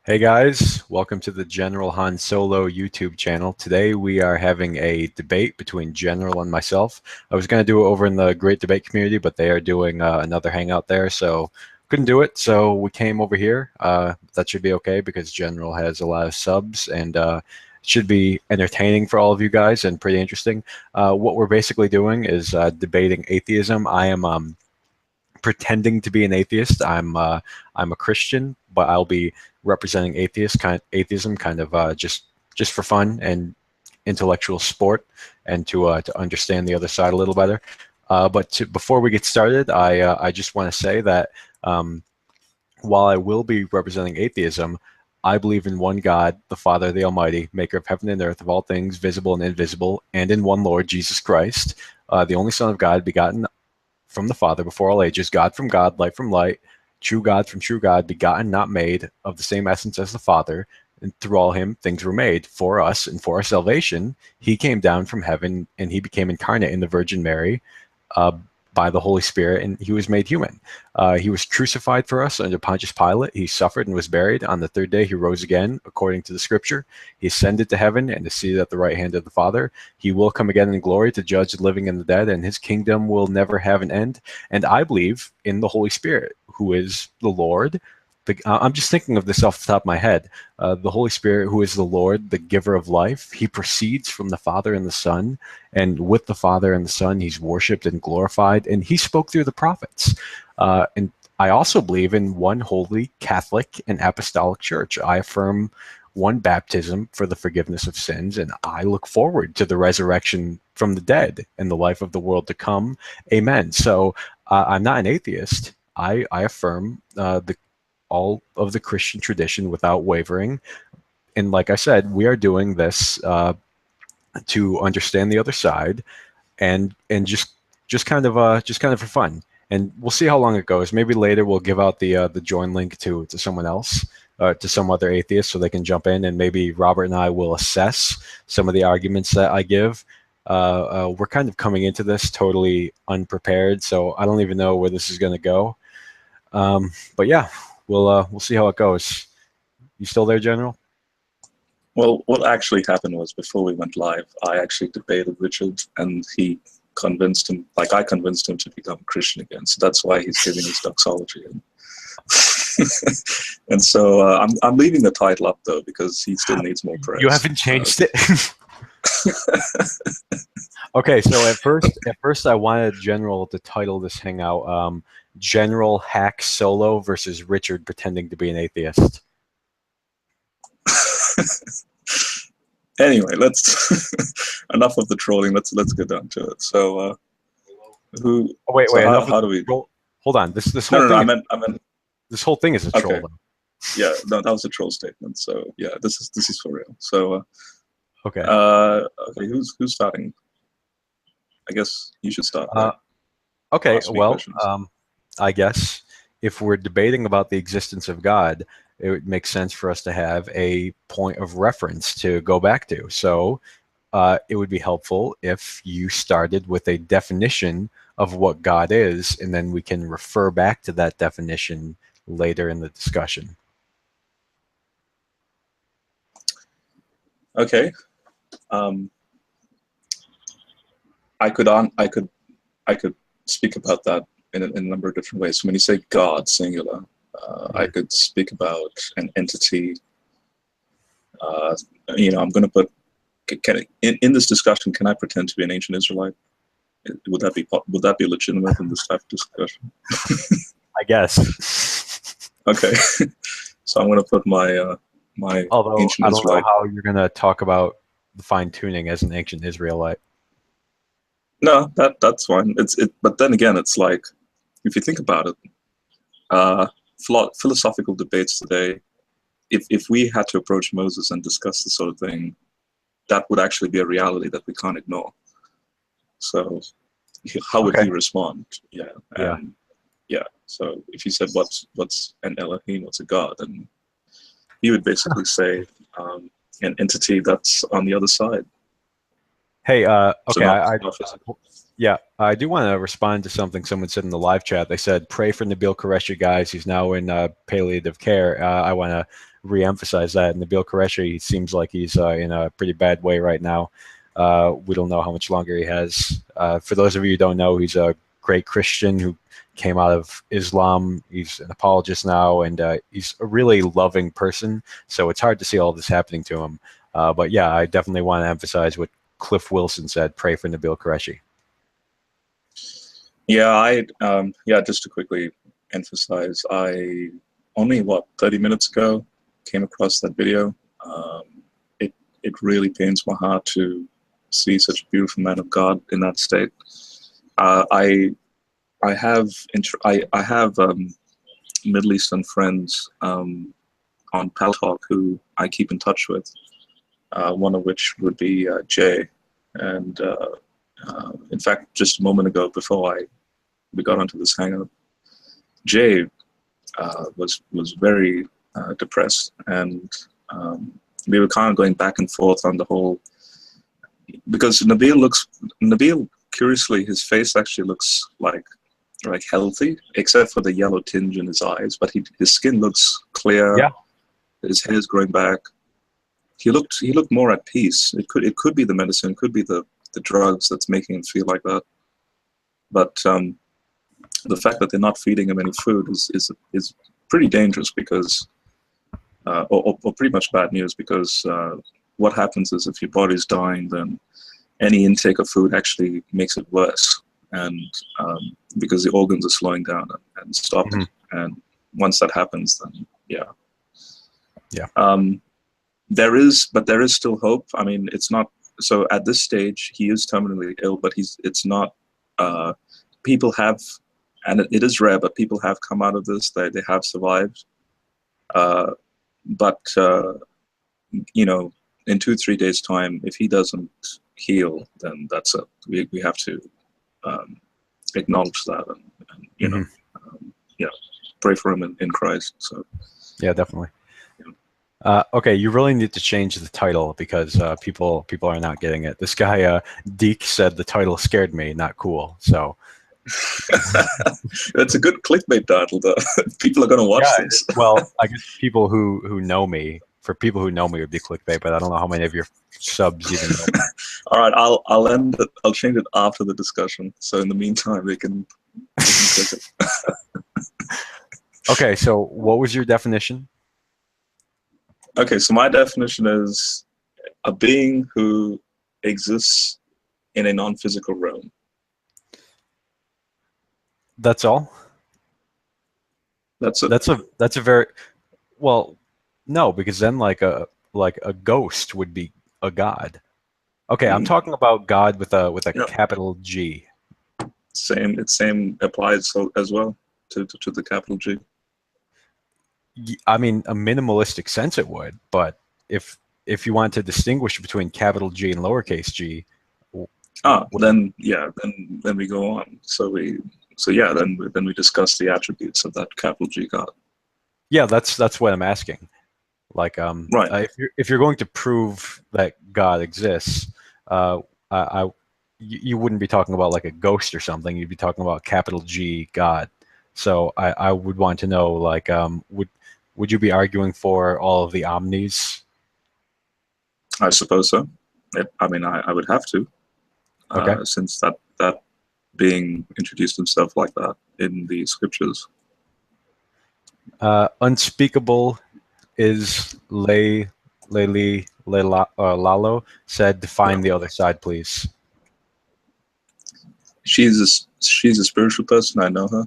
Hey guys, welcome to the General Han Solo YouTube channel. Today we are having a debate between General and myself. I was going to do it over in the Great Debate community, but they are doing another hangout there, so couldn't do it. So we came over here. That should be okay because General has a lot of subs and it should be entertaining for all of you guys and pretty interesting. What we're basically doing is debating atheism. I am pretending to be an atheist. I'm a Christian, but I'll be representing atheism, kind of just for fun and intellectual sport, and to understand the other side a little better. Before we get started, I just want to say that while I will be representing atheism, I believe in one God, the Father, the Almighty, maker of heaven and earth, of all things visible and invisible, and in one Lord, Jesus Christ, the only Son of God, begotten from the Father before all ages, God from God, light from light, true God from true God, begotten, not made, of the same essence as the Father. And through all him, things were made for us and for our salvation. He came down from heaven and he became incarnate in the Virgin Mary uh, by the Holy Spirit, and he was made human. He was crucified for us under Pontius Pilate. He suffered and was buried. On the third day, he rose again, according to the Scripture. He ascended to heaven and is seated at the right hand of the Father. He will come again in glory to judge the living and the dead, and his kingdom will never have an end. And I believe in the Holy Spirit, who is the Lord. I'm just thinking of this off the top of my head. The Holy Spirit, who is the Lord, the giver of life, he proceeds from the Father and the Son, and with the Father and the Son, he's worshipped and glorified, and he spoke through the prophets. And I also believe in one holy, Catholic, and apostolic church. I affirm one baptism for the forgiveness of sins, and I look forward to the resurrection from the dead and the life of the world to come. Amen. So I'm not an atheist. I affirm all of the Christian tradition without wavering. And like I said, we are doing this to understand the other side, and just kind of for fun. And we'll see how long it goes. Maybe later we'll give out the join link to someone else, to some other atheist, so they can jump in, and maybe Robert and I will assess some of the arguments that I give. We're kind of coming into this totally unprepared, so I don't even know where this is going to go. But yeah, we'll see how it goes. You still there, General? Well, what actually happened was before we went live, I actually debated Richard, and he convinced him, like I convinced him to become Christian again. So that's why he's giving his doxology. And so I'm leaving the title up though because he still needs more praise. You haven't changed it. Okay, so at first I wanted General to title this hangout General Hack Solo versus Richard pretending to be an atheist. Anyway, let's enough of the trolling. Let's get down to it. So who? Oh, wait, so wait. How do we? Hold on. This whole thing. I meant. This whole thing is a troll. Okay. Yeah, no, that was a troll statement. So yeah, this is for real. So okay. Okay. Who's starting? I guess you should start. Right? Okay. Well, I guess if we're debating about the existence of God, it would make sense for us to have a point of reference to go back to. So it would be helpful if you started with a definition of what God is, and then we can refer back to that definition later in the discussion. Okay. I could speak about that in a number of different ways. So when you say God, singular, I could speak about an entity. I'm going to put. In this discussion, can I pretend to be an ancient Israelite? Would that be legitimate in this type of discussion? I guess. Okay, so I'm going to put my my Although ancient I don't Israelite. know how you're going to talk about the fine tuning as an ancient Israelite. No, that's fine. But then again, it's like if you think about it, philosophical debates today. If we had to approach Moses and discuss this sort of thing, that would actually be a reality that we can't ignore. So how would he respond? Yeah. Yeah. So if you said what's an Elohim, what's a God, and he would basically say an entity that's on the other side. Hey, okay, So yeah, I do want to respond to something someone said in the live chat. They said, pray for Nabil Qureshi, guys. He's now in palliative care. I want to re-emphasize that. Nabil Qureshi seems like he's in a pretty bad way right now. We don't know how much longer he has. For those of you who don't know, he's a great Christian who came out of Islam. He's an apologist now, and he's a really loving person. So it's hard to see all this happening to him. But yeah, I definitely want to emphasize what Cliff Wilson said: pray for Nabil Qureshi. Yeah, yeah, just to quickly emphasize, I only 30 minutes ago came across that video. It really pains my heart to see such a beautiful man of God in that state. I have Middle Eastern friends on Paltalk who I keep in touch with. One of which would be Jay, and in fact, just a moment ago, before we got onto this hangout, Jay was very depressed, and we were kind of going back and forth on the whole, because Nabil, curiously, his face actually looks like healthy, except for the yellow tinge in his eyes, but his skin looks clear. Yeah. His hair's growing back. He looked more at peace. It could be the medicine, it could be the drugs that's making him feel like that. But the fact that they're not feeding him any food is pretty dangerous, because or pretty much bad news, because what happens is, if your body's dying, then any intake of food actually makes it worse, and because the organs are slowing down and stopping. Mm-hmm. And once that happens, then yeah. There is still hope. I mean, it's not so at this stage. He is terminally ill, but it's not. People have, and it is rare, but people have come out of this. They have survived. But you know, in 2-3 days' time, if he doesn't heal, then that's it. We have to acknowledge that, and you know, yeah, pray for him in Christ. So yeah, definitely. Okay, you really need to change the title, because people are not getting it. This guy Deke said the title scared me, not cool. So that's a good clickbait title, though. People are going to watch this. Well, I guess people who know me, for people who know me, would be clickbait, but I don't know how many of your subs even know me. All right, I'll end it. I'll change it after the discussion. So in the meantime, they can click it. Okay, so what was your definition? Okay, so my definition is a being who exists in a non-physical realm. That's all? That's it. That's a very, well, no, because then like a ghost would be a god. Okay, I'm talking about God with a capital G. Same applies as well to the capital G. I mean, a minimalistic sense it would, but if you want to distinguish between capital G and lowercase g, then we go on. So then we discuss the attributes of that capital G God. Yeah, that's what I'm asking. Like, right. If you're going to prove that God exists, you wouldn't be talking about like a ghost or something. You'd be talking about capital G God. So I would want to know, like, would you be arguing for all of the omnis? I suppose so. I mean, I would have to. Okay. Since that being introduced himself like that in the scriptures. Unspeakable is Lalo said, define the other side, please. She's a spiritual person. I know her.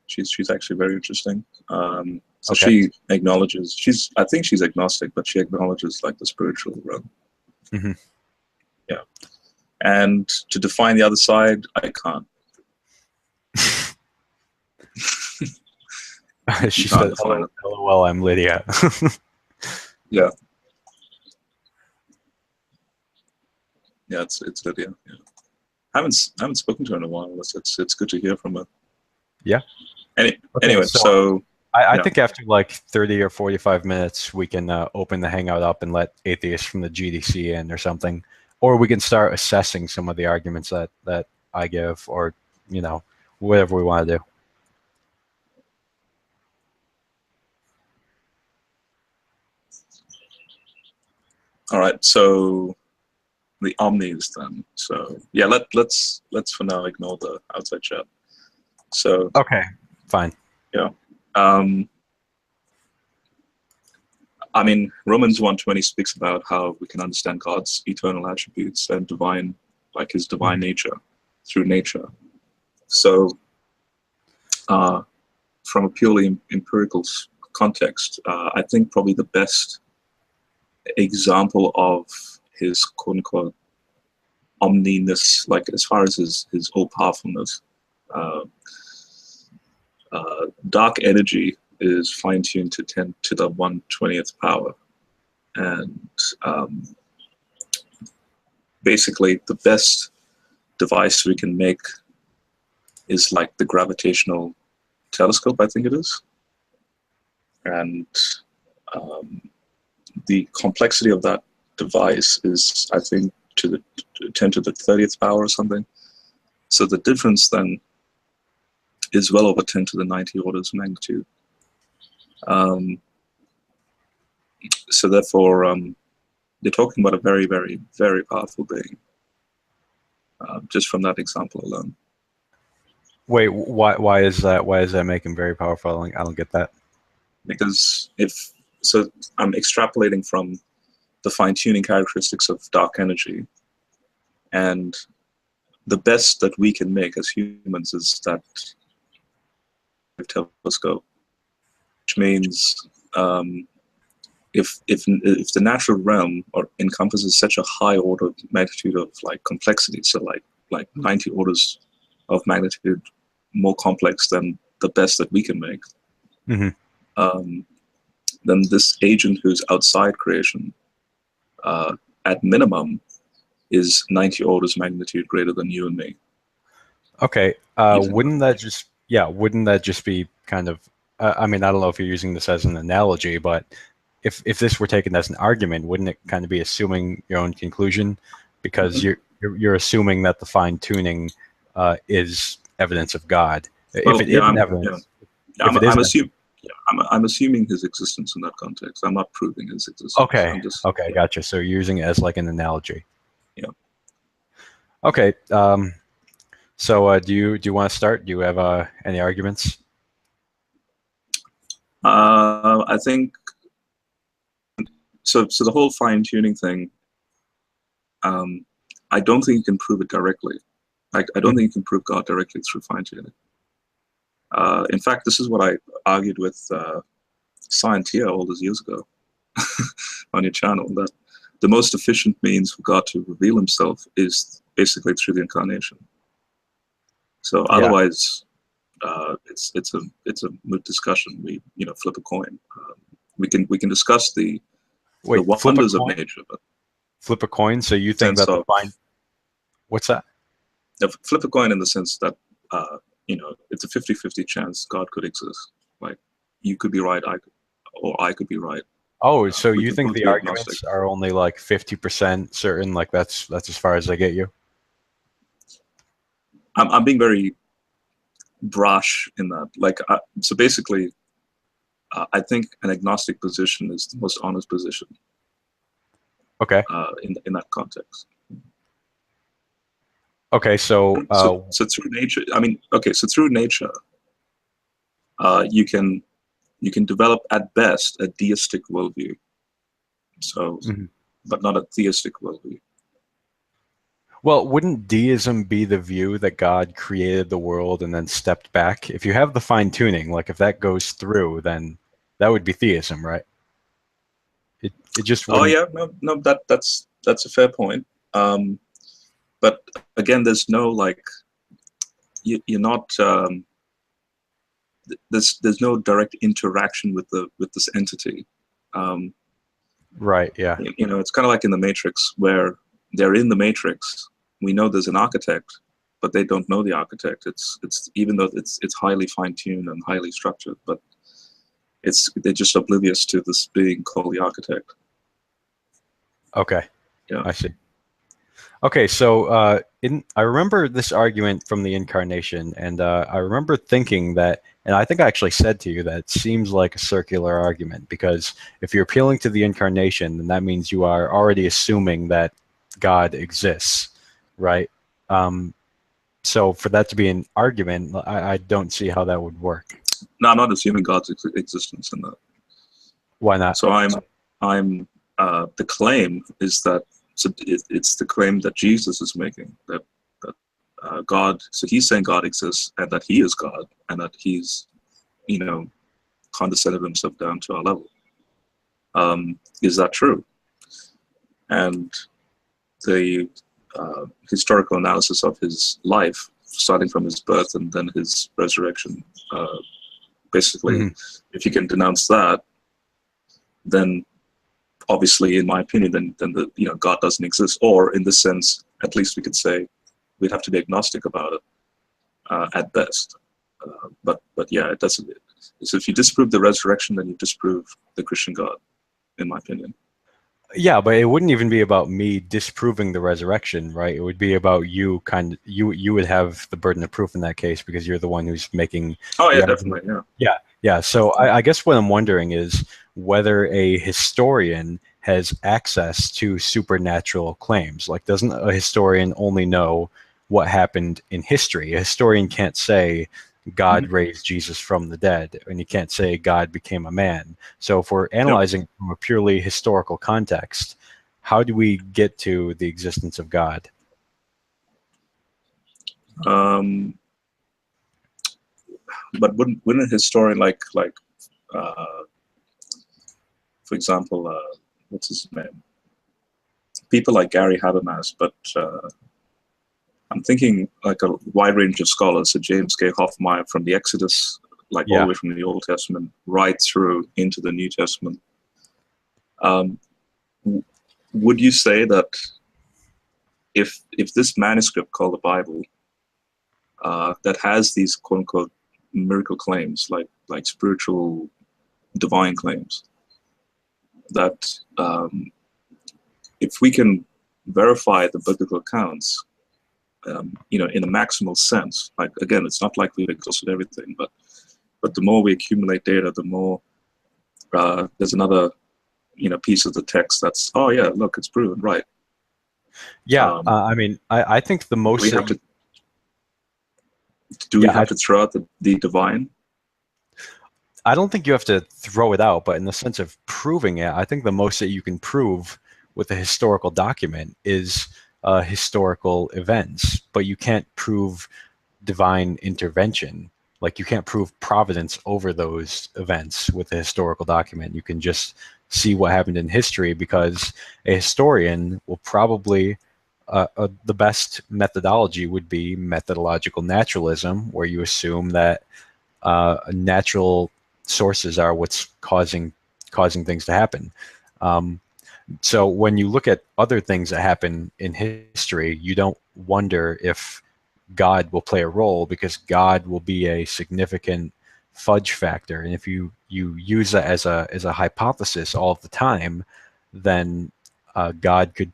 She's actually very interesting. So she acknowledges, I think she's agnostic, but she acknowledges like the spiritual realm. Mm-hmm. Yeah. And to define the other side, I can't. She said, "LOL, I'm Lydia." Yeah. Yeah, it's Lydia. Yeah. I haven't spoken to her in a while. It's good to hear from her. Yeah. Anyway, so I think after like 30 or 45 minutes, we can open the Hangout up and let atheists from the GDC in or something, or we can start assessing some of the arguments that I give, or whatever we want to do. All right, so the omnis then. So yeah, let's for now ignore the outside chat. So Okay, fine. yeah, um, I mean Romans 1:20 speaks about how we can understand God's eternal attributes and divine, like His divine nature, through nature. So from a purely empirical context, I think probably the best example of His quote unquote omniness, like as far as his all powerfulness. Uh, dark energy is fine tuned to 10 to the 1/20th power, and um, basically the best device we can make is like the gravitational telescope, I think it is, and um, the complexity of that device is, I think, to the 10 to the 30th power or something. So the difference then is well over 10 to the 90 orders of magnitude. So therefore, you're talking about a very, very, very powerful being, just from that example alone. Wait, why is that? Why is that make him very powerful? I don't get that. Because so I'm extrapolating from the fine-tuning characteristics of dark energy, and the best that we can make as humans is that telescope, which means if the natural realm or encompasses such a high order of magnitude of like complexity, so like 90 orders of magnitude more complex than the best that we can make, then this agent who's outside creation, at minimum, is 90 orders magnitude greater than you and me. Okay, wouldn't that just be kind of? I mean, I don't know if you're using this as an analogy, but if this were taken as an argument, wouldn't it kind of be assuming your own conclusion, because you're assuming that the fine tuning is evidence of God. Well, If it yeah, isn't evidence, I'm, if it I'm, isn't, assuming, I'm assuming his existence in that context. I'm not proving his existence. okay, I'm just, okay, gotcha. So you're using it as like an analogy. Yeah. Okay. So do you want to start? Do you have any arguments? I think so. So the whole fine tuning thing, I don't think you can prove it directly. Like, I don't think you can prove God directly through fine tuning. In fact, this is what I argued with Scientia all those years ago on your channel, that the most efficient means for God to reveal Himself is basically through the incarnation. So otherwise, it's a moot discussion. We flip a coin. We can discuss the wonders of nature, but flip a coin. So you think that the fine? What's that? Flip a coin in the sense that it's a 50-50 chance God could exist. Like, you could be right, I could be right. Oh, so you think the arguments are only like 50% certain? Like that's as far as they get you? I'm being very brash in that. Like, so basically, I think an agnostic position is the most honest position. Okay. In that context. Okay, so through nature, I mean, okay, so through nature, you can develop at best a deistic worldview. So, but not a theistic worldview. Well, wouldn't deism be the view that God created the world and then stepped back? If you have the fine tuning, like if that goes through, then that would be theism, right? It just wouldn't. Oh yeah, no, that's a fair point. But again, there's no like, you're not. There's no direct interaction with this entity. Right. Yeah. It's kind of like in the Matrix, where they're in the Matrix. We know there's an architect, but they don't know the architect. It's even though it's highly fine-tuned and highly structured, but they're just oblivious to this being called the architect. Okay. Yeah. I see. Okay, so I remember this argument from the incarnation, and I remember thinking that, and I think I actually said to you that it seems like a circular argument because if you're appealing to the incarnation, then that means you are already assuming that God exists, right? Um, so for that to be an argument, I don't see how that would work. No, I'm not assuming God's existence in that. Why not? So I'm the claim is that it's the claim that Jesus is making that God. So he's saying God exists and that He is God and that He's condescended Himself down to our level. Is that true? And the historical analysis of His life, starting from His birth and then His resurrection, basically, if you can denounce that, then obviously, in my opinion, then God doesn't exist. Or in this sense, at least we could say we'd have to be agnostic about it at best. But yeah, it doesn't. So if you disprove the resurrection, then you disprove the Christian God, in my opinion. Yeah, but it wouldn't even be about me disproving the resurrection, right? It would be about you would have the burden of proof in that case because you're the one who's making Oh the yeah, argument. definitely. Yeah. Yeah. So I guess what I'm wondering is whether a historian has access to supernatural claims. Like, doesn't a historian only know what happened in history? A historian can't say God Mhm. raised Jesus from the dead, and you can't say God became a man. So if we're Yep. analyzing from a purely historical context, how do we get to the existence of God? Um, but wouldn't a historian uh, for example, what's his name? People like Gary Habermas, but I'm thinking like a wide range of scholars, so James K. Hoffmeyer from the Exodus, like all the Yeah. way from the Old Testament right through into the New Testament. Um, would you say that if this manuscript called the Bible that has these quote unquote miracle claims, like spiritual divine claims, that if we can verify the biblical accounts, in a maximal sense, like again, it's not like we've exhausted everything, but the more we accumulate data, the more there's another piece of the text that's, oh yeah, look, it's proven right. Yeah. Um, I mean, I think the do we most that have you, to do we yeah, have to throw out the divine? I don't think you have to throw it out, but in the sense of proving it, I think the most that you can prove with a historical document is historical events, but you can't prove divine intervention. Like you can't prove providence over those events with a historical document. You can just see what happened in history because a historian will probably the best methodology would be methodological naturalism, where you assume that natural sources are what's causing things to happen. Um, so when you look at other things that happen in history, you don't wonder if God will play a role because God will be a significant fudge factor. And if you use that as a hypothesis all of the time, then God could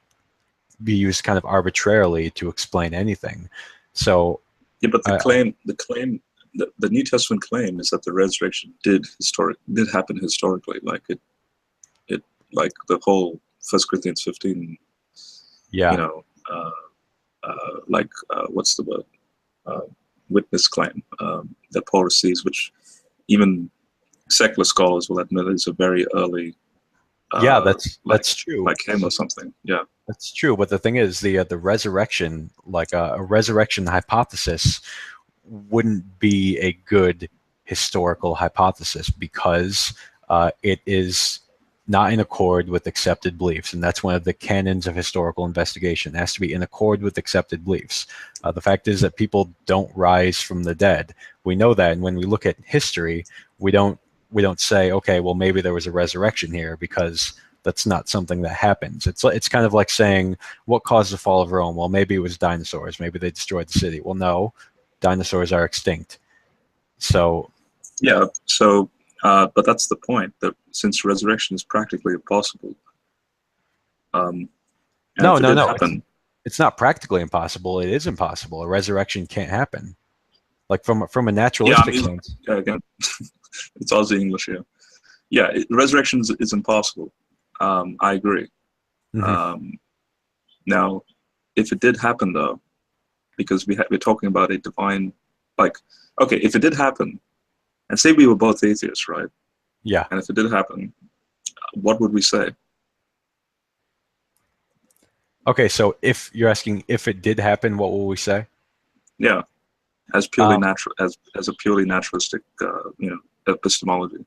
be used kind of arbitrarily to explain anything. So Yeah, but the uh, claim, the New Testament claim is that the resurrection did happen historically. It like the whole First Corinthians 15. You yeah, know, what's the word? Uh, Witness claim that Paul receives, which even secular scholars will admit is a very early, yeah, like that's true. like him or something. Yeah. That's true, but the thing is, the resurrection, like a resurrection hypothesis, wouldn't be a good historical hypothesis because it is not in accord with accepted beliefs, and that's one of the canons of historical investigation. It has to be in accord with accepted beliefs. The fact is that people don't rise from the dead. We know that, and when we look at history, we don't we don't say, okay, well maybe there was a resurrection here because that's not something that happens. It's kind of like saying what caused the fall of Rome? Well, maybe it was dinosaurs. Maybe they destroyed the city. Well, no, dinosaurs are extinct. So Yeah. So, but that's the point, that since resurrection is practically impossible, um, and no, if it no, did no. It's happen, it's not practically impossible. It is impossible. A resurrection can't happen. Like from a Yeah, I naturalistic mean, sense. again, it's also English here. Yeah, resurrection is impossible. I agree. Hmm. Um, now, if it did happen though, because we're talking about a divine, like, okay, if it did happen, and say we were both atheists, right? Yeah. And if it did happen, what would we say? Okay, so if you're asking if it did happen, what will we say? Yeah, as purely Um, natural, as a purely naturalistic, epistemology.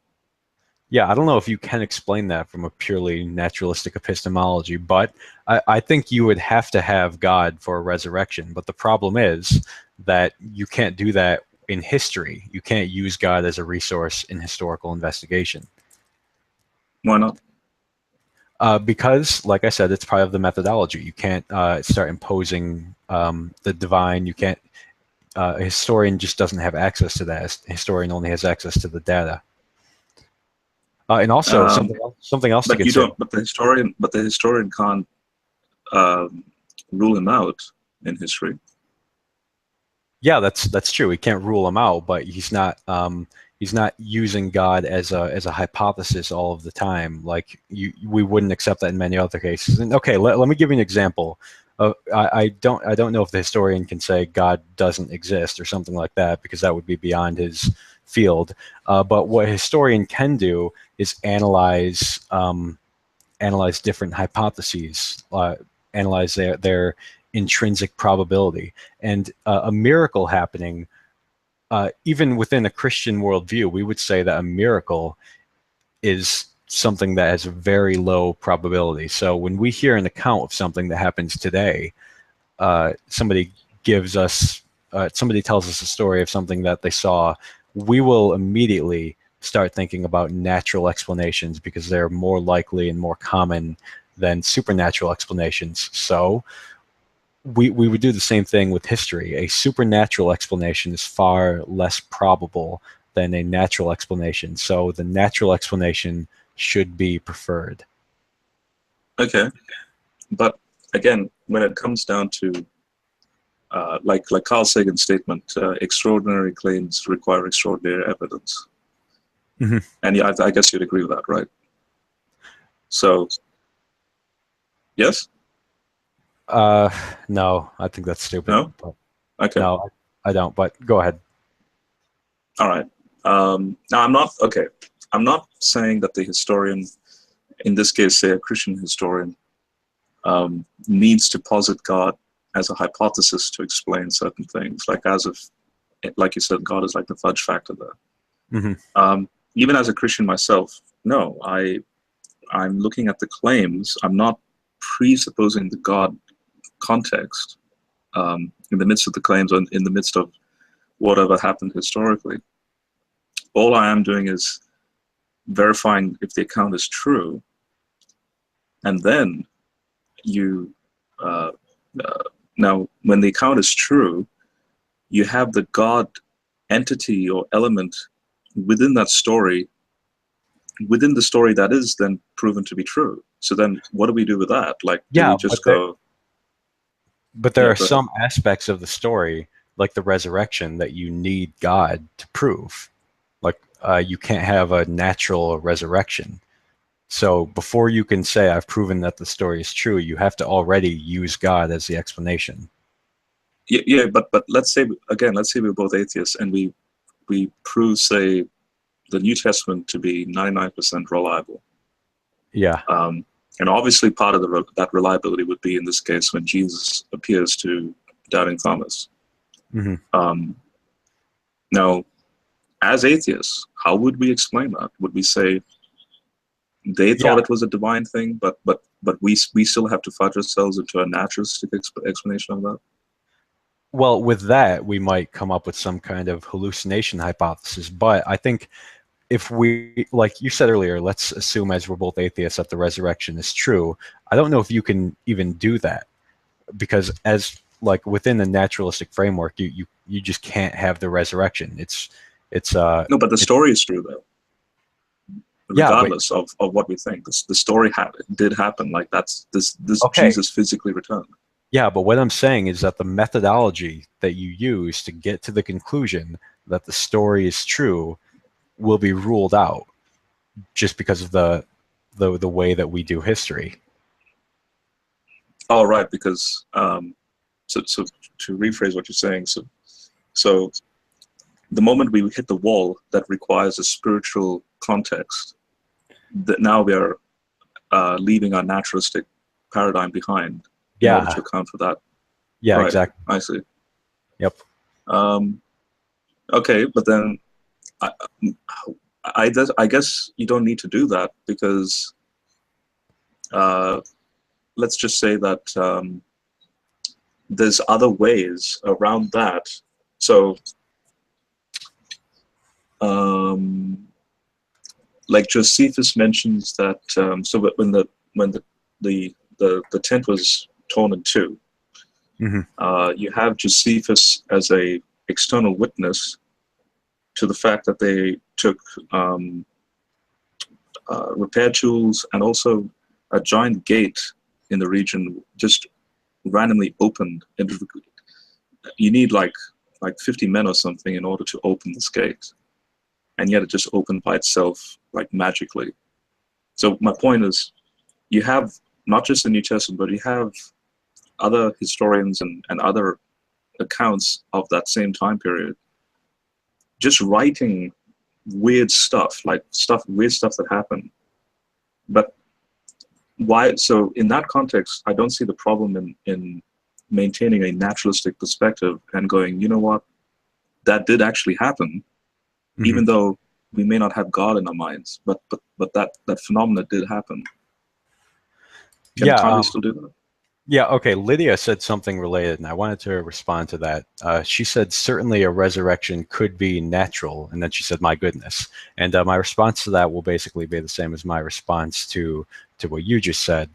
yeah, I don't know if you can explain that from a purely naturalistic epistemology, but I think you would have to have God for a resurrection. But the problem is that you can't do that in history. You can't use God as a resource in historical investigation. Why not? Because, like I said, it's part of the methodology. You can't start imposing the divine. You can't. A historian just doesn't have access to that. A historian only has access to the data. And also Um, something else to but you consider. don't. But the historian can't um, rule him out in history. Yeah, that's true. He can't rule him out, but he's not using God as a hypothesis all of the time. Like we wouldn't accept that in many other cases. And okay, let me give you an example. I don't know if the historian can say God doesn't exist or something like that because that would be beyond his field. But what a historian can do is analyze different hypotheses, analyze their intrinsic probability, and a miracle happening. Even within a Christian worldview, we would say that a miracle is something that has a very low probability. So when we hear an account of something that happens today, somebody gives us, somebody tells us a story of something that they saw, we will immediately start thinking about natural explanations because they're more likely and more common than supernatural explanations. So we would do the same thing with history. A supernatural explanation is far less probable than a natural explanation. So the natural explanation should be preferred. Okay, but again, when it comes down to like Carl Sagan's statement, extraordinary claims require extraordinary evidence, Mm-hmm. and yeah, I guess you'd agree with that, right? So yes, Uh, no, I think that's stupid. no, But okay, no, I don't. But go ahead. all right. Now I'm not okay. I'm not saying that the historian, in this case, say a Christian historian, needs to posit God as a hypothesis to explain certain things, like as if, like you said, God is like the fudge factor there. Hmm. Even as a Christian myself, no, I'm looking at the claims. I'm not presupposing the God context in the midst of the claims or in the midst of whatever happened historically. All I am doing is verifying if the account is true, and then you uh, uh, now when the account is true, you have the God entity or element within that story, within the story that is then proven to be true. So then what do we do with that? Like, do we Yeah, just go, but there yeah, are go ahead. some aspects of the story, like the resurrection, that you need God to prove. Like you can't have a natural resurrection. So before you can say I've proven that the story is true, you have to already use God as the explanation. Yeah, but let's say again, let's say we're both atheists and we prove, say, the New Testament to be 99% reliable. Yeah. Um, and obviously, part of that reliability would be in this case when Jesus appears to doubting Thomas. Hmm. Um, now, as atheists, how would we explain that? Would we say they Yeah. thought it was a divine thing, but we still have to fudge ourselves into a naturalistic explanation of that? Well, with that, we might come up with some kind of hallucination hypothesis. But I think if we, like you said earlier, let's assume as we're both atheists that the resurrection is true. I don't know if you can even do that because as like within the naturalistic framework, you just can't have the resurrection. It's No, but the it, story is true though, yeah, but regardless of what we think. The story did happen. Like that's this okay, Jesus physically returned. Yeah, but what I'm saying is that the methodology that you use to get to the conclusion that the story is true will be ruled out just because of the way that we do history. Oh, right, because so to rephrase what you're saying, so the moment we hit the wall that requires a spiritual context, that now we are leaving our naturalistic paradigm behind in order Yeah, to account for that. yeah, Right, exactly. I see. Yep. Um, okay, but then I, I guess you don't need to do that because uh, let's just say that there's other ways around that. So, um, like Josephus mentions that, so when the tent was torn in two, Hmm. you have Josephus as a external witness to the fact that they took um, repair tools and also a giant gate in the region just randomly opened. You need like 50 men or something in order to open this gate, and yet it just opened by itself like magically. So my point is, you have not just the New Testament, but you have other historians and other accounts of that same time period just writing weird stuff, like weird stuff that happened. But why? So in that context, I don't see the problem in maintaining a naturalistic perspective and going, you know what, that did actually happen, Hmm. even though we may not have God in our minds, but that phenomena did happen. Yeah. Can't we still do that? Yeah, okay. Lydia said something related, and I wanted to respond to that. She said, certainly a resurrection could be natural. And then she said, my goodness. And my response to that will basically be the same as my response to what you just said,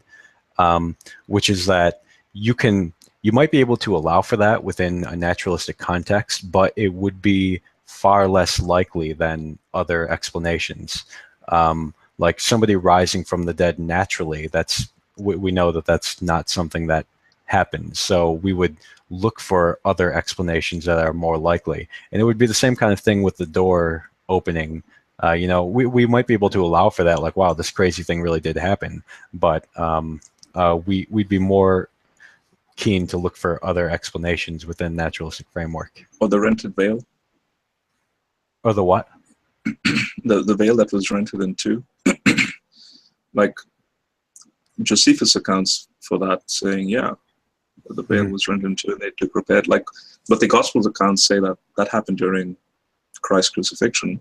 which is that you can, you might be able to allow for that within a naturalistic context, but it would be far less likely than other explanations. Like somebody rising from the dead naturally, we know that that's not something that happens. So we would look for other explanations that are more likely. And it would be the same kind of thing with the door opening. We might be able to allow for that, like, wow, this crazy thing really did happen. But we'd be more keen to look for other explanations within naturalistic framework. Or the rented veil, Or the what? the veil that was rented in two. Like Josephus accounts for that, saying, yeah, the veil Mm-hmm. was rent in two and they took repaired. Like, but the Gospels accounts say that that happened during Christ's crucifixion.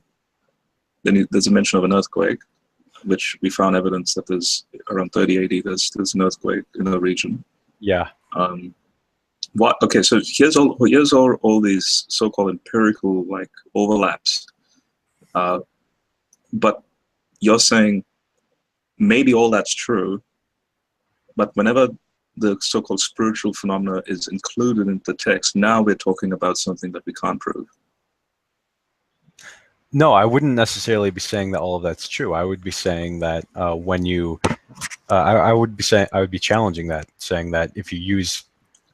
Then there's a mention of an earthquake, which we found evidence that there's around 30 AD. There's an earthquake in the region. Yeah. Um, what? Okay, so here's all these so-called empirical like overlaps. But you're saying maybe all that's true, but whenever the so-called spiritual phenomena is included in the text, now we're talking about something that we can't prove. No, I wouldn't necessarily be saying that all of that's true. I would be saying that when you, I would be saying, I would be challenging that, saying that if you use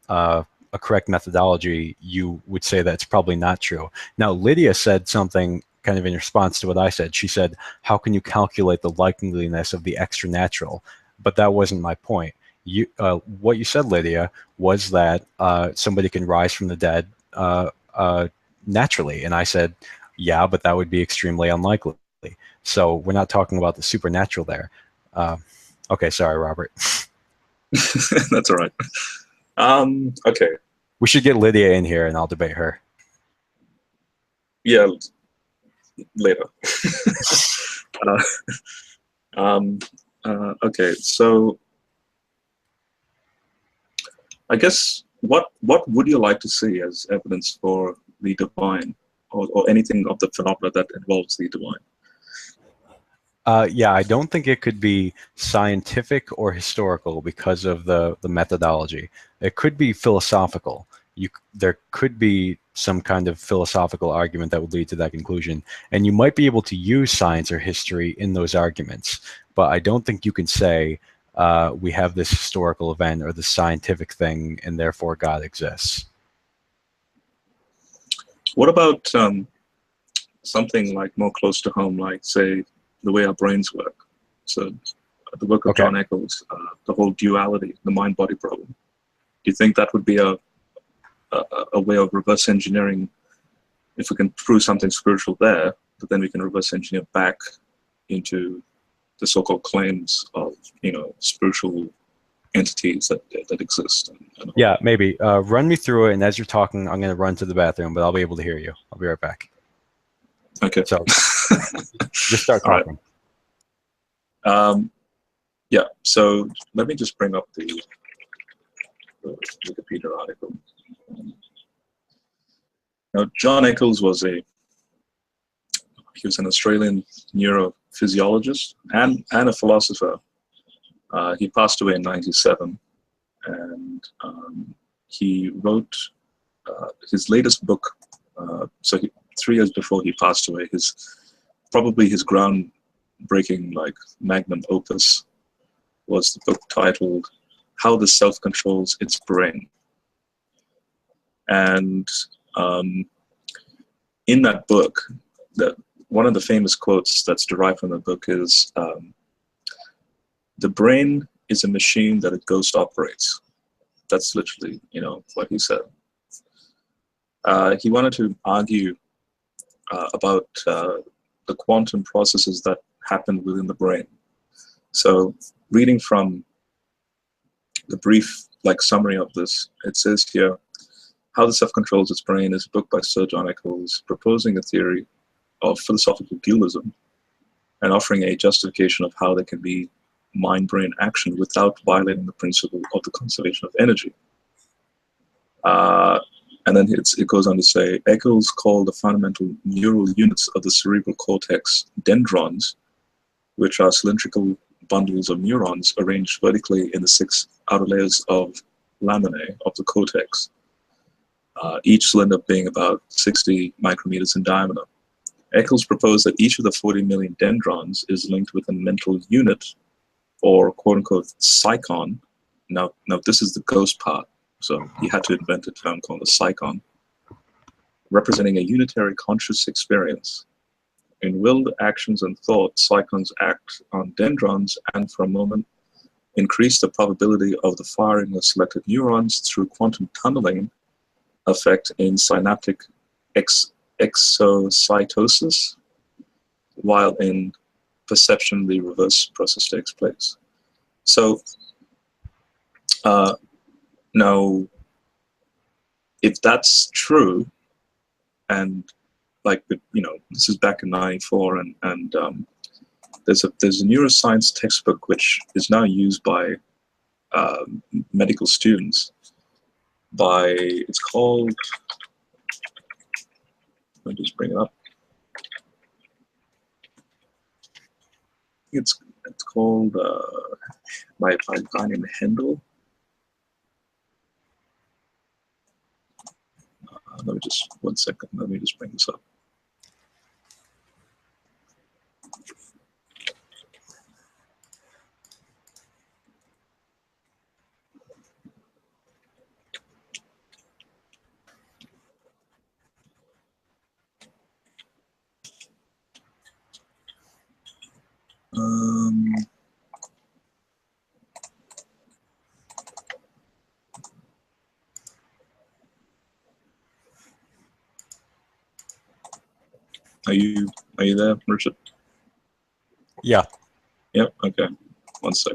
a correct methodology, you would say that's probably not true. Now, Lydia said something kind of in response to what I said. She said, how can you calculate the likeliness of the extra natural? But that wasn't my point. What you said, Lydia, was that somebody can rise from the dead naturally. And I said, yeah, but that would be extremely unlikely. So we're not talking about the supernatural there. Uh, okay, sorry, Robert. That's all right. Okay. We should get Lydia in here and I'll debate her. Yeah, later. uh, um, okay, so I guess what would you like to see as evidence for the divine, or anything of the phenomena that involves the divine? Yeah, I don't think it could be scientific or historical because of the methodology. It could be philosophical. There could be some kind of philosophical argument that would lead to that conclusion, and you might be able to use science or history in those arguments. But I don't think you can say we have this historical event or this scientific thing, and therefore God exists. What about something like more close to home, like say the way our brains work? So the work of Okay. John Eccles, the whole duality, the mind-body problem. Do you think that would be a way of reverse engineering? If we can prove something spiritual there, but then we can reverse engineer back into the so-called claims of, spiritual entities that exist. And Yeah, maybe. Run me through it, and as you're talking, I'm going to run to the bathroom, but I'll be able to hear you. I'll be right back. Okay. So just start All right. talking. Yeah, so let me just bring up the Wikipedia article. Now, John Eccles was an Australian neurophysiologist and a philosopher. He passed away in '97, and he wrote his latest book. 3 years before he passed away, probably his groundbreaking, like, magnum opus was the book titled "How the Self Controls Its Brain." And in that book, one of the famous quotes that's derived from the book is, "The brain is a machine that a ghost operates." That's literally, what he said. He wanted to argue about the quantum processes that happen within the brain. So, reading from the brief, summary of this, it says here, "How the Self Controls Its Brain" is a book by Sir John Eccles proposing a theory of philosophical dualism and offering a justification of how there can be mind-brain action without violating the principle of the conservation of energy. And then it goes on to say, Eccles called the fundamental neural units of the cerebral cortex dendrons, which are cylindrical bundles of neurons arranged vertically in the 6 outer layers of laminae of the cortex, each cylinder being about 60 micrometers in diameter. Eccles proposed that each of the 40 million dendrons is linked with a mental unit, or quote-unquote psychon. Now this is the ghost part, so he had to invent a term called a psychon, representing a unitary conscious experience. In willed actions and thought, psychons act on dendrons and, for a moment, increase the probability of the firing of selected neurons through quantum tunneling effect in synaptic exocytosis, while in perception the reverse process takes place. So now, if that's true, and this is back in '94, and there's a neuroscience textbook which is now used by medical students. It's called. Let me just bring it up. It's called by a guy named Hendel. Let me just 1 second. Let me just bring this up. Are you there, Richard? Yeah. Yep. Okay. 1 sec.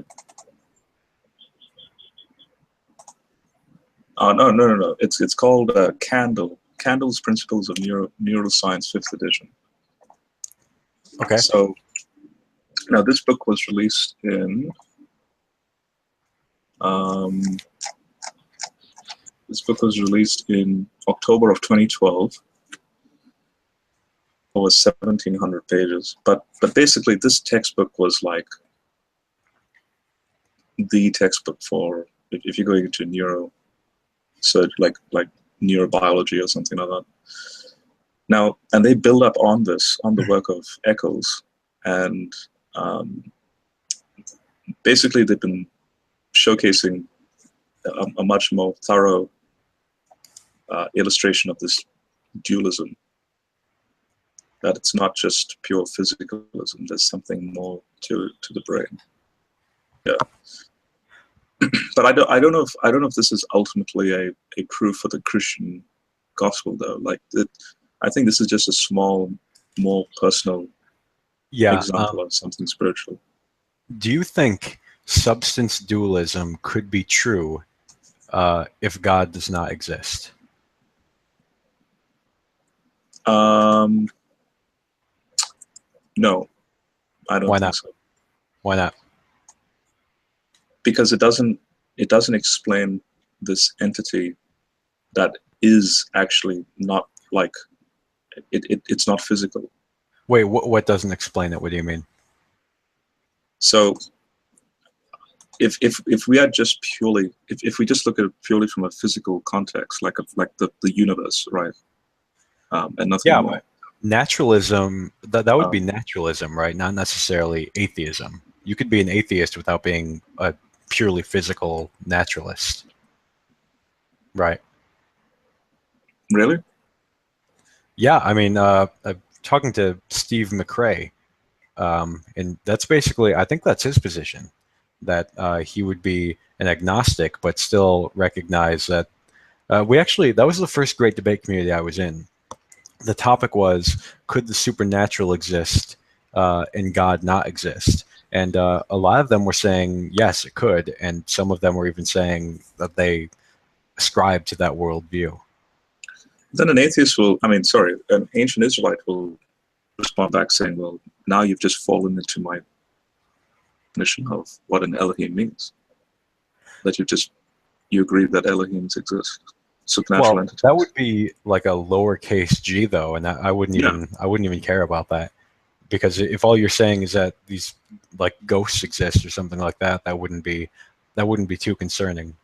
No. It's called Candle. Candle's Principles of Neuroscience, 5th edition. Okay. So now this book was released in October of 2012. Over 1,700 pages. But basically, this textbook was like the textbook for if you're going into neuro, so like neurobiology or something like that. Now, and they build up on the work of Eccles, and basically they've been showcasing a much more thorough illustration of this dualism, that it's not just pure physicalism. There's something more to the brain. Yeah, but I don't know if this is ultimately a proof for the Christian gospel, though. Like, I think this is just a small, more personal example of something spiritual. Do you think substance dualism could be true if God does not exist? No, I don't think so. Why not? Because it doesn't explain this entity that is actually not like it's not physical. Wait, what doesn't explain it? What do you mean? So if we are just purely, if we just look at it purely from a physical context, like the universe, right? And nothing more. Naturalism, that would be naturalism, right? Not necessarily atheism. You could be an atheist without being a purely physical naturalist, right? Really? Yeah, I mean, I'm talking to Steve McRae, and that's basically, I think that's his position, that he would be an agnostic, but still recognize that that was the first great debate community I was in. The topic was, could the supernatural exist and God not exist? And a lot of them were saying, yes, it could. And some of them were even saying that they ascribe to that worldview. Then an atheist an ancient Israelite will respond back saying, well, now you've just fallen into my definition of what an Elohim means. That you agree that Elohims exist. Supernatural entities. That would be like a lowercase g, though, and I wouldn't even care about that, because if all you're saying is that these like ghosts exist or something like that, that wouldn't be too concerning.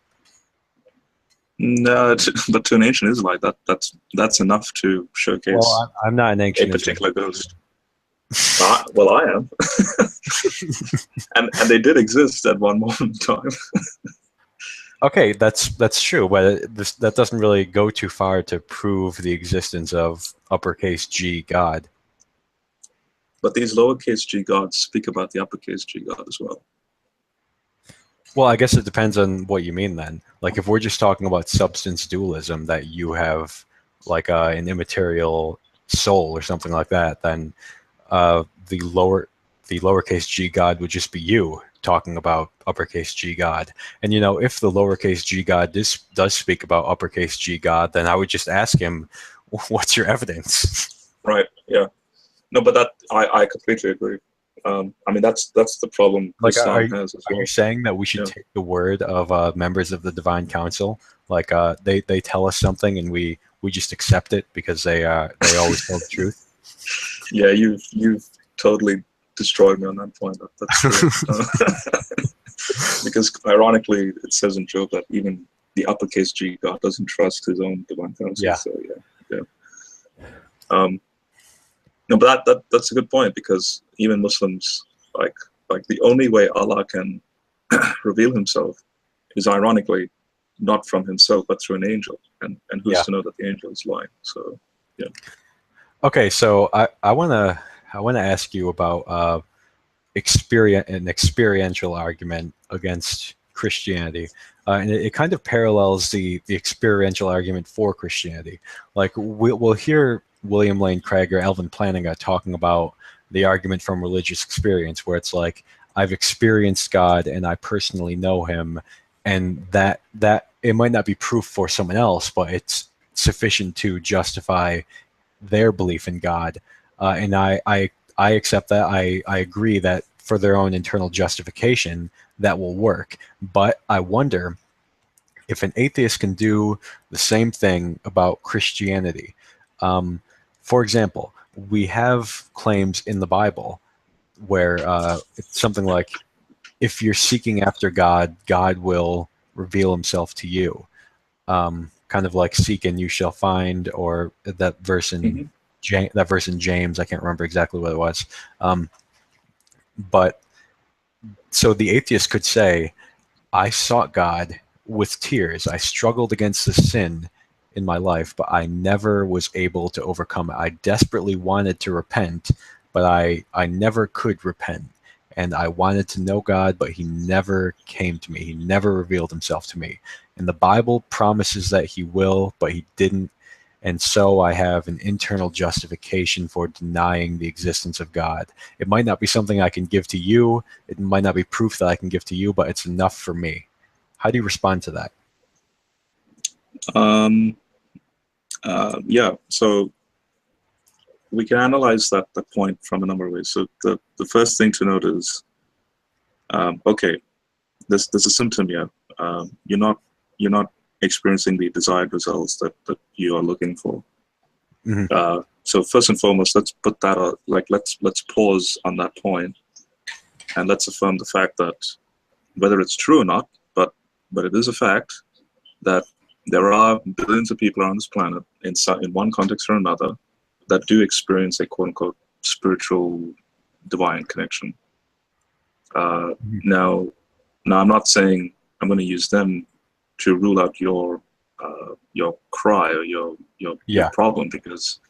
No, but to an ancient Israelite, that's enough to showcase. Well, I'm not an ancient particular ghost. Well, I am, and they did exist at one moment in time. Okay, that's true, but that doesn't really go too far to prove the existence of uppercase G God. But these lowercase g gods speak about the uppercase G God as well. Well, I guess it depends on what you mean then. Like, if we're just talking about substance dualism, that you have like an immaterial soul or something like that, then the lowercase g God would just be you talking about uppercase G God. And if the lowercase g God does speak about uppercase G God, then I would just ask him, what's your evidence? Right. Yeah. No, but that I completely agree. I mean, that's the problem Islam has as well. Are you saying that we should take the word of members of the Divine Council? Like they tell us something and we just accept it because they always tell the truth? Yeah, you've totally destroyed me on that point. That's true. Because ironically, it says in Job that even the uppercase G God doesn't trust his own divine counsel. Yeah. So no, but that's a good point, because even Muslims, like the only way Allah can reveal himself is ironically not from himself but through an angel, and who's to know that the angel is lying? So yeah. Okay, so I wanna ask you about an experiential argument against Christianity, and it kind of parallels the experiential argument for Christianity. Like we'll hear William Lane Craig or Alvin Plantinga talking about the argument from religious experience, where it's like, I've experienced God and I personally know him, and that it might not be proof for someone else, but it's sufficient to justify their belief in God. And I accept that. I agree that for their own internal justification, that will work. But I wonder if an atheist can do the same thing about Christianity. For example, we have claims in the Bible where it's something like, if you're seeking after God, God will reveal himself to you. Kind of like seek and you shall find, or that verse in James, I can't remember exactly what it was. But so the atheist could say, I sought God with tears. I struggled against the sin in my life, but I never was able to overcome it. I desperately wanted to repent, but I never could repent. And I wanted to know God, but he never came to me. He never revealed himself to me. And the Bible promises that he will, but he didn't. And so I have an internal justification for denying the existence of God. It might not be something I can give to you. It might not be proof that I can give to you, but it's enough for me. How do you respond to that? Um, yeah, so we can analyze that point from a number of ways. So the first thing to note is, okay, there's a symptom here. You're not experiencing the desired results that you are looking for. Mm-hmm. So first and foremost, let's put that let's pause on that point, and let's affirm the fact that whether it's true or not, but it is a fact that there are billions of people on this planet in one context or another that do experience a quote unquote spiritual divine connection. Mm-hmm. Now I'm not saying I'm going to use them to rule out your cry or your Yeah. problem, because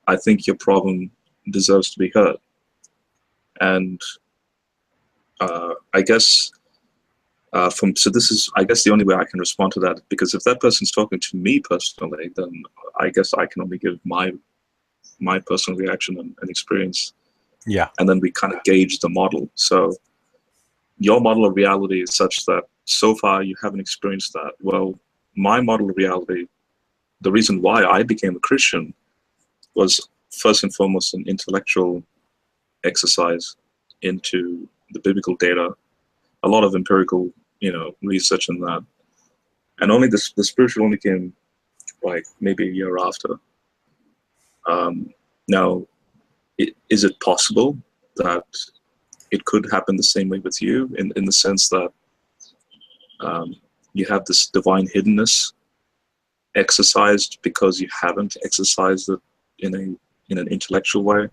I think your problem deserves to be heard. And I guess so this is, I guess, the only way I can respond to that, because if that person's talking to me personally, then I guess I can only give my personal reaction and experience. Yeah. And then we kind of gauge the model. So your model of reality is such that so far you haven't experienced that. Well, my model of reality, the reason why I became a Christian was first and foremost an intellectual exercise into the biblical data, a lot of empirical, research in that. And only the spiritual only came like maybe a year after. Now, is it possible that it could happen the same way with you, in the sense that you have this divine hiddenness exercised because you haven't exercised it in an intellectual way?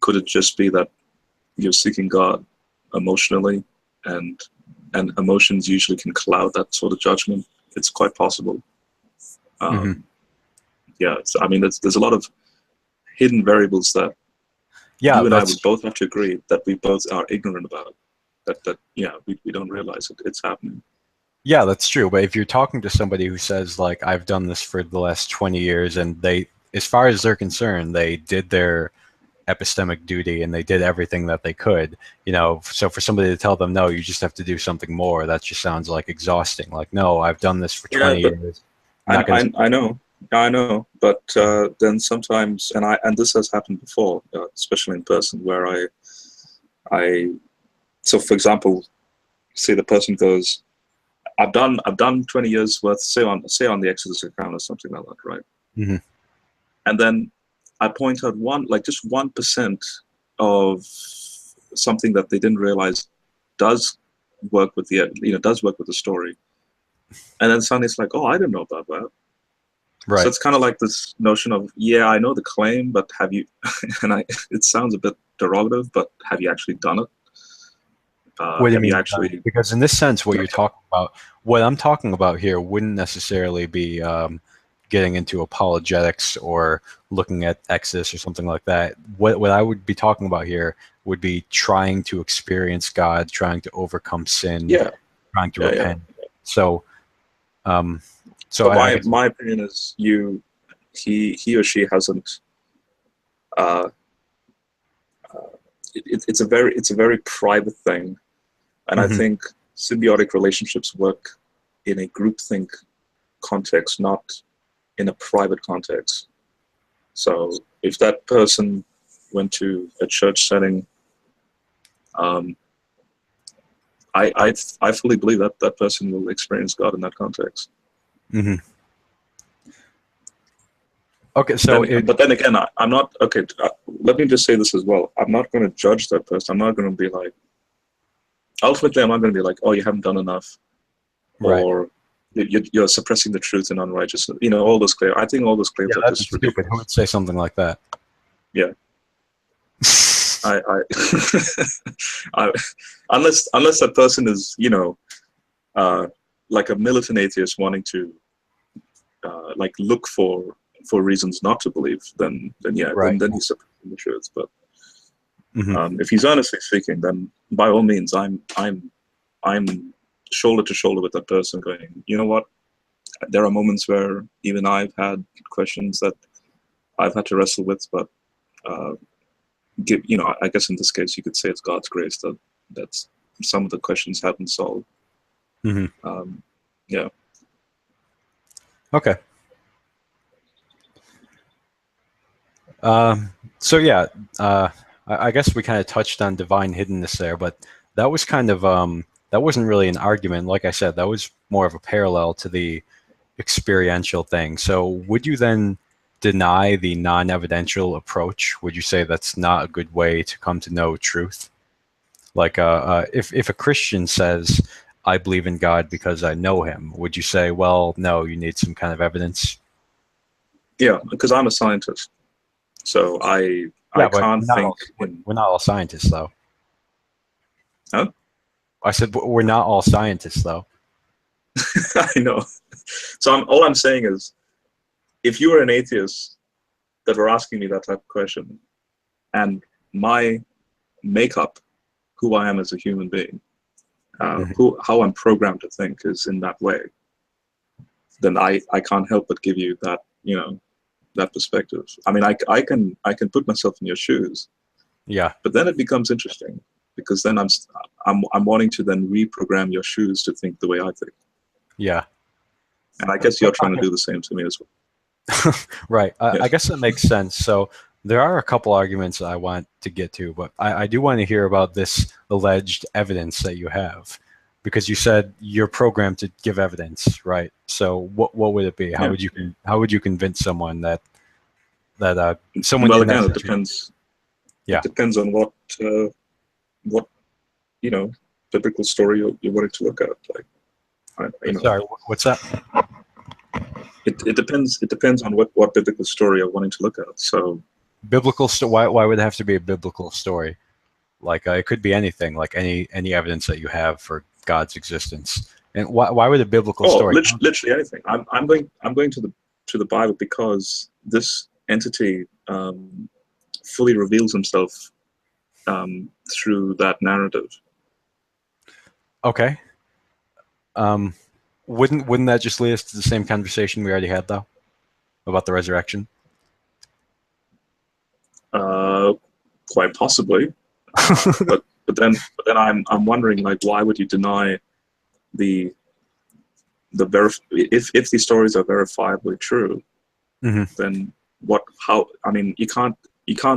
Could it just be that you're seeking God emotionally, and emotions usually can cloud that sort of judgment? It's quite possible. Mm-hmm. Yeah, so, I mean, there's a lot of hidden variables that Yeah, you and I that's would both have to agree that we both are ignorant about. That yeah, we don't realize it's happening. yeah, that's true. But if you're talking to somebody who says like I've done this for the last 20 years and they, as far as they're concerned, they did their epistemic duty and they did everything that they could, so for somebody to tell them no, you just have to do something more, that just sounds like exhausting. Like, no, I've done this for Yeah, 20 but years. I'm not going to. I know, but then sometimes, and this has happened before, especially in person, where so for example, say the person goes, I've done 20 years worth, say on the Exodus account or something like that, right? Mm-hmm. And then I point out just 1% of something that they didn't realize does work with the story, and then suddenly it's like, oh, I didn't know about that. So Right. it's kind of like this notion of, yeah, I know the claim, but have you? It sounds a bit derogative, but have you actually done it? What do you Have you mean? actually? Because in this sense, what I'm talking about here wouldn't necessarily be getting into apologetics or looking at Exodus or something like that. What I would be talking about here would be trying to experience God, trying to overcome sin, Yeah, trying to yeah. repent. So, um, so But I my guess, my opinion is he or she hasn't. Uh, it's a very private thing, and I mhm. think symbiotic relationships work in a groupthink context, not in a private context. So if that person went to a church setting, um, I fully believe that that person will experience God in that context. Mhm. Okay, But then again, I'm not okay. Let me just say this as well. I'm not going to judge that person. I'm not going to be like. Ultimately, I'm not going to be like, oh, you haven't done enough, right. or you're suppressing the truth in unrighteousness. All those claims. I think all those claims Yeah, are that'd be just stupid. Who ridiculous. would say something like that? Yeah, I, I, I unless that person is like a militant atheist wanting to like look for reasons not to believe, then yeah, Right. then he's suppressing the truth. But Hmm. if he's honestly seeking, then by all means, I'm shoulder to shoulder with that person, going, you know what? There are moments where even I've had questions that I've had to wrestle with, but I guess in this case, you could say it's God's grace that some of the questions have been solved. Hmm. Yeah. Okay. So yeah, I guess we kind of touched on divine hiddenness there, but that was kind of that wasn't really an argument. Like I said, that was more of a parallel to the experiential thing. So would you then deny the non-evidential approach? Would you say that's not a good way to come to know truth? Like, if a Christian says, "I believe in God because I know Him," would you say, "Well, no, you need some kind of evidence"? Yeah, because I'm a scientist, so I Yeah, but can't think in. we're not all scientists, though. Huh? I said we're not all scientists, though. I know. So all I'm saying is, if you were an atheist that were asking me that type of question, and my makeup, who I am as a human being, Mhm. how I'm programmed to think is in that way, then I can't help but give you that, that perspective. I mean, I can put myself in your shoes, Yeah, but then it becomes interesting, because then I'm wanting to then reprogram your shoes to think the way I think, yeah. and I guess you're trying to do the same to me as well. Right. Yeah, I guess that makes sense. So there are a couple arguments I want to get to, but I do want to hear about this alleged evidence that you have, because you said you're programmed to give evidence, right? So what would it be? yeah. How would you convince someone that someone Well, in that again, it situation? depends. It Yeah. depends on what you know biblical story you're wanting to look at. Like, Sorry, what's that? it depends. It depends on what biblical story you're wanting to look at. So, Biblical why would it have to be a biblical story? Like it could be anything, like any evidence that you have for God's existence. And why would a biblical story count? literally anything. I'm going to the Bible because this entity fully reveals himself through that narrative. Okay. Um, wouldn't that just lead us to the same conversation we already had though about the resurrection? Uh, Quite possibly, but then I'm wondering, like, why would you deny the if these stories are verifiably true, Hmm. then how, I mean, you can't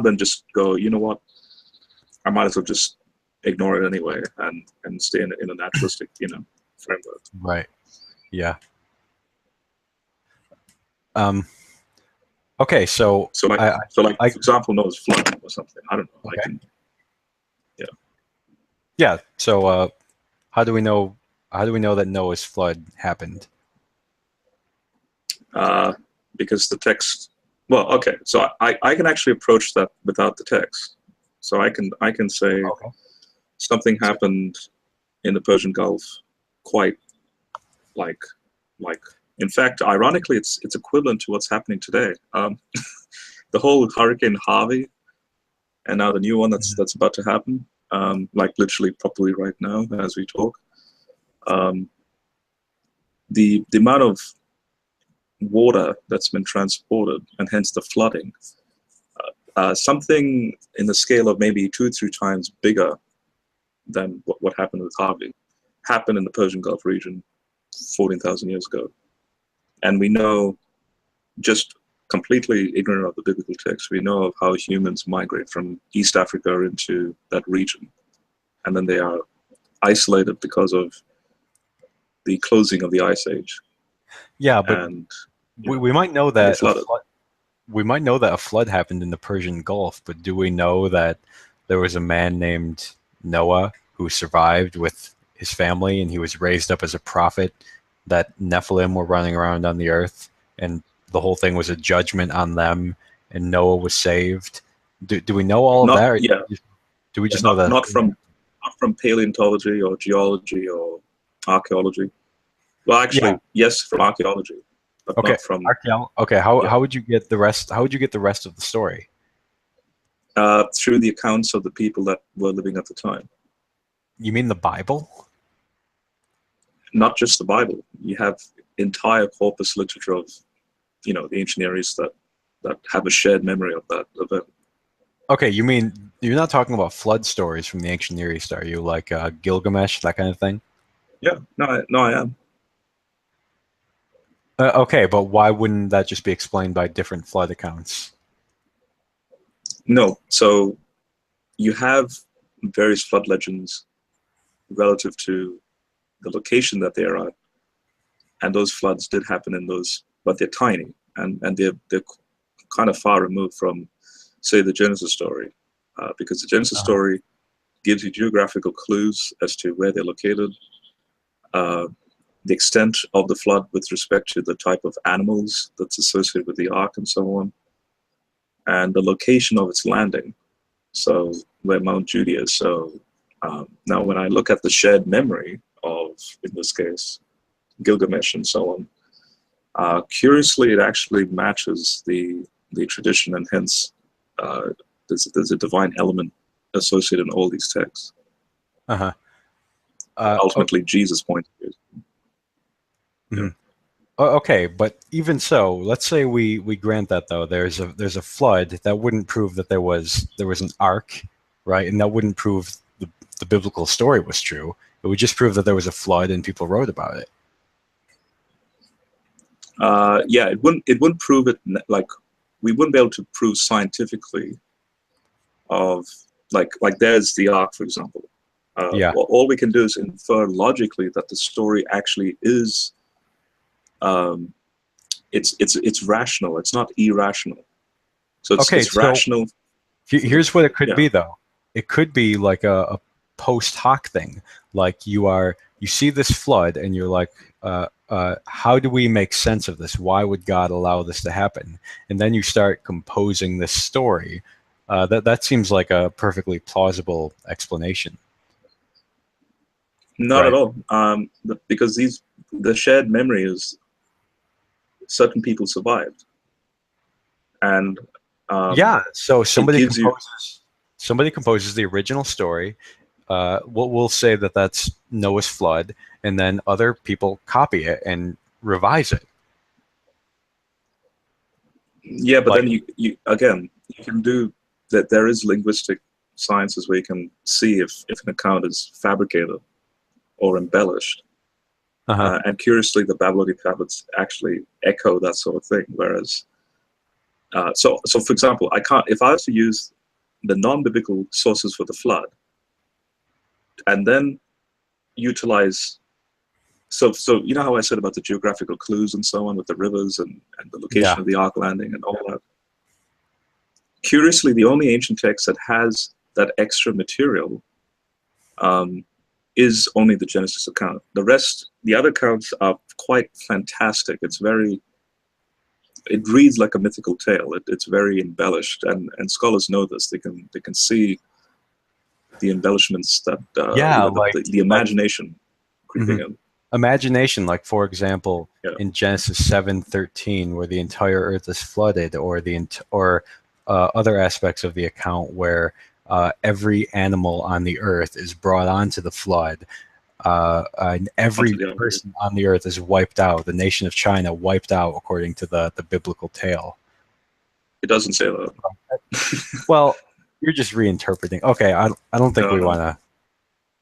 then just go, you know what, I might as well just ignore it anyway and stay in a naturalistic, framework. Right. Yeah. Um, okay. So So like, I, I for example, Noah's flood or something. I don't know. I okay. can, yeah. Yeah. So how do we know? How do we know that Noah's flood happened? Because the text. Well, okay. So I can actually approach that without the text. So I can say Okay. something happened in the Persian Gulf, quite like like. In fact, ironically, it's equivalent to what's happening today. The whole Hurricane Harvey, and now the new one Mhm. that's about to happen, like literally probably right now as we talk. Um, the amount of water that's been transported, and hence the flooding, something in the scale of maybe 2 or 3 times bigger than what happened with Harvey, happened in the Persian Gulf region 14,000 years ago. And we know, just completely ignorant of the biblical text, we know of how humans migrate from East Africa into that region. And then they are isolated because of the closing of the Ice Age. Yeah, but And, we might know and they that flooded. we might know that a flood happened in the Persian Gulf, but do we know that there was a man named Noah who survived with his family and he was raised up as a prophet, that Nephilim were running around on the earth and the whole thing was a judgment on them and Noah was saved? Do we know all of Not, that? yeah, Do we yeah, just know that? not from paleontology or geology or archaeology. Well, Yeah. actually, yes, from archaeology, but Okay. not from Okay. yeah. How would you get the rest? How would you get the rest of the story? Through the accounts of the people that were living at the time. You mean the Bible? Not just the Bible. You have entire corpus literature of, the ancient Near East that have a shared memory of that event. Okay. You mean you're not talking about flood stories from the ancient Near East, are you? Like Gilgamesh, that kind of thing? Yeah, no, I am. Okay, but why wouldn't that just be explained by different flood accounts? No, so you have various flood legends relative to the location that they are at, and those floods did happen in those, but they're tiny, and they're kind of far removed from, say, the Genesis story, because the Genesis Uh-huh. story gives you geographical clues as to where they're located, uh, the extent of the flood with respect to the type of animals that's associated with the ark and so on, and the location of its landing. So where Mount Judy is. So now when I look at the shared memory of, in this case, Gilgamesh and so on, curiously it actually matches the tradition, and hence there's a divine element associated in all these texts. Uh-huh. Oh, Ultimately, Jesus' point of view. Yeah. mhm. Okay, but even so, let's say we grant that though there's a flood that wouldn't prove that there was an ark, right? And that wouldn't prove the biblical story was true. It would just prove that there was a flood and people wrote about it. Yeah, it wouldn't prove it, like we wouldn't be able to prove scientifically of, like there's the ark, for example. Yeah. Well, all we can do is infer logically that the story actually is, um, it's rational. It's not irrational. So Okay, it's so rational for the, here's what it could yeah. be though. It could be like a post hoc thing. Like you see this flood and you're like, how do we make sense of this? Why would God allow this to happen? And then you start composing this story. That seems like a perfectly plausible explanation, Not at right? all. Because the shared memory is certain people survived, and um, Yeah. So it gives you. somebody composes the original story. We'll say that that's Noah's flood, and then other people copy it and revise it. Yeah, but Like, then you again you can do that. There is linguistic sciences where you can see if an account is fabricated or embellished. uh-huh. And curiously, the Babylonian tablets actually echo that sort of thing. Whereas, so for example, I can't, if I was to use the non-biblical sources for the flood and then utilize, so you know how I said about the geographical clues and so on with the rivers and the location Yeah. of the ark landing and all that. Curiously, the only ancient text that has that extra material um, is only the Genesis account. The rest, the other accounts are quite fantastic. It reads like a mythical tale. It's very embellished, and scholars know this. They can see the embellishments that Yeah, the like imagination creeping mhm. in. Imagination, like for example, Yeah, in Genesis 7:13, where the entire earth is flooded, or other aspects of the account where every animal on the earth is brought onto the flood, and every onto the other. person on the earth is wiped out. The nation of China wiped out, according to the biblical tale. It doesn't say that. Well, you're just reinterpreting. Okay, I don't think No, we no. want to.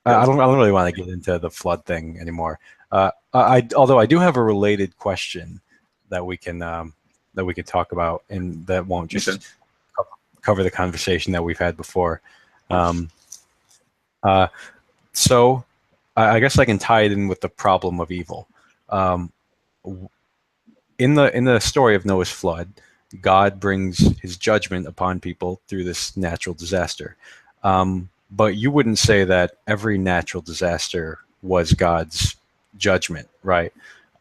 Yeah. I don't really want to get into the flood thing anymore. Although I do have a related question that we can talk about, and that won't Okay. just cover the conversation that we've had before. Um, uh, so I guess I can tie it in with the problem of evil. Um, in the story of Noah's flood, God brings his judgment upon people through this natural disaster. But you wouldn't say that every natural disaster was God's judgment, right?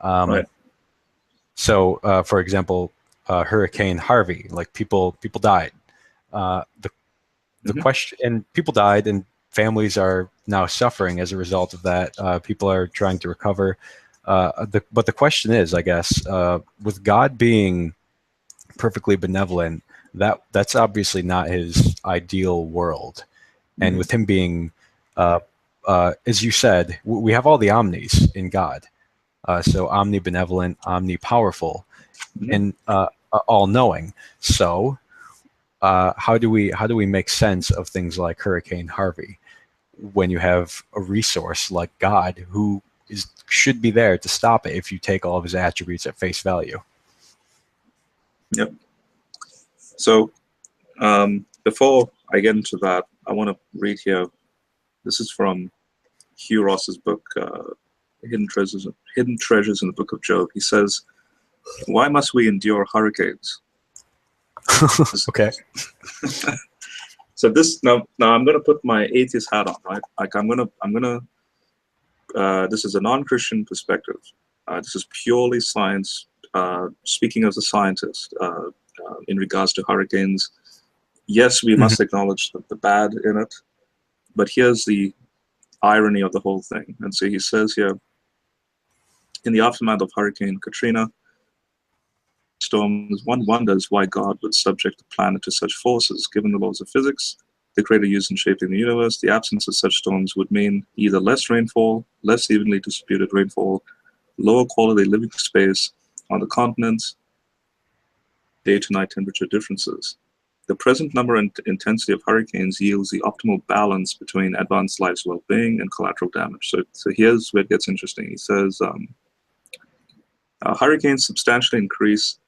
Right. Um, for example, Hurricane Harvey, like people died. The Hmm. question, and people died, and families are now suffering as a result of that. People are trying to recover. But the question is, I guess, with God being perfectly benevolent, that's obviously not his ideal world. And with him being, as you said, we have all the omnis in God. So omnibenevolent, omnipowerful, Mhm. and all-knowing. So how do we make sense of things like Hurricane Harvey when you have a resource like God who should be there to stop it if you take all of his attributes at face value? Yep. So before I get into that, I want to read here. This is from Hugh Ross's book, Hidden Treasures in the Book of Job. He says, "Why must we endure hurricanes?" Okay. So this now I'm going to put my atheist hat on, right? Like I'm gonna. This is a non-Christian perspective. This is purely science. Speaking as a scientist, in regards to hurricanes, yes, we must acknowledge the bad in it, but here's the irony of the whole thing. And so he says here, in the aftermath of Hurricane Katrina storms, one wonders why God would subject the planet to such forces. Given the laws of physics, the Creator used in shaping the universe, the absence of such storms would mean either less rainfall, less evenly distributed rainfall, lower quality living space on the continents, day-to-night temperature differences. The present number and intensity of hurricanes yields the optimal balance between advanced life's well-being and collateral damage. So here's where it gets interesting. He says, hurricanes substantially increase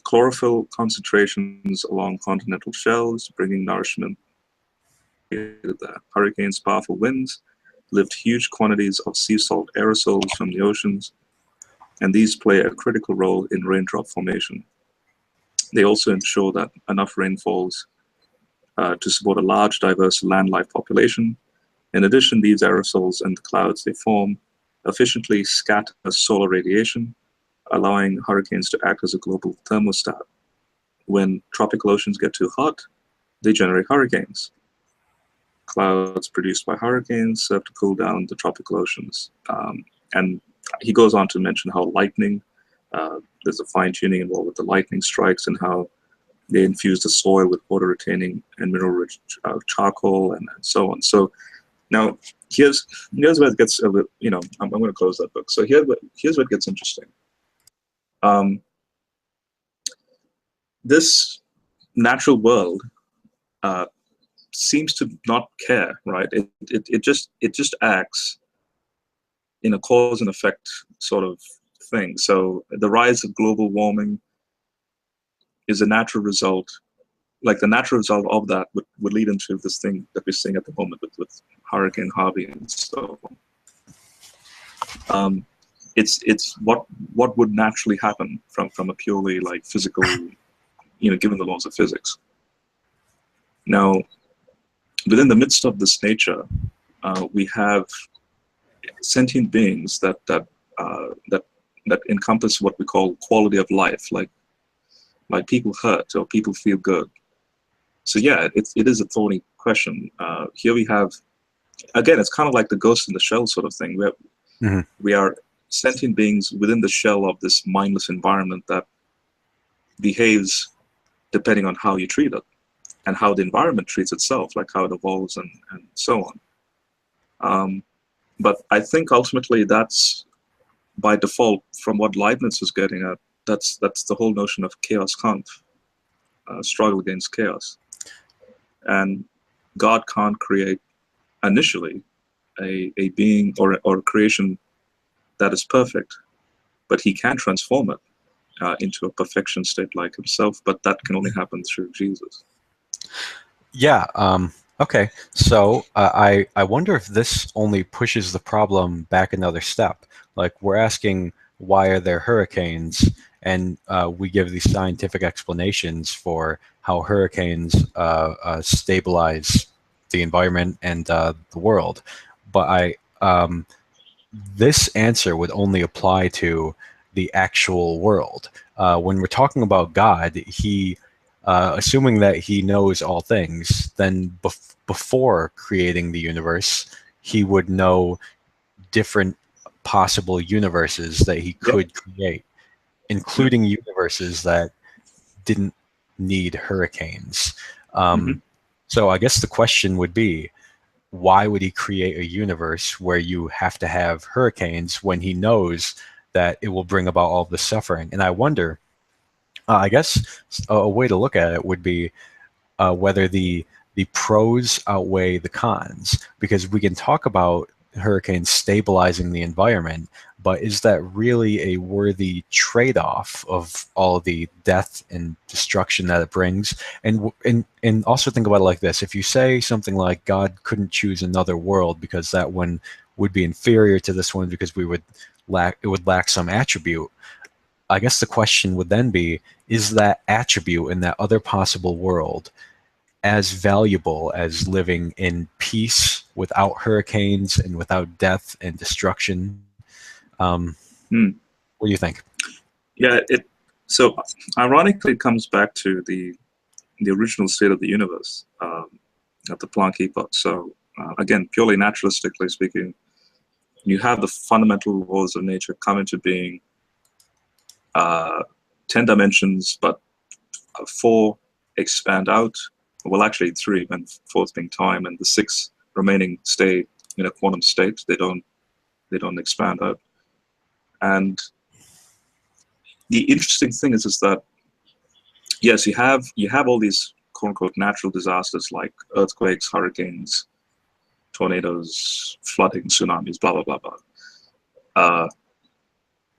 chlorophyll concentrations along continental shelves, bringing nourishment there. Hurricanes' powerful winds lift huge quantities of sea salt aerosols from the oceans, and these play a critical role in raindrop formation. They also ensure that enough rain falls to support a large, diverse land life population. In addition, these aerosols and the clouds they form efficiently scatter solar radiation, allowing hurricanes to act as a global thermostat. When tropical oceans get too hot, they generate hurricanes. Clouds produced by hurricanes serve to cool down the tropical oceans. And he goes on to mention how lightning, there's a fine-tuning involved with the lightning strikes and how they infuse the soil with water-retaining and mineral-rich charcoal and so on. So now here's where it gets a little, I'm going to close that book. So here's where it gets interesting. This natural world seems to not care, right? It just acts in a cause and effect sort of thing. So the rise of global warming is a natural result. Like the natural result of that would lead into this thing that we're seeing at the moment with Hurricane Harvey and so on. It's what would naturally happen from a purely like physical, given the laws of physics. Now, within the midst of this nature, we have sentient beings that encompass what we call quality of life, like people hurt or people feel good. So yeah, it is a thorny question. Here we have, again, it's kind of like the ghost in the shell sort of thing, where we are sentient beings within the shell of this mindless environment that behaves depending on how you treat it and how the environment treats itself, like how it evolves and so on. But I think ultimately that's by default from what Leibniz is getting at. That's the whole notion of chaos Kant, struggle against chaos. And God can't create initially a being or a creation that is perfect, but he can transform it into a perfection state like himself, but that can only happen through Jesus. Yeah. Okay. So I wonder if this only pushes the problem back another step. Like we're asking, why are there hurricanes? And we give these scientific explanations for how hurricanes stabilize the environment and the world. But this answer would only apply to the actual world. When we're talking about God, assuming that he knows all things, then before creating the universe, he would know different possible universes that he Yep. could create, including universes that didn't need hurricanes. Mm-hmm. So I guess the question would be, why would he create a universe where you have to have hurricanes when he knows that it will bring about all the suffering? And I wonder, I guess a way to look at it would be whether the pros outweigh the cons, because we can talk about hurricanes stabilizing the environment, but is that really a worthy trade-off of all the death and destruction that it brings? And also think about it like this: if you say something like God couldn't choose another world because that one would be inferior to this one because it would lack some attribute. I guess the question would then be, is that attribute in that other possible world as valuable as living in peace without hurricanes and without death and destruction? Mm. What do you think? Yeah, so ironically it comes back to the original state of the universe at the Planck epoch. So again, purely naturalistically speaking, you have the fundamental laws of nature come into being, 10 dimensions, but 4 expand out. Well, actually 3, and 4th being time, and the 6 remaining stay in a quantum state. They don't expand out. And the interesting thing is that yes, you have all these quote unquote natural disasters like earthquakes, hurricanes, tornadoes, flooding, tsunamis, blah blah blah blah.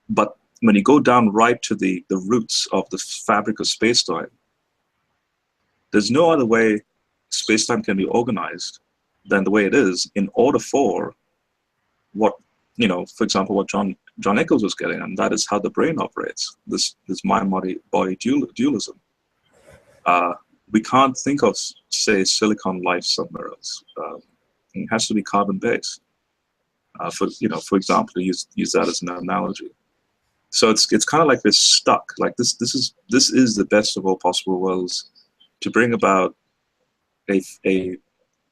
But when you go down right to the roots of the fabric of space-time, there's no other way space-time can be organized than the way it is in order for what, for example, what John Eccles was getting, and that is how the brain operates, this mind-body dualism. We can't think of, say, silicon life somewhere else. It has to be carbon-based. For example, to use that as an analogy. So it's kind of like we're stuck. Like this is the best of all possible worlds to bring about a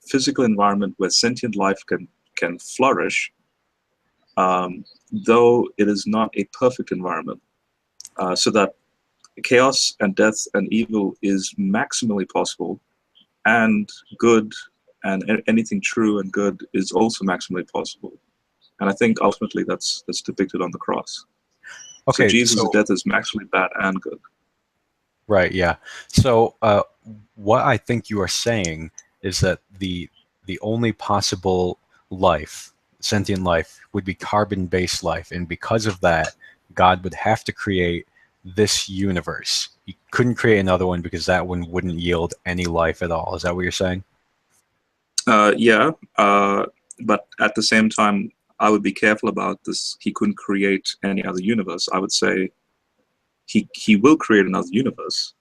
physical environment where sentient life can flourish, though it is not a perfect environment, so that chaos and death and evil is maximally possible, and good and anything true and good is also maximally possible. And I think ultimately that's depicted on the cross. So Okay, Jesus' so death is maximally bad and good. right, yeah. So what I think you are saying is that the only possible life, sentient life, would be carbon-based life, and because of that, God would have to create this universe. He couldn't create another one because that one wouldn't yield any life at all. Is that what you're saying? Yeah, but at the same time, I would be careful about this. He couldn't create any other universe. I would say he will create another universe,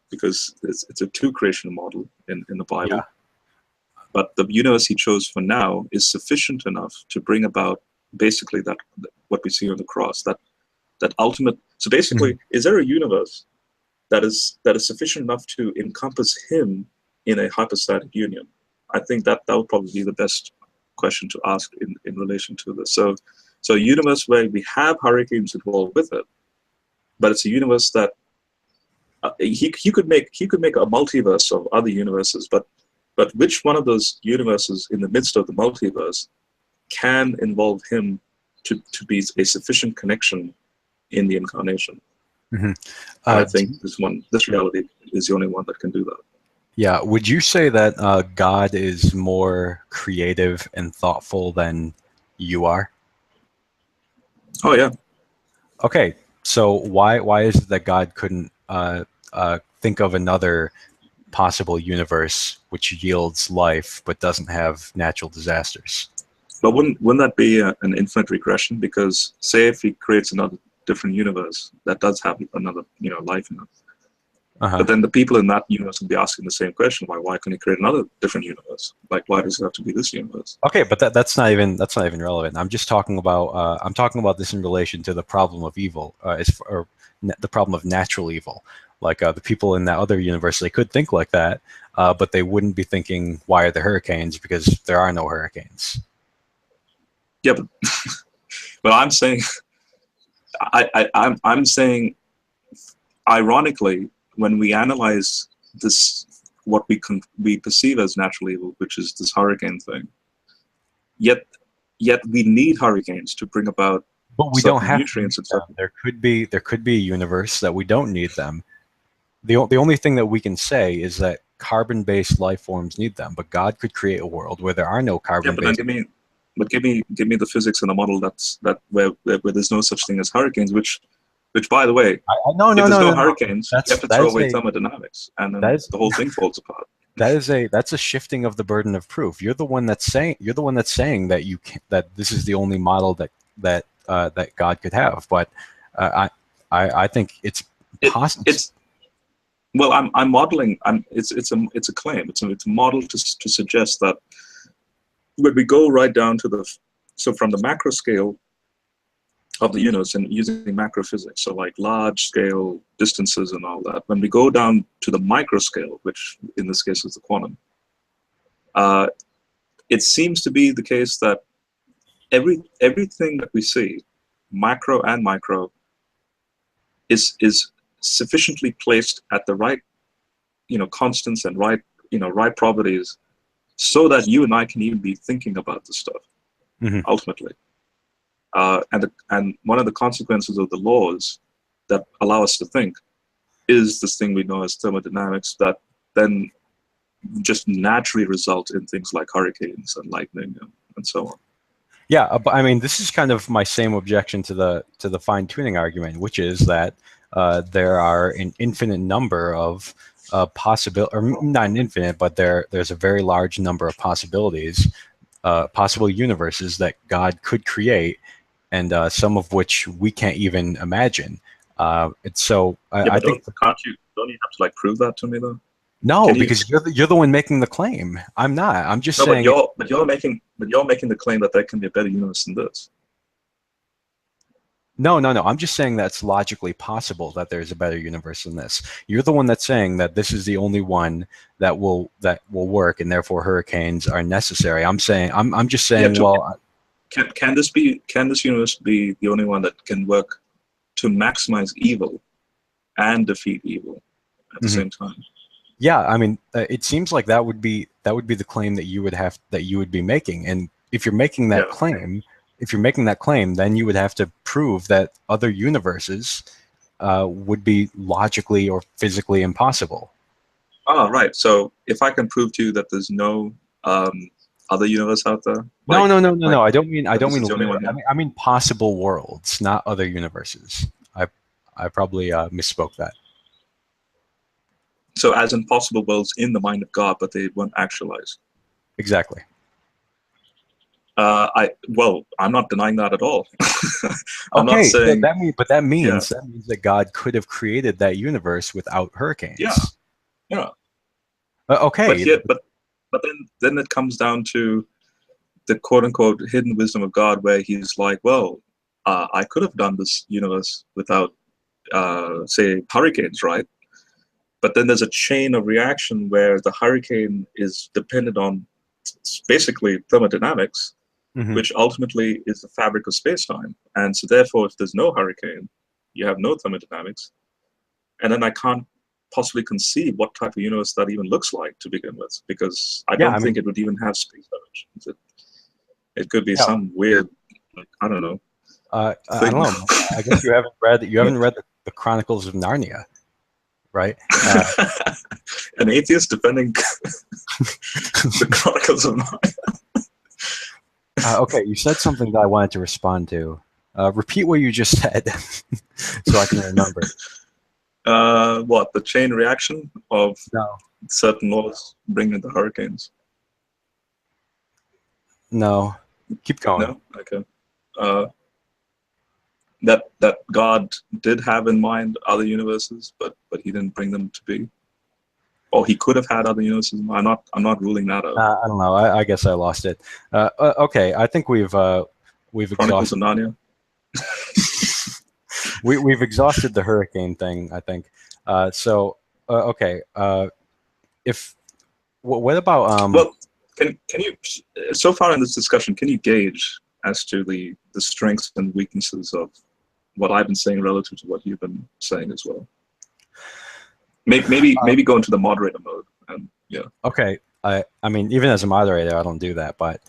because it's a 2 creation model in the Bible. Yeah. But the universe he chose for now is sufficient enough to bring about basically that what we see on the cross, that ultimate. So basically, is there a universe that is sufficient enough to encompass him in a hypostatic union? I think that would probably be the best question to ask in relation to this. So a universe where we have hurricanes involved with it, but it's a universe that he could make a multiverse of other universes, but which one of those universes in the midst of the multiverse can involve him to be a sufficient connection in the incarnation? I think this reality is the only one that can do that. Yeah. Would you say that God is more creative and thoughtful than you are? Oh yeah. Okay. So why is it that God couldn't think of another possible universe which yields life but doesn't have natural disasters? But wouldn't that be an infinite regression? Because say if he creates another different universe that does have another life in it, but then the people in that universe would be asking the same question: why can't he create another different universe? Like, why does it have to be this universe? Okay, but that's not even relevant. I'm just talking about this in relation to the problem of evil, or the problem of natural evil. Like the people in that other universe, they could think like that, but they wouldn't be thinking, why are there hurricanes? Because there are no hurricanes. Yeah, but I'm saying, I'm saying, ironically, when we analyze this, what we perceive as natural evil, which is this hurricane thing, yet we need hurricanes to bring about But we don't certain have to nutrients need and them. certain. There could be a universe that we don't need them. The only thing that we can say is that carbon-based life forms need them, but God could create a world where there are no Yeah, but then carbon-based. give me the physics in a model where there's no such thing as hurricanes, which by the way, No, if no, there's no, no no, no. hurricanes, you That's have to that throw is away a thermodynamics, and that then is the whole thing falls apart. that's a shifting of the burden of proof. You're the one that's saying that you can, that this is the only model that God could have. But I think it's possible. It's well, I'm modeling. It's a claim. It's a model to suggest that when we go right down to from the macro scale of the universe and using macro physics, so like large scale distances and all that, when we go down to the micro scale, which in this case is the quantum, it seems to be the case that everything that we see, macro and micro, is sufficiently placed at the right, constants and right properties, so that you and I can even be thinking about this stuff. Mhm. Ultimately, and one of the consequences of the laws that allow us to think is this thing we know as thermodynamics, that then just naturally result in things like hurricanes and lightning and so on. Yeah, but I mean, this is kind of my same objection to the fine tuning argument, which is that there are an infinite number of possible, or not an infinite, but there's a very large number of possibilities, possible universes that God could create, and some of which we can't even imagine. And so Yeah, I but think don't you have to like prove that to me though? no, Can you? because you're the one making the claim. I'm not. I'm just No, but saying. you're making the claim that there can be a better universe than this. No, no, no. I'm just saying that's logically possible that there's a better universe than this. You're the one that's saying that this is the only one that will work, and therefore hurricanes are necessary. I'm just Yeah. saying. Well, Can this universe be the only one that can work to maximize evil and defeat evil at the mhm. same time? Yeah. I mean, it seems like that would be the claim that you would be making, and if you're making that Yeah. claim, then you would have to prove that other universes would be logically or physically impossible. Oh, right. So if I can prove to you that there's no other universe out there, No, no, no, no, no. I that don't this mean is the only one here. I mean possible worlds, not other universes. I probably misspoke that. So as in possible worlds in the mind of God, but they weren't actualized. Exactly. I'm not denying that at all. I'm not Okay, saying, that yeah, means that God could have created that universe without yeah, hurricanes. yeah. Okay. But then it comes down to the quote unquote hidden wisdom of God, where he's like, well, I could have done this universe without, say, hurricanes, right? But then there's a chain of reaction where the hurricane is dependent on basically thermodynamics, Hmm. which ultimately is the fabric of space-time. And so therefore, if there's no hurricane, you have no thermodynamics. And then I can't possibly conceive what type of universe that even looks like to begin with, because I Yeah, don't I think mean, it would even have space dimensions. It could be yeah. some weird, like, I don't know, I thing. don't know. I guess you haven't read the Chronicles of Narnia, right? An atheist defending the Chronicles of Narnia. Okay, you said something that I wanted to respond to. Repeat what you just said, so I can remember. What, the chain reaction of No, certain laws bringing the hurricanes? no, keep going. No? Okay. Uh, that God did have in mind other universes, but he didn't bring them to be. Or he could have had other universes. I'm not ruling that out. I don't know. I guess I lost it. Okay, I think we've Chronicles of exhausted Narnia. we've exhausted the hurricane thing. I think. Okay. If what about Well, can you so far in this discussion can you gauge as to the strengths and weaknesses of what I've been saying relative to what you've been saying as well? Maybe go into the moderator mode and yeah. okay. I mean, even as a moderator, I don't do that, but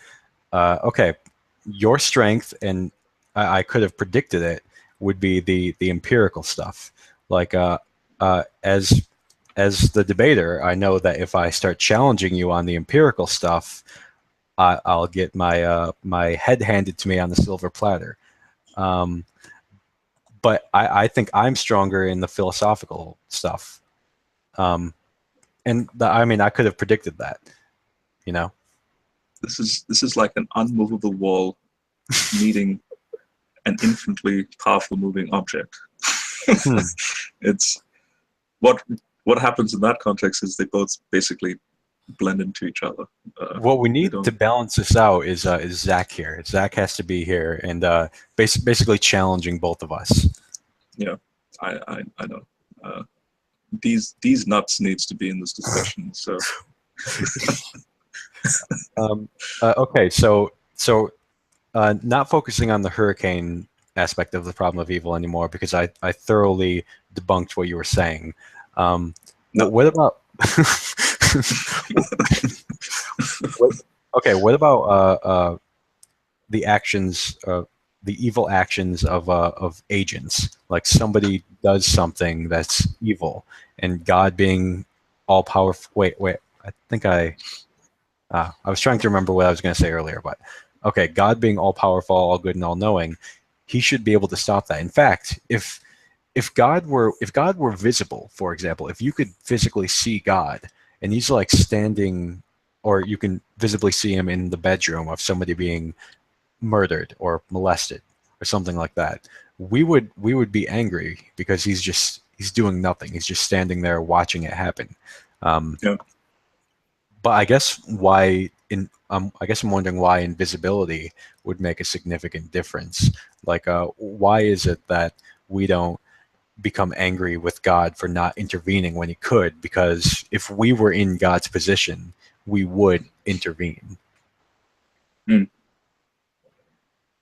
okay, your strength, and I could have predicted it, would be the empirical stuff. Like as the debater, I know that if I start challenging you on the empirical stuff, I'll get my head handed to me on the silver platter. Um, but I think I'm stronger in the philosophical stuff. Um, I mean, I could have predicted that, you know. This is like an unmovable wall meeting an infinitely powerful moving object. Hmm. It's what what happens in that context is they both basically blend into each other. What we They need to don't. balance this out is Zach here. Zach has to be here and basically challenging both of us. Yeah, I know. Uh, these nuts needs to be in this discussion. So Um, okay, not focusing on the hurricane aspect of the problem of evil anymore because I thoroughly debunked what you were saying. no. What about what, okay? What about the actions, the evil actions of agents? Like somebody does something that's evil, and God being all powerful. Wait. I think I was trying to remember what I was going to say earlier, but okay, God being all powerful, all good, and all knowing, He should be able to stop that. In fact, if God were visible, for example, if you could physically see God and He's like standing, or you can visibly see Him in the bedroom of somebody being murdered or molested or something like that, we would be angry because he's doing nothing. He's just standing there watching it happen. Um, Yeah. but I guess why in I guess I'm wondering why invisibility would make a significant difference. Like, why is it that we don't become angry with God for not intervening when He could? Because if we were in God's position, we would intervene. Mm.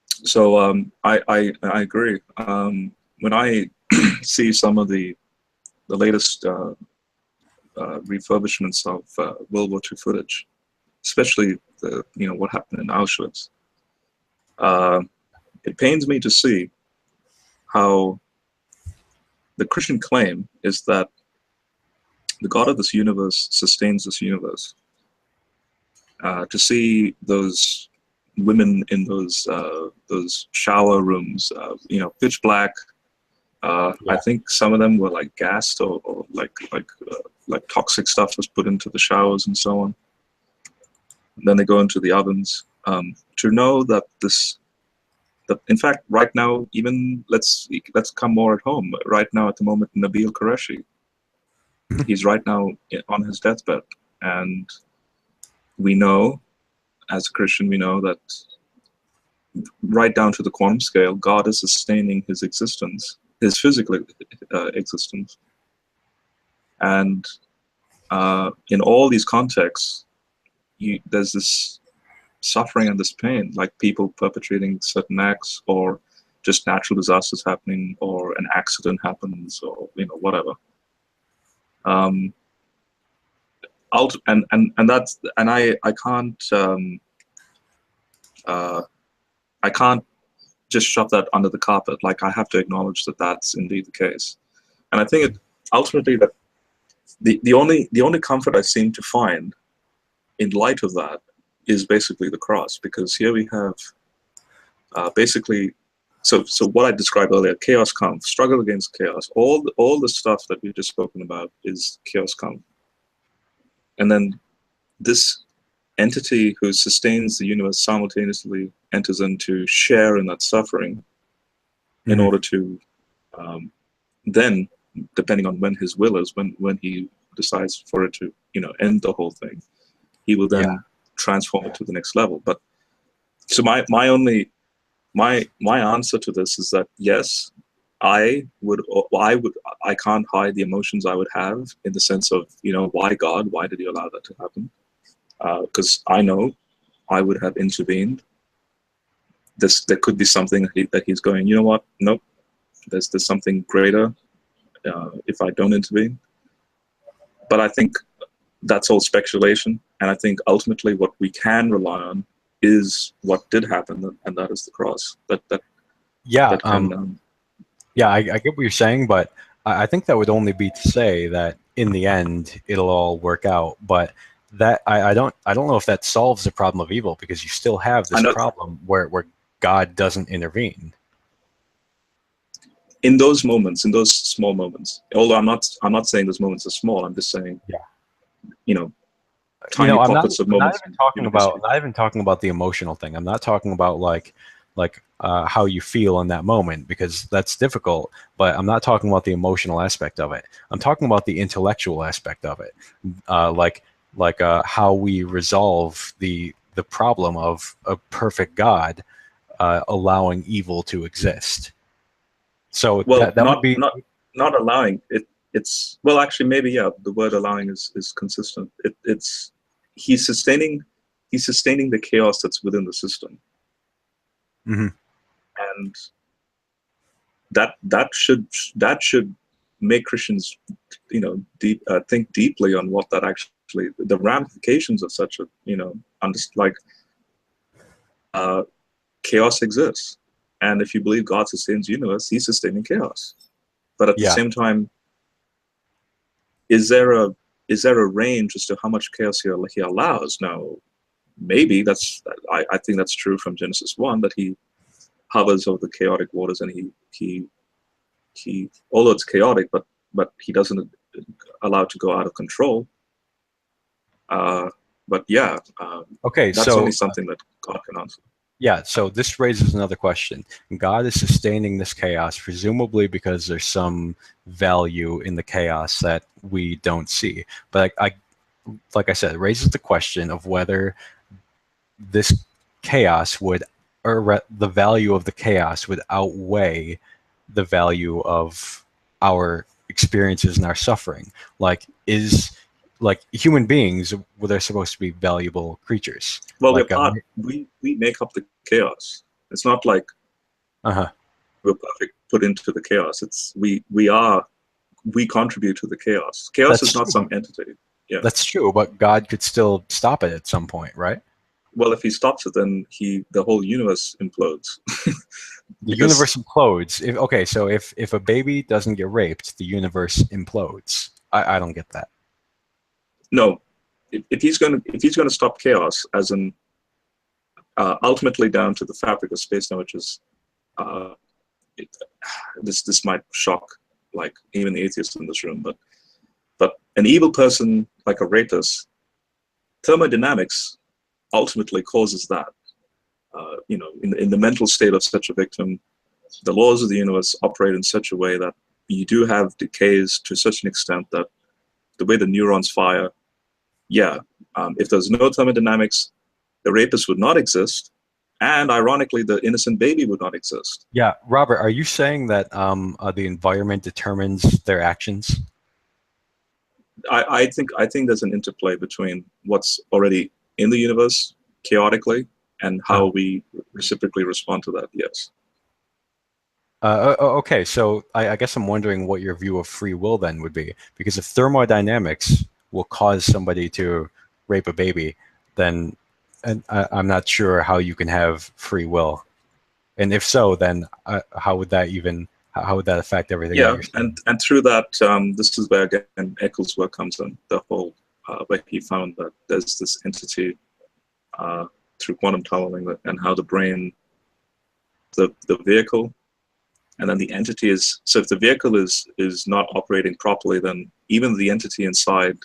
So I agree. When I see some of the latest refurbishments of World War II footage, especially the what happened in Auschwitz, uh, it pains me to see how the Christian claim is that the God of this universe sustains this universe. To see those women in those shower rooms, pitch black. I Yeah. think some of them were like gassed or like toxic stuff was put into the showers and so on. And then they go into the ovens. To know that in fact, right now, even let's come more at home. Right now, at the moment, Nabil Qureshi, he's right now on his deathbed, and we know, as a Christian, we know that right down to the quantum scale, God is sustaining his existence, his physical existence, and in all these contexts, there's this suffering and this pain, like people perpetrating certain acts, or just natural disasters happening, or an accident happens, or whatever. And I can't I can't just shove that under the carpet. Like, I have to acknowledge that that's indeed the case. And I think ultimately that the only comfort I seem to find in light of that is basically the cross, because here we have basically, so what I described earlier: chaos come, struggle against chaos. All the stuff that we've just spoken about is chaos come, and then this entity who sustains the universe simultaneously enters into share in that suffering in Mhm. order to then, depending on when his will is, when he decides for it to end the whole thing, he will Yeah. then transform it to the next level. But so my answer to this is that yes, I can't hide the emotions I would have in the sense of, why God? Why did he allow that to happen? Because I know I would have intervened. There could be something that he's going, you know what? Nope. There's something greater if I don't intervene. But I think that's all speculation, and I think ultimately what we can rely on is what did happen, and that is the cross. Yeah, That can. yeah, I get what you're saying, but I think that would only be to say that in the end it'll all work out. But that I don't know if that solves the problem of evil, because you still have I this know problem where God doesn't intervene. in those moments, in those small moments. Although I'm not saying those moments are small. I'm just saying, Yeah. tiny pockets of I'm not moments even in talking about history. not even talking about the emotional thing. I'm not talking about how you feel in that moment, because that's difficult. But I'm not talking about the emotional aspect of it. I'm talking about the intellectual aspect of it, how we resolve the problem of a perfect God allowing evil to exist. So Well, that would be. not allowing it. It's, well, actually, maybe, yeah. The word allowing is consistent. It's he's sustaining he's sustaining the chaos that's within the system, Mhm. and that should make Christians, think deeply on what that actually, the ramifications of such a, like, uh, chaos exists. And if you believe God sustains the universe, he's sustaining chaos. But at the Yeah. same time, is there a range as to how much chaos he allows? Now, maybe I think that's true from Genesis 1, that he hovers over the chaotic waters, and he although it's chaotic, but he doesn't allow it to go out of control. But yeah, Okay. that's only So something that God can answer. yeah, so this raises another question. God is sustaining this chaos, presumably because there's some value in the chaos that we don't see. But like I said, it raises the question of whether this chaos would, the value of the chaos would outweigh the value of our experiences and our suffering. Like, human beings, well, they're supposed to be valuable creatures. Well, Like, we make up the chaos. It's not like uh-huh. we're perfect put into the chaos. It's we contribute to the chaos. Chaos That's is not some true. entity. Yeah. That's true, but God could still stop it at some point, right? Well, if he stops it, then the whole universe implodes. The Because universe implodes. Okay, so if a baby doesn't get raped, the universe implodes. I don't get that. no, if he's gonna stop chaos, as in ultimately down to the fabric of space now, which is uh, it, this might shock, like, even the atheists in this room, but an evil person like a rapist, thermodynamics ultimately causes that. In the mental state of such a victim, the laws of the universe operate in such a way that you do have decays to such an extent that the way the neurons fire, yeah, if there's no thermodynamics, the rapist would not exist, and ironically, the innocent baby would not exist. Yeah, Robert, are you saying that the environment determines their actions? I think there's an interplay between what's already in the universe chaotically and how we reciprocally respond to that. Yes. Okay, so I guess I'm wondering what your view of free will then would be, because if thermodynamics will cause somebody to rape a baby, then I'm not sure how you can have free will. And if so, then how would that even how would that affect everything that Yeah, you're and saying? and through that, this is where again Eccles' work comes in. The whole where he found that there's this entity uh, through quantum tunneling, and how the brain, the vehicle, and then the entity is. So if the vehicle is not operating properly, then even the entity inside,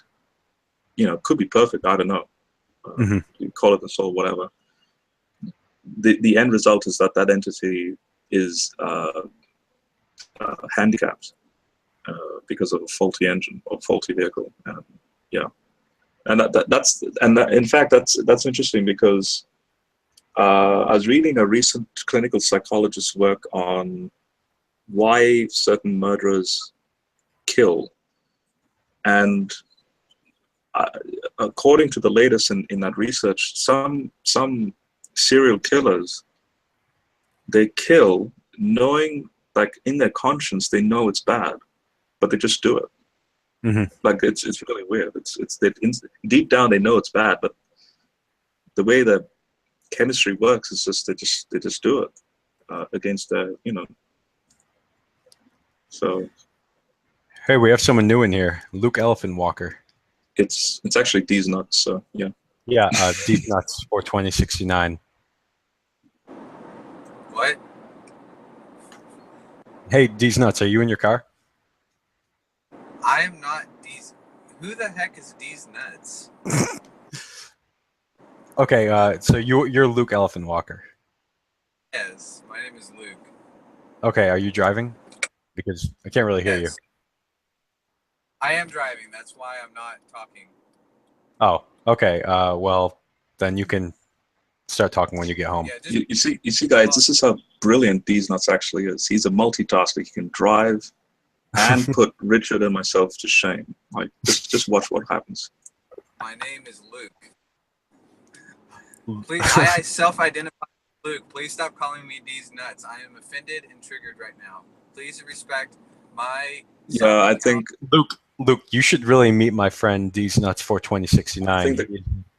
could be perfect. I don't know. Hmm. You call it the soul, whatever. The end result is that that entity is handicapped because of a faulty engine or faulty vehicle. Yeah, and in fact that's interesting, because I was reading a recent clinical psychologist's work on why certain murderers kill. And according to the latest in that research, some serial killers, they kill knowing, like in their conscience, they know it's bad, but they just do it. Mm-hmm. Like it's really weird. Deep down they know it's bad, but the way that chemistry works is just they just do it against their, you know. So Hey, we have someone new in here, Luke Elephant Walker. it's actually D's nuts. So yeah. Yeah, Deep Nuts 42069. What? Hey, D's Nuts, are you in your car? I am not D's. Who the heck is D's nuts? Okay, so you're Luke Elephant Walker. Yes, my name is Luke. Okay, are you driving? Because I can't really hear you. I am driving. That's why I'm not talking. Oh, okay. Well, then you can start talking when you get home. Yeah, You see, guys, this is how brilliant D's nuts actually is. He's a multitasker. He can drive and put Richard and myself to shame. Like, just watch what happens. my name is Luke. Please, I self-identify as Luke. Please stop calling me D's nuts. I am offended and triggered right now. Please respect my. Yeah, I think Luke, you should really meet my friend D's Nuts 42069.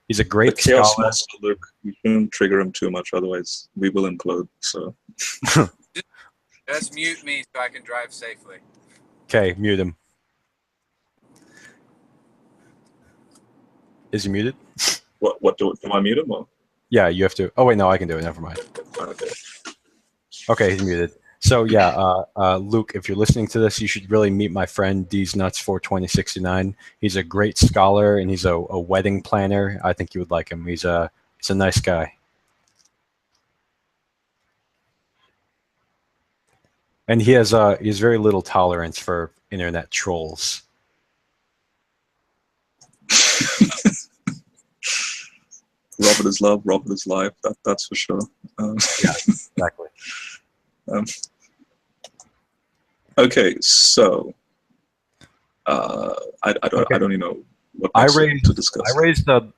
He's a great the chaos scholar. monster, Luke. You shouldn't trigger him too much, otherwise we will implode. So Just mute me so I can drive safely. Okay, mute him. Is he muted? what do I mute him or? Yeah, you have to. Oh wait, no, I can do it. Never mind. Okay. Okay, he's muted. So yeah, Luke, if you're listening to this, you should really meet my friend D's Nuts 42069. He's a great scholar and he's a wedding planner. I think you would like him. He's a nice guy. And he has very little tolerance for internet trolls. Robert is love, Robert is life. That's for sure. Yeah, exactly. Okay, so I don't even know what to discuss.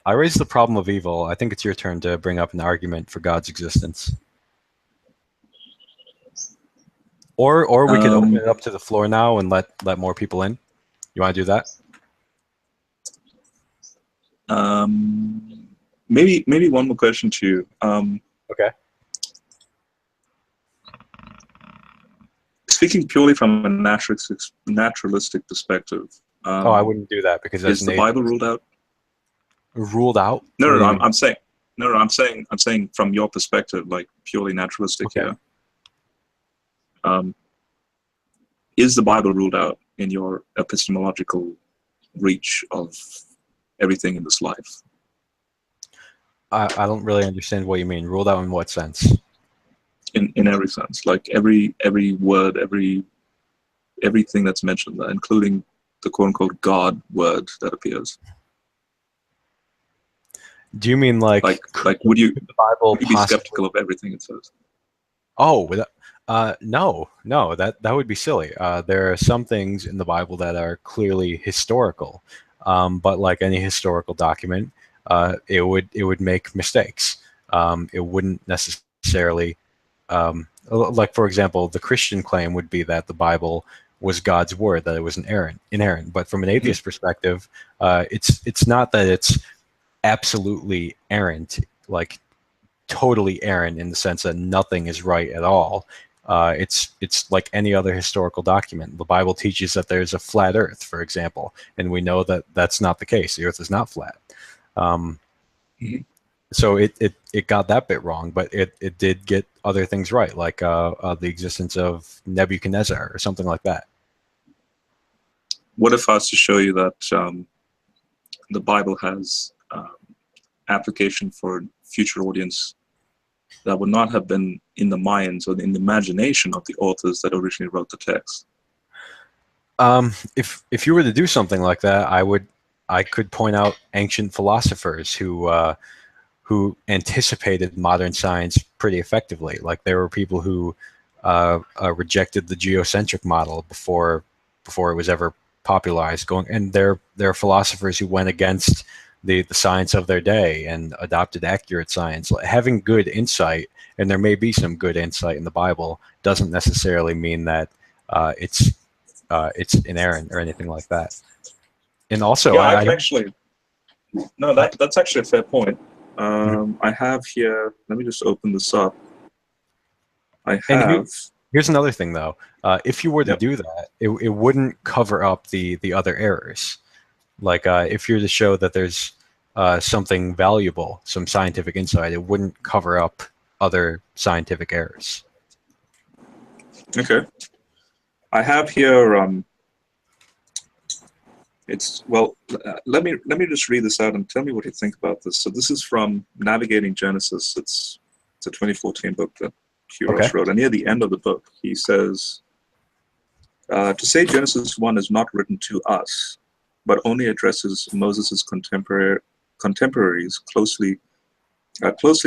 I raised the problem of evil. I think it's your turn to bring up an argument for God's existence. Or we could open it up to the floor now and let more people in. You want to do that? Maybe one more question to you. Okay. Speaking purely from a naturalistic perspective. I wouldn't do that because is the Bible ruled out? Ruled out? No, I'm saying from your perspective, like purely naturalistic. Okay. Yeah. Is the Bible ruled out in your epistemological reach of everything in this life? I don't really understand what you mean. Ruled out in what sense? In every sense, like every word, everything that's mentioned there, including the quote unquote God word that appears. Do you mean like would you the Bible be skeptical of everything it says? Oh, no, that would be silly. There are some things in the Bible that are clearly historical, but like any historical document, it would make mistakes. It wouldn't necessarily, like for example, the Christian claim would be that the Bible was God's word, that it was inerrant. But from an atheist perspective, it's not that it's absolutely errant, like totally errant in the sense that nothing is right at all. It's like any other historical document. The Bible teaches that there's a flat Earth, for example, and we know that that's not the case. The Earth is not flat. So it got that bit wrong, but it did get other things right, like the existence of Nebuchadnezzar or something like that. What if I was to show you that the Bible has application for future audience that would not have been in the minds or in the imagination of the authors that originally wrote the text? If you were to do something like that, I could point out ancient philosophers who anticipated modern science pretty effectively. Like there were people who rejected the geocentric model before it was ever popularized. And they're philosophers who went against the science of their day and adopted accurate science. Having good insight, and there may be some good insight in the Bible, doesn't necessarily mean that it's inerrant or anything like that. And also, yeah, I can actually. No, that's actually a fair point. I have here. Let me just open this up. I have. Here's another thing, though. If you were to Yep. do that, it wouldn't cover up the other errors. Like if you're to show that there's something valuable, some scientific insight, it wouldn't cover up other scientific errors. Okay. I have here. It's well. Let me just read this out and tell me what you think about this. So this is from Navigating Genesis. It's a 2014 book that Kuros wrote, and near the end of the book, he says, "To say Genesis 1 is not written to us, but only addresses Moses' contemporaries closely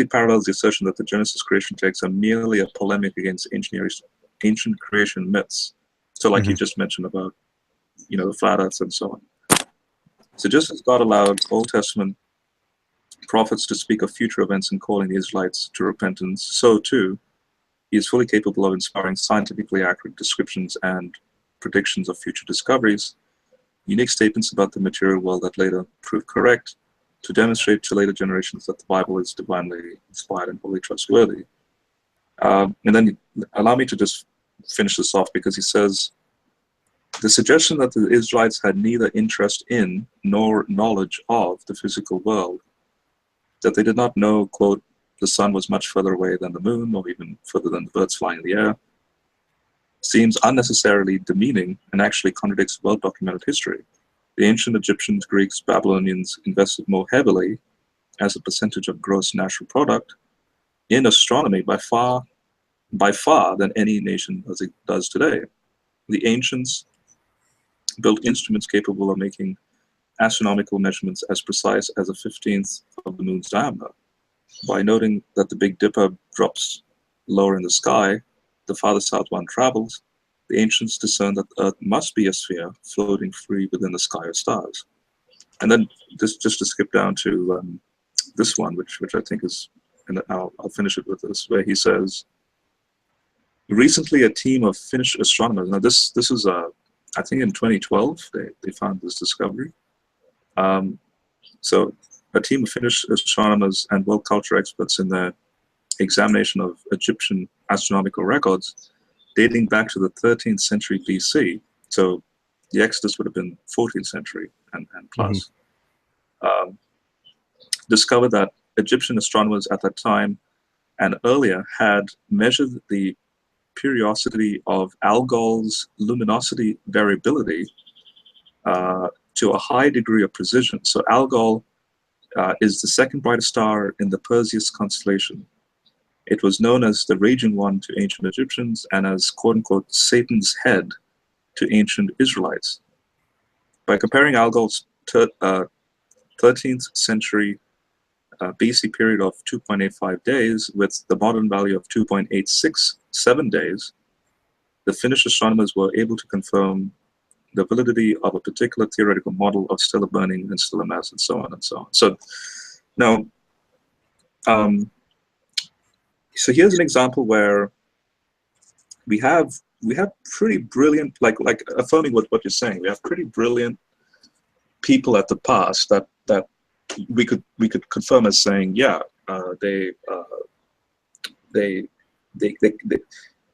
parallels the assertion that the Genesis creation texts are merely a polemic against ancient creation myths." So, like you just mentioned about, the flat Earth and so on. So, just as God allowed Old Testament prophets to speak of future events and calling the Israelites to repentance, so too, he is fully capable of inspiring scientifically accurate descriptions and predictions of future discoveries, unique statements about the material world that later proved correct, to demonstrate to later generations that the Bible is divinely inspired and wholly trustworthy. And then allow me to just finish this off, because he says, the suggestion that the Israelites had neither interest in nor knowledge of the physical world, that they did not know, quote, the sun was much further away than the moon, or even further than the birds flying in the air, seems unnecessarily demeaning and actually contradicts well-documented history. The ancient Egyptians, Greeks, Babylonians invested more heavily as a percentage of gross national product in astronomy by far than any nation does today. The ancients built instruments capable of making astronomical measurements as precise as a 15th of the moon's diameter. By noting that the Big Dipper drops lower in the sky, the farther south one travels, the ancients discerned that the Earth must be a sphere floating free within the sky of stars. And then just to skip down to this one, which I think is, and I'll finish it with this, where he says, recently a team of Finnish astronomers, now this is I think in 2012 they found this discovery. So a team of Finnish astronomers and world culture experts in their examination of Egyptian astronomical records dating back to the 13th century BC. So the Exodus would have been 14th century and plus. Discovered that Egyptian astronomers at that time and earlier had measured the periodicity of Algol's luminosity variability to a high degree of precision. So Algol is the second brightest star in the Perseus constellation. It was known as the Raging One to ancient Egyptians and as quote-unquote Satan's head to ancient Israelites. By comparing Algol's 13th century BC period of 2.85 days with the modern value of 2.867 days, the Finnish astronomers were able to confirm the validity of a particular theoretical model of stellar burning and stellar mass, and so on and so on. So now, so here's an example where we have pretty brilliant, like affirming what you're saying. We have pretty brilliant people at the past that we could confirm as saying, yeah, they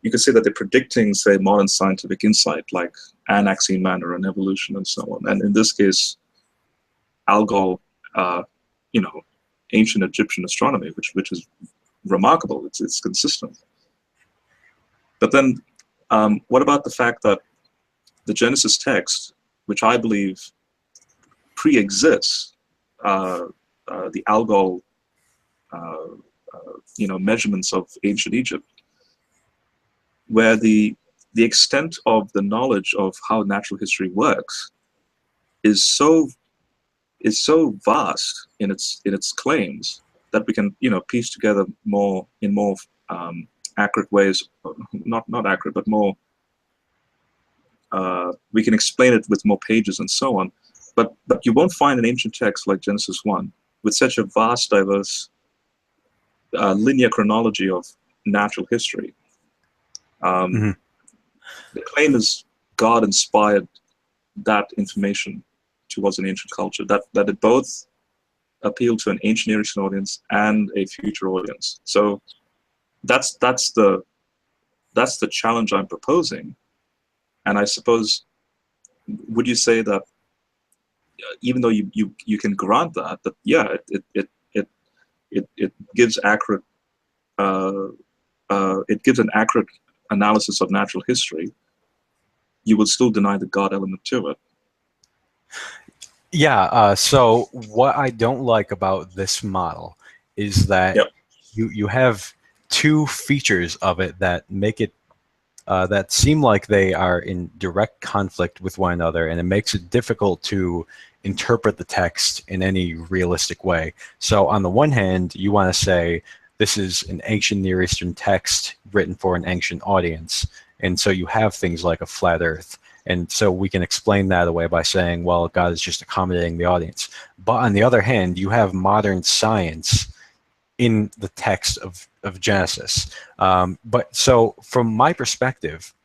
you could say that they're predicting, say, modern scientific insight like Anaxian manner and evolution and so on. And in this case, Algol, ancient Egyptian astronomy, which is remarkable. It's consistent. But then, what about the fact that the Genesis text, which I believe pre-exists the Algol, measurements of ancient Egypt, where the extent of the knowledge of how natural history works is so vast in its claims that we can piece together more accurate ways, not accurate, but more, we can explain it with more pages and so on. But you won't find an ancient text like Genesis 1 with such a vast, diverse, linear chronology of natural history. The claim is God inspired that information towards an ancient culture, that it both appealed to an ancient Near Eastern audience and a future audience. So that's the challenge I'm proposing. And I suppose, would you say that even though you can grant that yeah, it gives accurate it gives an accurate analysis of natural history, you would still deny the God element to it? Yeah, so what I don't like about this model is that Yep. you have two features of it that make it that seem like they are in direct conflict with one another, and it makes it difficult to interpret the text in any realistic way. So on the one hand, you want to say this is an ancient Near Eastern text written for an ancient audience, and so you have things like a flat earth. And so we can explain that away by saying, well, God is just accommodating the audience. But on the other hand, you have modern science in the text of Genesis. But so from my perspective,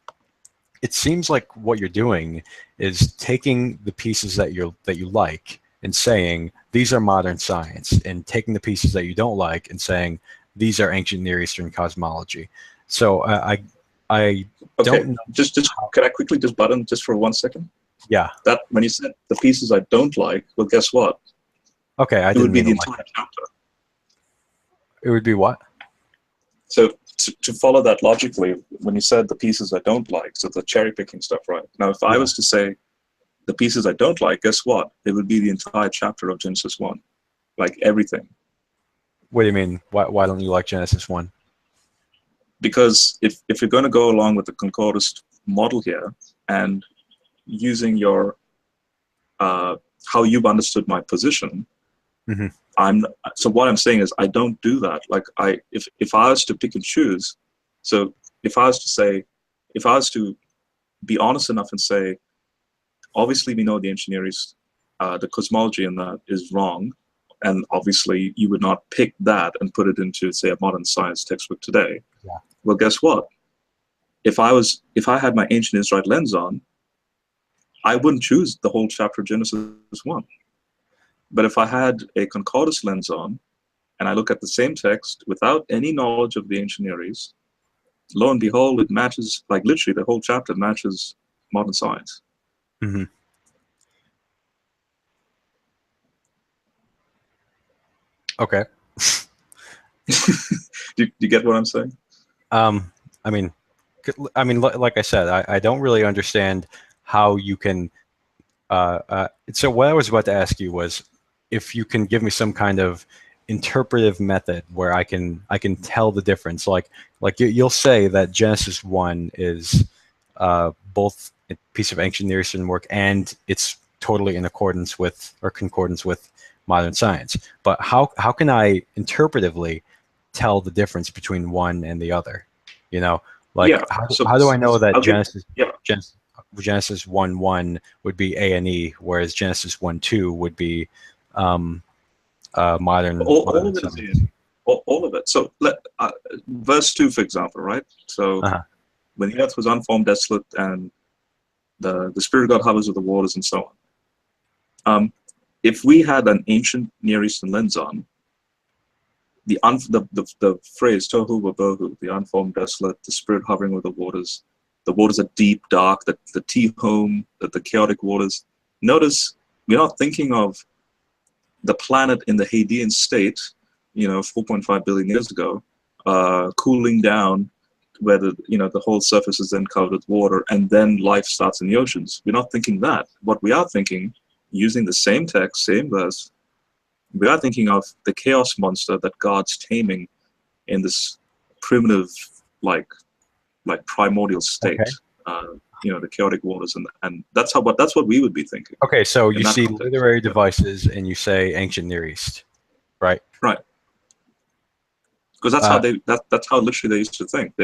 it seems like what you're doing is taking the pieces that you like and saying these are modern science, and taking the pieces that you don't like and saying these are ancient Near Eastern cosmology. So I Okay, don't know. just can I quickly just butt in just for 1 second? Yeah. That when you said the pieces I don't like, well, guess what? Okay, I It didn't would be mean the to like entire it. chapter. It would be what? So to follow that logically, when you said the pieces I don't like, so the cherry picking stuff, right? Now, if I was to say the pieces I don't like, guess what? It would be the entire chapter of Genesis 1, like everything. What do you mean? Why don't you like Genesis 1? Because if you're going to go along with the concordist model here and using your how you've understood my position, so what I'm saying is I don't do that. Like if I was to pick and choose, so if I was to be honest enough and say, obviously we know the ancient Near East, the cosmology in that is wrong, and obviously you would not pick that and put it into, say, a modern science textbook today. Yeah. Well, guess what? If I had my ancient Israelite lens on, I wouldn't choose the whole chapter of Genesis 1. But if I had a concordist lens on, and I look at the same text without any knowledge of the ancient Near East, lo and behold, it matches, like literally the whole chapter matches modern science. Okay. Do you get what I'm saying? I mean, like I said, I don't really understand how you can. So what I was about to ask you was if you can give me some kind of interpretive method where I can tell the difference. Like you'll say that Genesis 1 is both a piece of ancient Near Eastern work and it's totally in accordance with or concordance with modern science. But how can I interpretively tell the difference between one and the other? You know, like Yeah. how do I know that Yeah. Genesis 1:1 would be A and E, whereas Genesis 1:2 would be modern. All of it is in. All of it. So verse 2, for example, right? So when the earth was unformed, desolate, and the Spirit of God hovers with the waters and so on. If we had an ancient Near Eastern lens on, the phrase tohu wabohu, the unformed, desolate, the Spirit hovering with the waters are deep, dark, the Tehom, the chaotic waters. Notice we're not thinking of the planet in the Hadean state, 4.5 billion years ago, cooling down, where the whole surface is then covered with water, and then life starts in the oceans. We're not thinking that. What we are thinking, using the same text, same verse, we are thinking of the chaos monster that God's taming in this primitive, like primordial state. Okay. The chaotic waters, and that's what we would be thinking. Okay, so you see context. literary devices and you say ancient Near East, right? Right. Because that's how literally they used to think.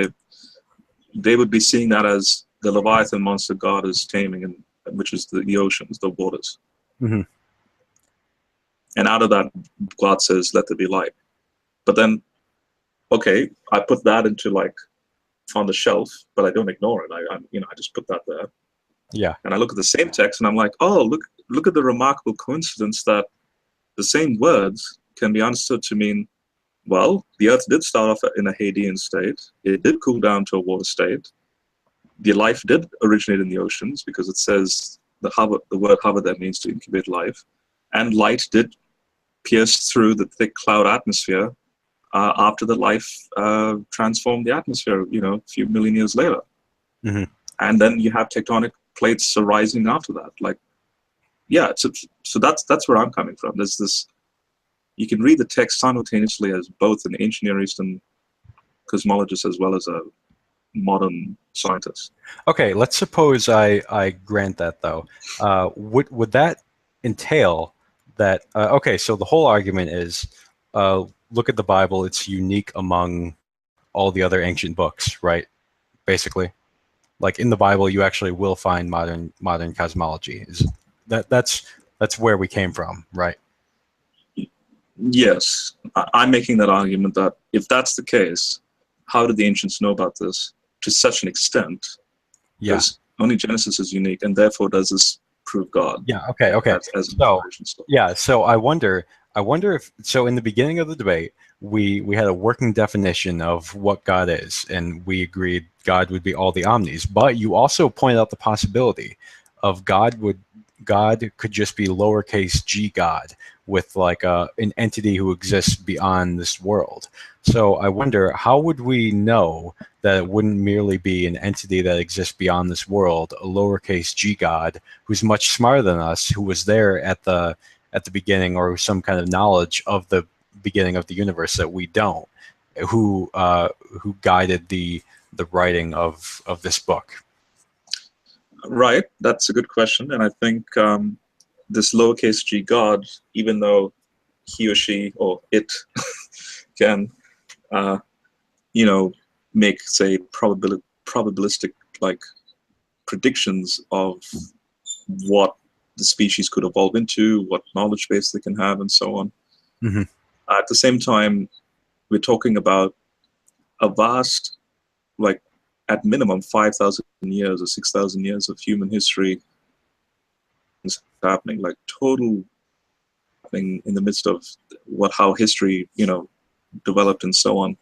They would be seeing that as the Leviathan monster God is taming, and which is the oceans, the waters. Mm-hmm. And out of that, God says, "Let there be light." But then, okay, I put that into like on the shelf, but I don't ignore it. I just put that there. Yeah. And I look at the same text, and I'm like, oh, look at the remarkable coincidence that the same words can be understood to mean, well, the Earth did start off in a Hadean state. It did cool down to a water state. The life did originate in the oceans, because it says the word hover there means to incubate life. And light did pierce through the thick cloud atmosphere after the life transformed the atmosphere, a few million years later. Mm-hmm. And then you have tectonic plates arising after that. Like, yeah, so that's where I'm coming from. There's this, you can read the text simultaneously as both an ancient Near Eastern cosmologist as well as a modern scientist. Okay, let's suppose I grant that, though. Would that entail that? Okay, so the whole argument is, look at the Bible; it's unique among all the other ancient books, right? Basically, like in the Bible, you actually will find modern cosmology. That's where we came from, right? Yes, I'm making that argument that if that's the case, how did the ancients know about this to such an extent? Yeah. Because only Genesis is unique, and therefore does this prove God? Yeah. Okay. So I wonder if, so in the beginning of the debate, we had a working definition of what God is, and we agreed God would be all the omnis. But you also pointed out the possibility of God could just be lowercase g God, with like an entity who exists beyond this world. So I wonder, how would we know that it wouldn't merely be an entity that exists beyond this world, a lowercase g God, who's much smarter than us, who was there at the beginning, or some kind of knowledge of the beginning of the universe that we don't, who guided the writing of this book? Right, that's a good question, and I think this lowercase g God, even though he or she or it can, make, say, probabilistic like predictions of what the species could evolve into, what knowledge base they can have, and so on. Mm-hmm. At the same time, we're talking about a vast, like, at minimum 5,000 years or 6,000 years of human history happening, like total happening in the midst of how history, developed and so on,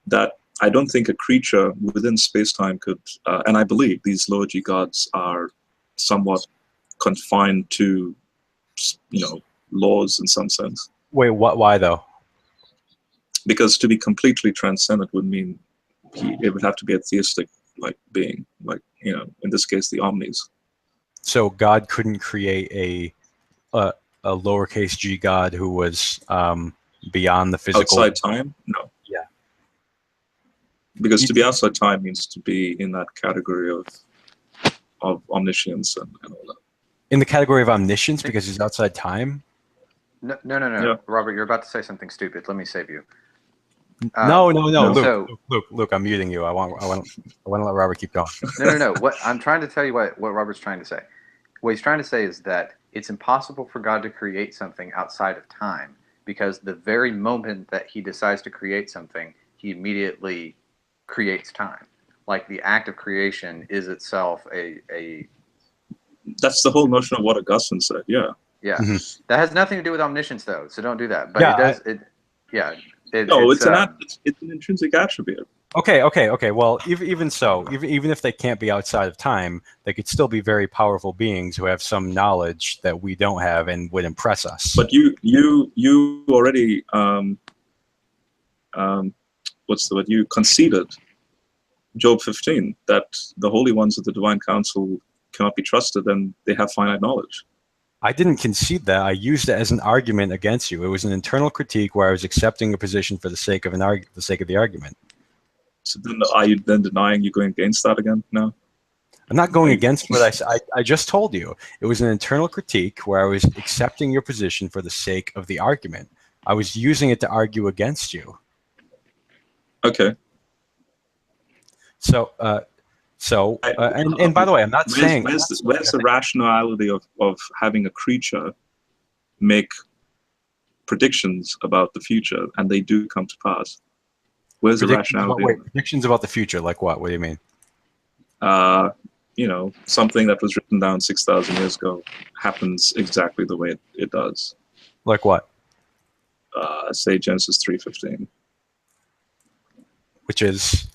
that I don't think a creature within space-time could, and I believe these lower G gods are somewhat confined to, laws in some sense. Wait, why though? Because to be completely transcendent would mean it would have to be a theistic like being, like, in this case, the omnis. So God couldn't create a lowercase g God who was beyond the physical. Outside time? No. Yeah. Because to be outside time means to be in that category of omniscience and all that. In the category of omniscience, because he's outside time? No. Yeah. Robert, you're about to say something stupid. Let me save you. No. So, Luke, I'm muting you. I want to let Robert keep going. No. What I'm trying to tell you, what Robert's trying to say. What he's trying to say is that it's impossible for God to create something outside of time, because the very moment that he decides to create something, he immediately creates time. Like the act of creation is itself a That's the whole notion of what Augustine said. Yeah. Yeah. Mm-hmm. That has nothing to do with omniscience, though. So don't do that. But Yeah, it does. It's an intrinsic attribute. Okay. Well, even so, even if they can't be outside of time, they could still be very powerful beings who have some knowledge that we don't have and would impress us. But you already what's the word? You conceded Job 15 that the holy ones of the divine council cannot be trusted and they have finite knowledge. I didn't concede that. I used it as an argument against you. It was an internal critique where I was accepting a position for the sake of the sake of the argument. So then, are you then denying you're going against that again? No. I'm not going against what I said. I just told you. It was an internal critique where I was accepting your position for the sake of the argument. I was using it to argue against you. Okay. So, and by the way, I'm not saying Where's the rationality of having a creature make predictions about the future and they do come to pass? Where's the rationality? Predictions about the future, like what? What do you mean? You know, something that was written down 6,000 years ago happens exactly the way it does. Like what? Say Genesis 3:15. Which is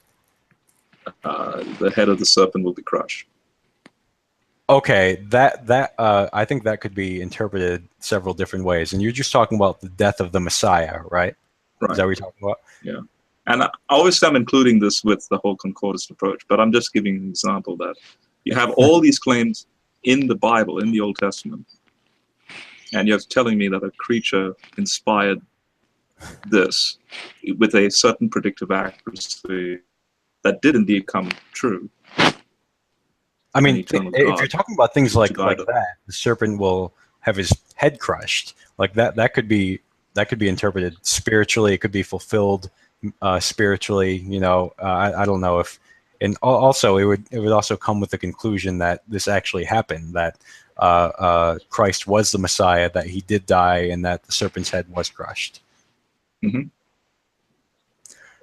the head of the serpent will be crushed. okay. That I think that could be interpreted several different ways. And you're just talking about the death of the Messiah, right? Right. Is that what you're talking about? Yeah. And obviously I'm including this with the whole concordist approach, but I'm just giving an example that you have all these claims in the Bible, in the Old Testament, and you're telling me that a creature inspired this with a certain predictive accuracy that did indeed come true. I mean, if you're talking about things like that, the serpent will have his head crushed. Like that could be interpreted spiritually. It could be fulfilled spiritually. You know, I don't know if, and also it would also come with the conclusion that this actually happened. That Christ was the Messiah. That he did die, and that the serpent's head was crushed. Mm-hmm.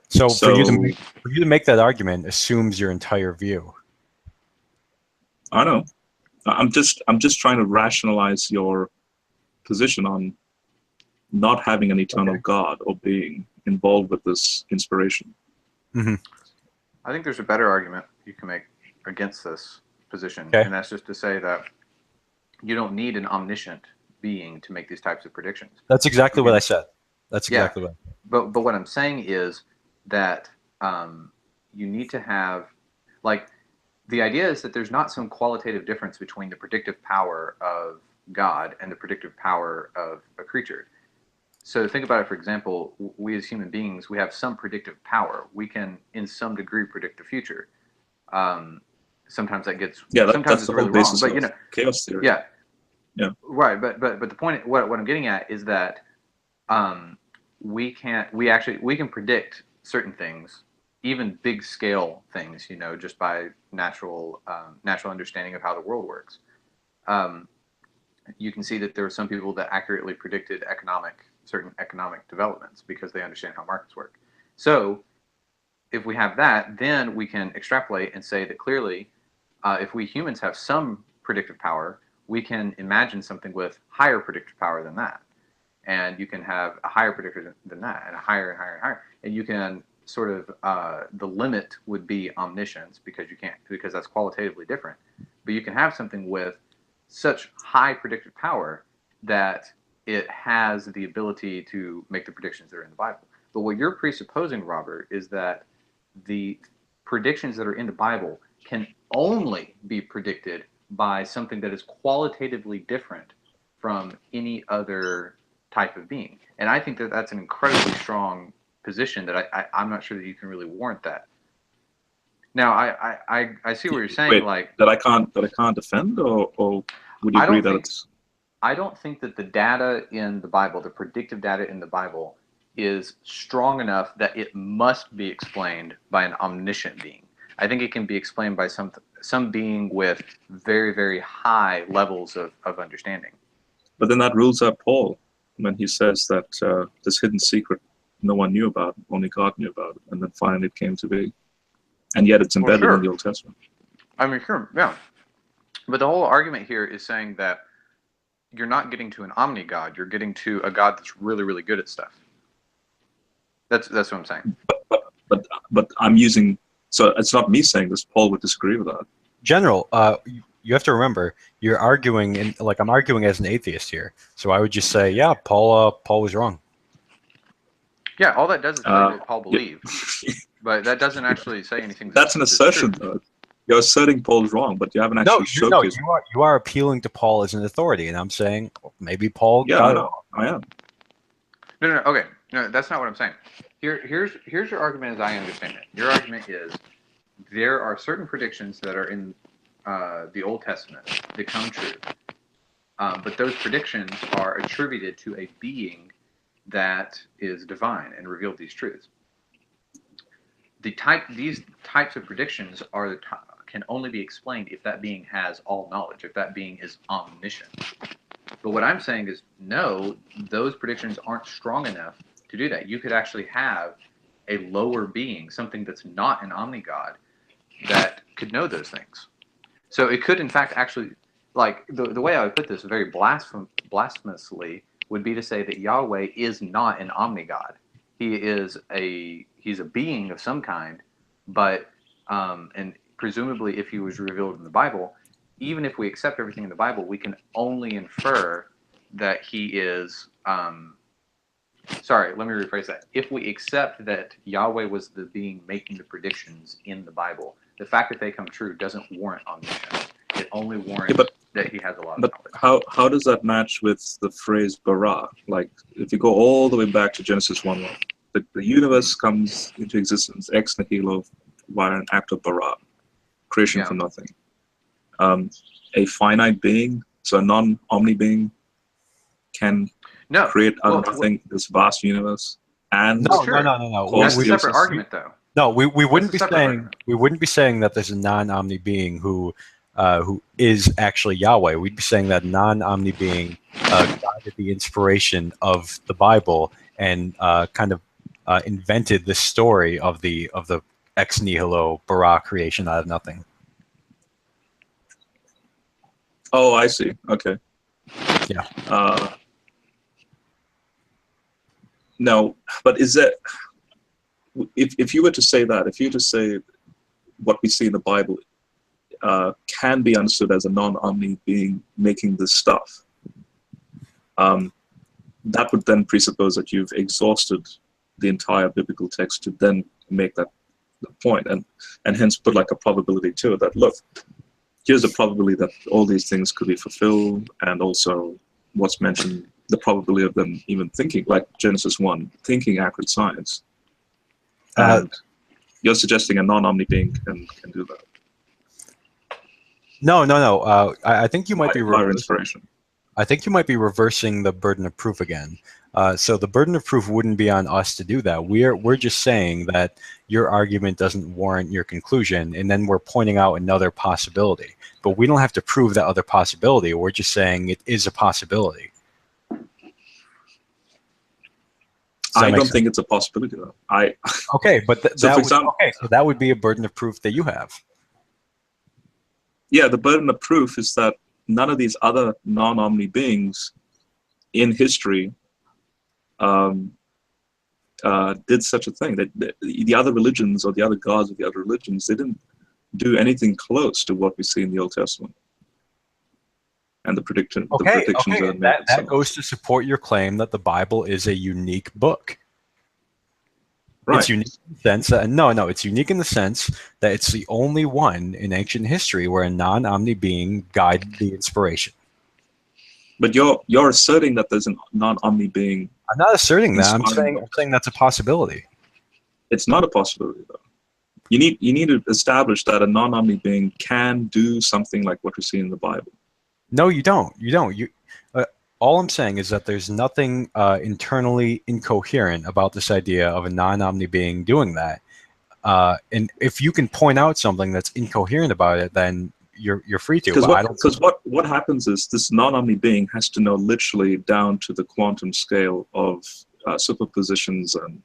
So for you to make that argument assumes your entire view. I know. I'm just trying to rationalize your position on not having an eternal God or being involved with this inspiration. Mm-hmm. I think there's a better argument you can make against this position, okay. And that's just to say that you don't need an omniscient being to make these types of predictions. That's exactly what I said. That's exactly what. But what I'm saying is that you need to have, like, the idea is that there's not some qualitative difference between the predictive power of God and the predictive power of a creature. So think about it, for example, we as human beings, we have some predictive power. We can, in some degree, predict the future. Sometimes that gets, sometimes it's really wrong. But, you know, chaos theory. Yeah. Right. But the point, what I'm getting at is that we can predict certain things, even big scale things, you know, just by natural understanding of how the world works. You can see that there are some people that accurately predicted certain economic developments because they understand how markets work. So if we have that, then we can extrapolate and say that clearly, if we humans have some predictive power, we can imagine something with higher predictive power than that. And you can have a higher predictor than that, and a higher and higher and higher. And you can sort of, the limit would be omniscience because that's qualitatively different. But you can have something with such high predictive power that it has the ability to make the predictions that are in the Bible. But what you're presupposing, Robert, is that the predictions that are in the Bible can only be predicted by something that is qualitatively different from any other type of being. And I think that that's an incredibly strong position that I'm not sure that you can really warrant that. Now, I see what you're saying. Wait, like that I can't defend, or would you agree that it's? I don't think that the data in the Bible, the predictive data in the Bible, is strong enough that it must be explained by an omniscient being. I think it can be explained by some being with very, very high levels of understanding. But then that rules out Paul when he says that this hidden secret no one knew about, only God knew about it, and then finally it came to be. And yet it's embedded in the Old Testament. I mean, sure, yeah. But the whole argument here is saying that you're not getting to an omni-God. You're getting to a God that's really, really good at stuff. That's what I'm saying. But I'm using, so it's not me saying this. Paul would disagree with that. General, you have to remember, you're arguing, like I'm arguing as an atheist here. So I would just say, yeah, Paul was wrong. Yeah, all that does is tell you what Paul believed. Yeah. But that doesn't actually say anything. That's an assertion, though. You're asserting Paul's wrong, but you haven't actually showcased. No, you are appealing to Paul as an authority, and I'm saying maybe Paul. Yeah, I know. I am. No, okay. No, that's not what I'm saying. Here's your argument as I understand it. Your argument is there are certain predictions that are in the Old Testament that come true, but those predictions are attributed to a being that is divine and revealed these truths. these types of predictions can only be explained if that being has all knowledge, if that being is omniscient. But what I'm saying is, no, those predictions aren't strong enough to do that. You could actually have a lower being, something that's not an omnigod, that could know those things. So it could, in fact, actually, like the way I would put this very blasphemously would be to say that Yahweh is not an omnigod. He's a being of some kind, but and presumably if he was revealed in the Bible, even if we accept everything in the Bible, we can only infer that he is. Sorry, let me rephrase that. If we accept that Yahweh was the being making the predictions in the Bible, the fact that they come true doesn't warrant omniscience. It only warrants that he has a lot of knowledge. How does that match with the phrase bara? Like, if you go all the way back to Genesis 1:1, the universe comes into existence ex nihilo via an act of bara, creation from nothing. A finite being, so a non-omni being, can create out of nothing this vast universe. And no. That's a separate argument, though. No, we wouldn't be saying that there's a non-omni being who is actually Yahweh. We'd be saying that non-omni being guided the inspiration of the Bible and kind of invented the story of the ex nihilo bara creation out of nothing. Oh, I see. Okay. Yeah. No, but is that if you were to say that, if you were to say what we see in the Bible can be understood as a non-omni being making this stuff, that would then presuppose that you've exhausted the entire biblical text to then make that the point, and hence put like a probability to it that, look, here's a probability that all these things could be fulfilled, and also what's mentioned, the probability of them even thinking, like Genesis 1, thinking accurate science. And you're suggesting a non-omni being can do that. No. I think you might be inspiration. I think you might be reversing the burden of proof again. So the burden of proof wouldn't be on us to do that. We're just saying that your argument doesn't warrant your conclusion, and then we're pointing out another possibility. But we don't have to prove that other possibility. We're just saying it is a possibility. I don't think it's a possibility, though. Okay, but so that would be a burden of proof that you have. Yeah, the burden of proof is that none of these other non-omni beings in history did such a thing. The other religions, or the other gods of the other religions, they didn't do anything close to what we see in the Old Testament. And the predictions are made. That goes to support your claim that the Bible is a unique book. Right. It's unique in the sense that, it's unique in the sense that it's the only one in ancient history where a non-omni being guided the inspiration. But you're asserting that there's a non-omni being. I'm not asserting that. I'm saying that's a possibility. It's not a possibility, though. You need to establish that a non-omni being can do something like what we see in the Bible. No, you don't. All I'm saying is that there's nothing internally incoherent about this idea of a non-omni being doing that. And if you can point out something that's incoherent about it, then you're free to. Because what happens is this non-omni being has to know literally down to the quantum scale of superpositions and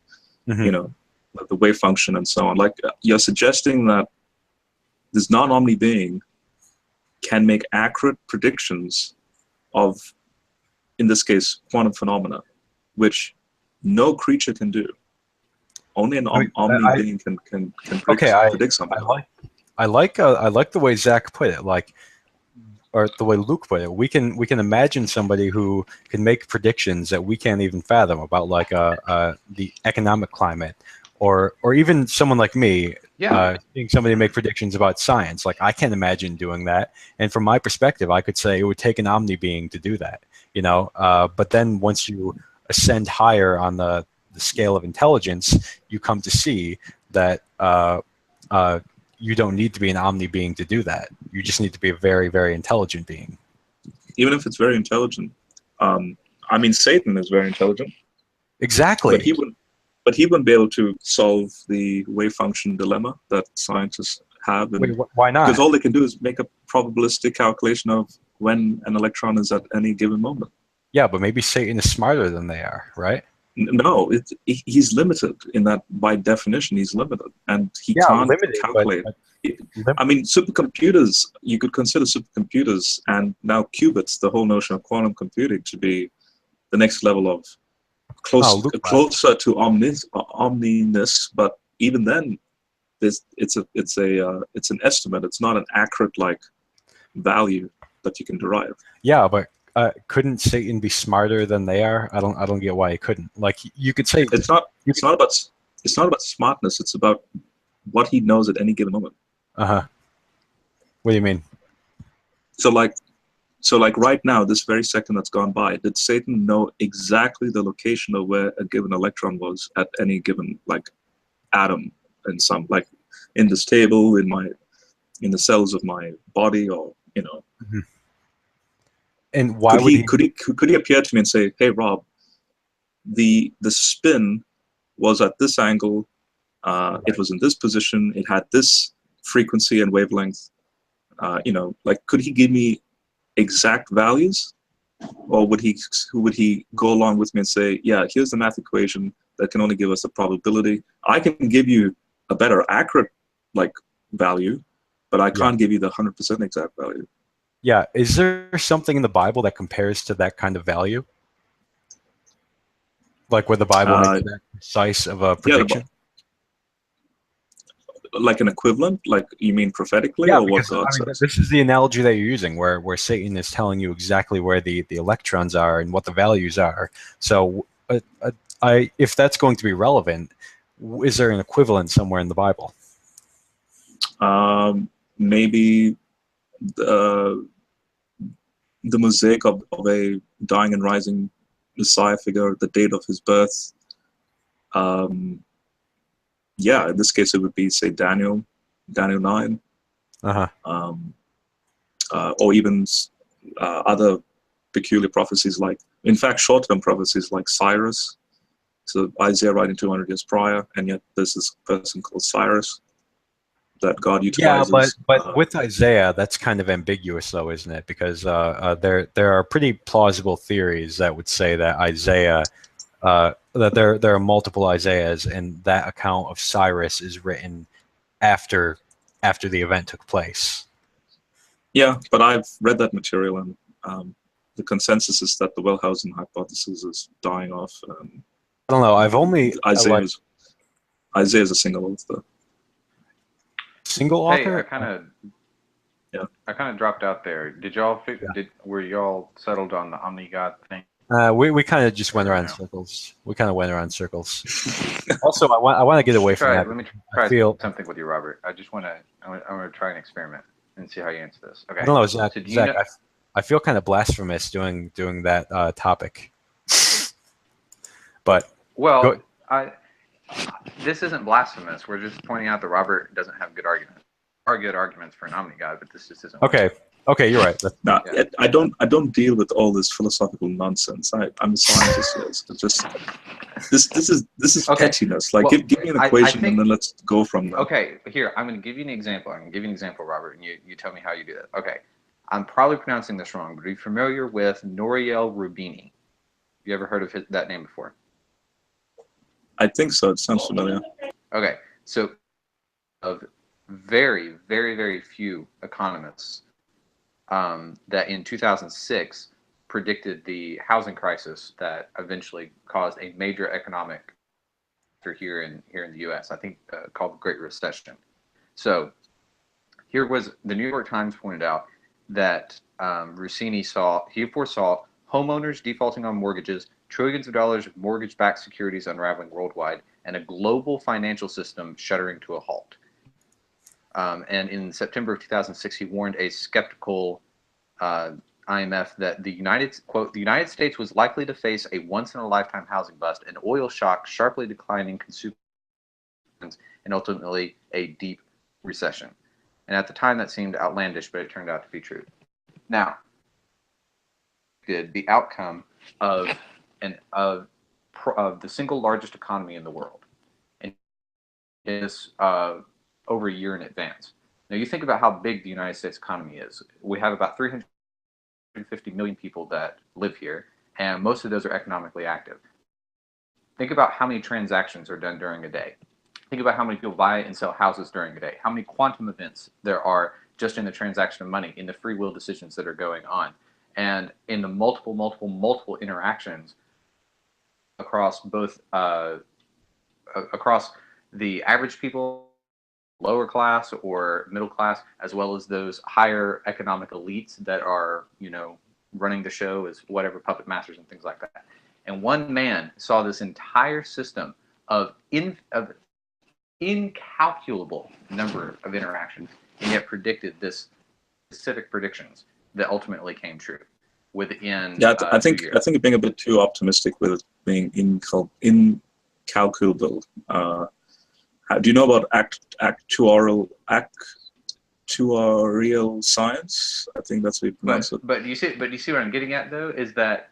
the wave function and so on. Like, you're suggesting that this non-omni being can make accurate predictions of, in this case, quantum phenomena, which no creature can do. Only an omni being can predict something. I like the way Zach put it, or the way Luke put it. We can imagine somebody who can make predictions that we can't even fathom about, like the economic climate, or even someone like me. Seeing somebody make predictions about science, like I can't imagine doing that. And from my perspective, I could say it would take an omni being to do that. But then once you ascend higher on the scale of intelligence, you come to see that you don't need to be an omni being to do that. You just need to be a very, very intelligent being. Even if it's very intelligent, Satan is very intelligent. Exactly. but he wouldn't be able to solve the wave function dilemma that scientists have, and Wait, why not? because all they can do is make a probabilistic calculation of when an electron is at any given moment. Yeah, but maybe Satan is smarter than they are, right? No, he's limited in that by definition he's limited, and he can't limited, calculate. but I mean, supercomputers, you could consider supercomputers and now qubits, the whole notion of quantum computing, to be the next level of closer to omniness. But even then, it's an estimate. It's not an accurate value that you can derive. yeah, but couldn't Satan be smarter than they are? I don't get why he couldn't. Like, you could say It's not about smartness. It's about what he knows at any given moment. What do you mean? So right now, this very second that's gone by, did Satan know exactly the location of where a given electron was at any given atom in this table, in the cells of my body, or Mm-hmm. And why could he appear to me and say, "Hey, Rob, the spin was at this angle, right. It was in this position, it had this frequency and wavelength." Could he give me exact values, or would he go along with me and say, "Yeah, here's the math equation that can only give us a probability. I can give you a better accurate value, but I can't give you the 100% exact value." Yeah, is there something in the Bible that compares to that kind of value? Like where the Bible makes that precise of a prediction? Like an equivalent? Like, you mean prophetically, or what God says? This is the analogy that you're using, where Satan is telling you exactly where the electrons are and what the values are. So, if that's going to be relevant, is there an equivalent somewhere in the Bible? Maybe the mosaic of a dying and rising Messiah figure, the date of his birth. In this case, it would be, say, Daniel 9, or even other peculiar prophecies, in fact, short-term prophecies like Cyrus. So Isaiah writing 200 years prior, and yet there's this person called Cyrus that God utilizes. Yeah, but with Isaiah, that's kind of ambiguous, though, isn't it? Because there are pretty plausible theories that would say that Isaiah, that there are multiple Isaiahs, and that account of Cyrus is written after the event took place. Yeah, but I've read that material, and the consensus is that the Wellhausen hypothesis is dying off. I don't know. I've only Isaiah's a single author. Single author? Hey, I kind of dropped out there. Did y'all were y'all settled on the omni-God thing? We kind of just went around circles. Also, I want to get away from that. Let me try something with you, Robert. I want to try an experiment and see how you answer this. Okay. I don't know, Zach. So I feel kind of blasphemous doing that topic. But this isn't blasphemous. We're just pointing out that Robert doesn't have good arguments. There are good arguments for an omni-God, but this just isn't. Okay. Okay, you're right. No, I don't deal with all this philosophical nonsense. I'm a scientist. It's just this is pettiness. Give me an equation and then let's go from there. Okay, here I'm going to give you an example. I'm going to give you an example, Robert, and you tell me how you do that. Okay, I'm probably pronouncing this wrong, but are you familiar with Nouriel Roubini? Have you ever heard of that name before? I think so. It sounds familiar. Okay, so of very, very, very few economists that in 2006 predicted the housing crisis that eventually caused a major economic here in the U.S. I think called the Great Recession. So here was the New York Times pointed out that Rossini foresaw homeowners defaulting on mortgages, trillions of dollars of mortgage-backed securities unraveling worldwide, and a global financial system shuddering to a halt. And in September of 2006, he warned a skeptical IMF that the United States was likely to face a once-in-a-lifetime housing bust, an oil shock, sharply declining consumer, and ultimately a deep recession. And at the time, that seemed outlandish, but it turned out to be true. Now, the outcome of the single largest economy in the world, and is over a year in advance. Now you think about how big the United States economy is. We have about 350 million people that live here, and most of those are economically active. Think about how many transactions are done during a day. Think about how many people buy and sell houses during a day. How many quantum events there are just in the transaction of money, in the free will decisions that are going on, and in the multiple interactions across both across the average people, lower class or middle class, as well as those higher economic elites that are, you know, running the show as whatever puppet masters and things like that. And one man saw this entire system of incalculable number of interactions, and yet predicted this specific predictions that ultimately came true within I think 2 years. I think you're being a bit too optimistic with it being incalculable. Do you know about actuarial science? I think that's what you pronounce it. But do you see what I'm getting at though? Is that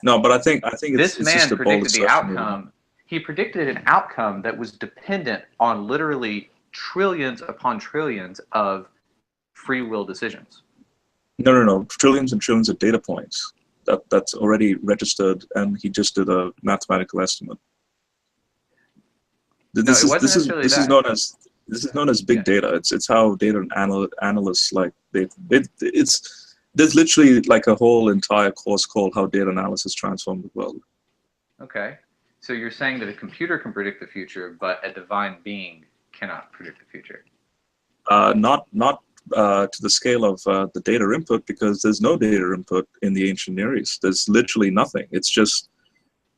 no? But I think this it's man just a predicted the assertion. outcome. He predicted an outcome that was dependent on literally trillions upon trillions of free will decisions. No. Trillions and trillions of data points that's already registered, and he just did a mathematical estimate. This is known as big data. It's how data analysts like there's literally like a whole entire course called How Data Analysis Transformed the World. Okay, so you're saying that a computer can predict the future, but a divine being cannot predict the future. Not to the scale of the data input, because there's no data input in the ancient Near East. There's literally nothing. It's just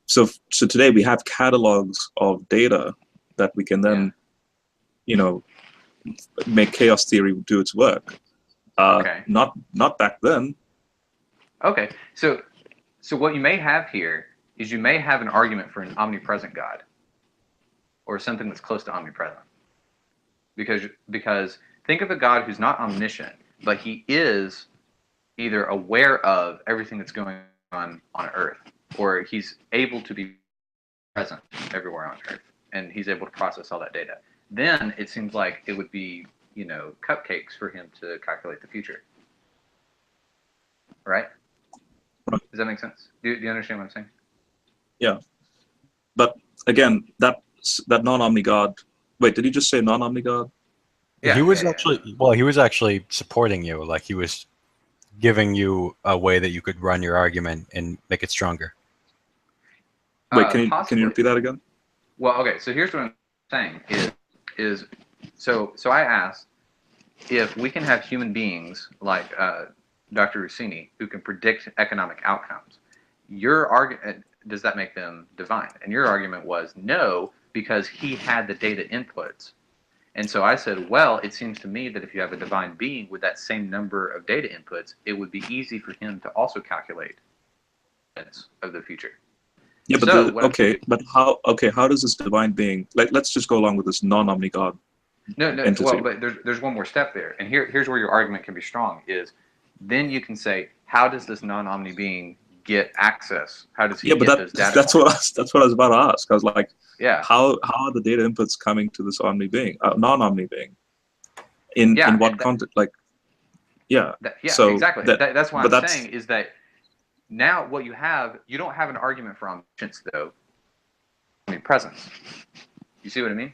so today we have catalogs of data that we can then, you know, make chaos theory do its work. Okay. Not back then. Okay, so what you may have here is you may have an argument for an omnipresent God, or something that's close to omnipresent. Because think of a God who's not omniscient, but he is either aware of everything that's going on Earth, or he's able to be present everywhere on Earth, and he's able to process all that data. Then it seems like it would be, you know, cupcakes for him to calculate the future. Right? Does that make sense? Do you understand what I'm saying? Yeah. But again, that non-omni God. Wait, did you just say non-omni God? Yeah, he was he was actually supporting you. Like, he was giving you a way that you could run your argument and make it stronger. Wait, can you repeat that again? Well, okay. So here's what I'm saying is so I asked if we can have human beings like Dr. Rossini who can predict economic outcomes. Your argument, does that make them divine? And your argument was no, because he had the data inputs. And so I said, well, it seems to me that if you have a divine being with that same number of data inputs, it would be easy for him to also calculate of the future. Yeah, but how does this divine being, like, let's just go along with this non-omni God entity. Well, but there's one more step there. And here's where your argument can be strong is then you can say, how does this non-omni being get access? How does he get those data that's points? That's what I was about to ask. I was like, yeah, how are the data inputs coming to this omni being, non-omni being? In what context? Like, so exactly. That's what I'm saying is that now what you don't have an argument for omniscience though. I mean presence. You see what I mean?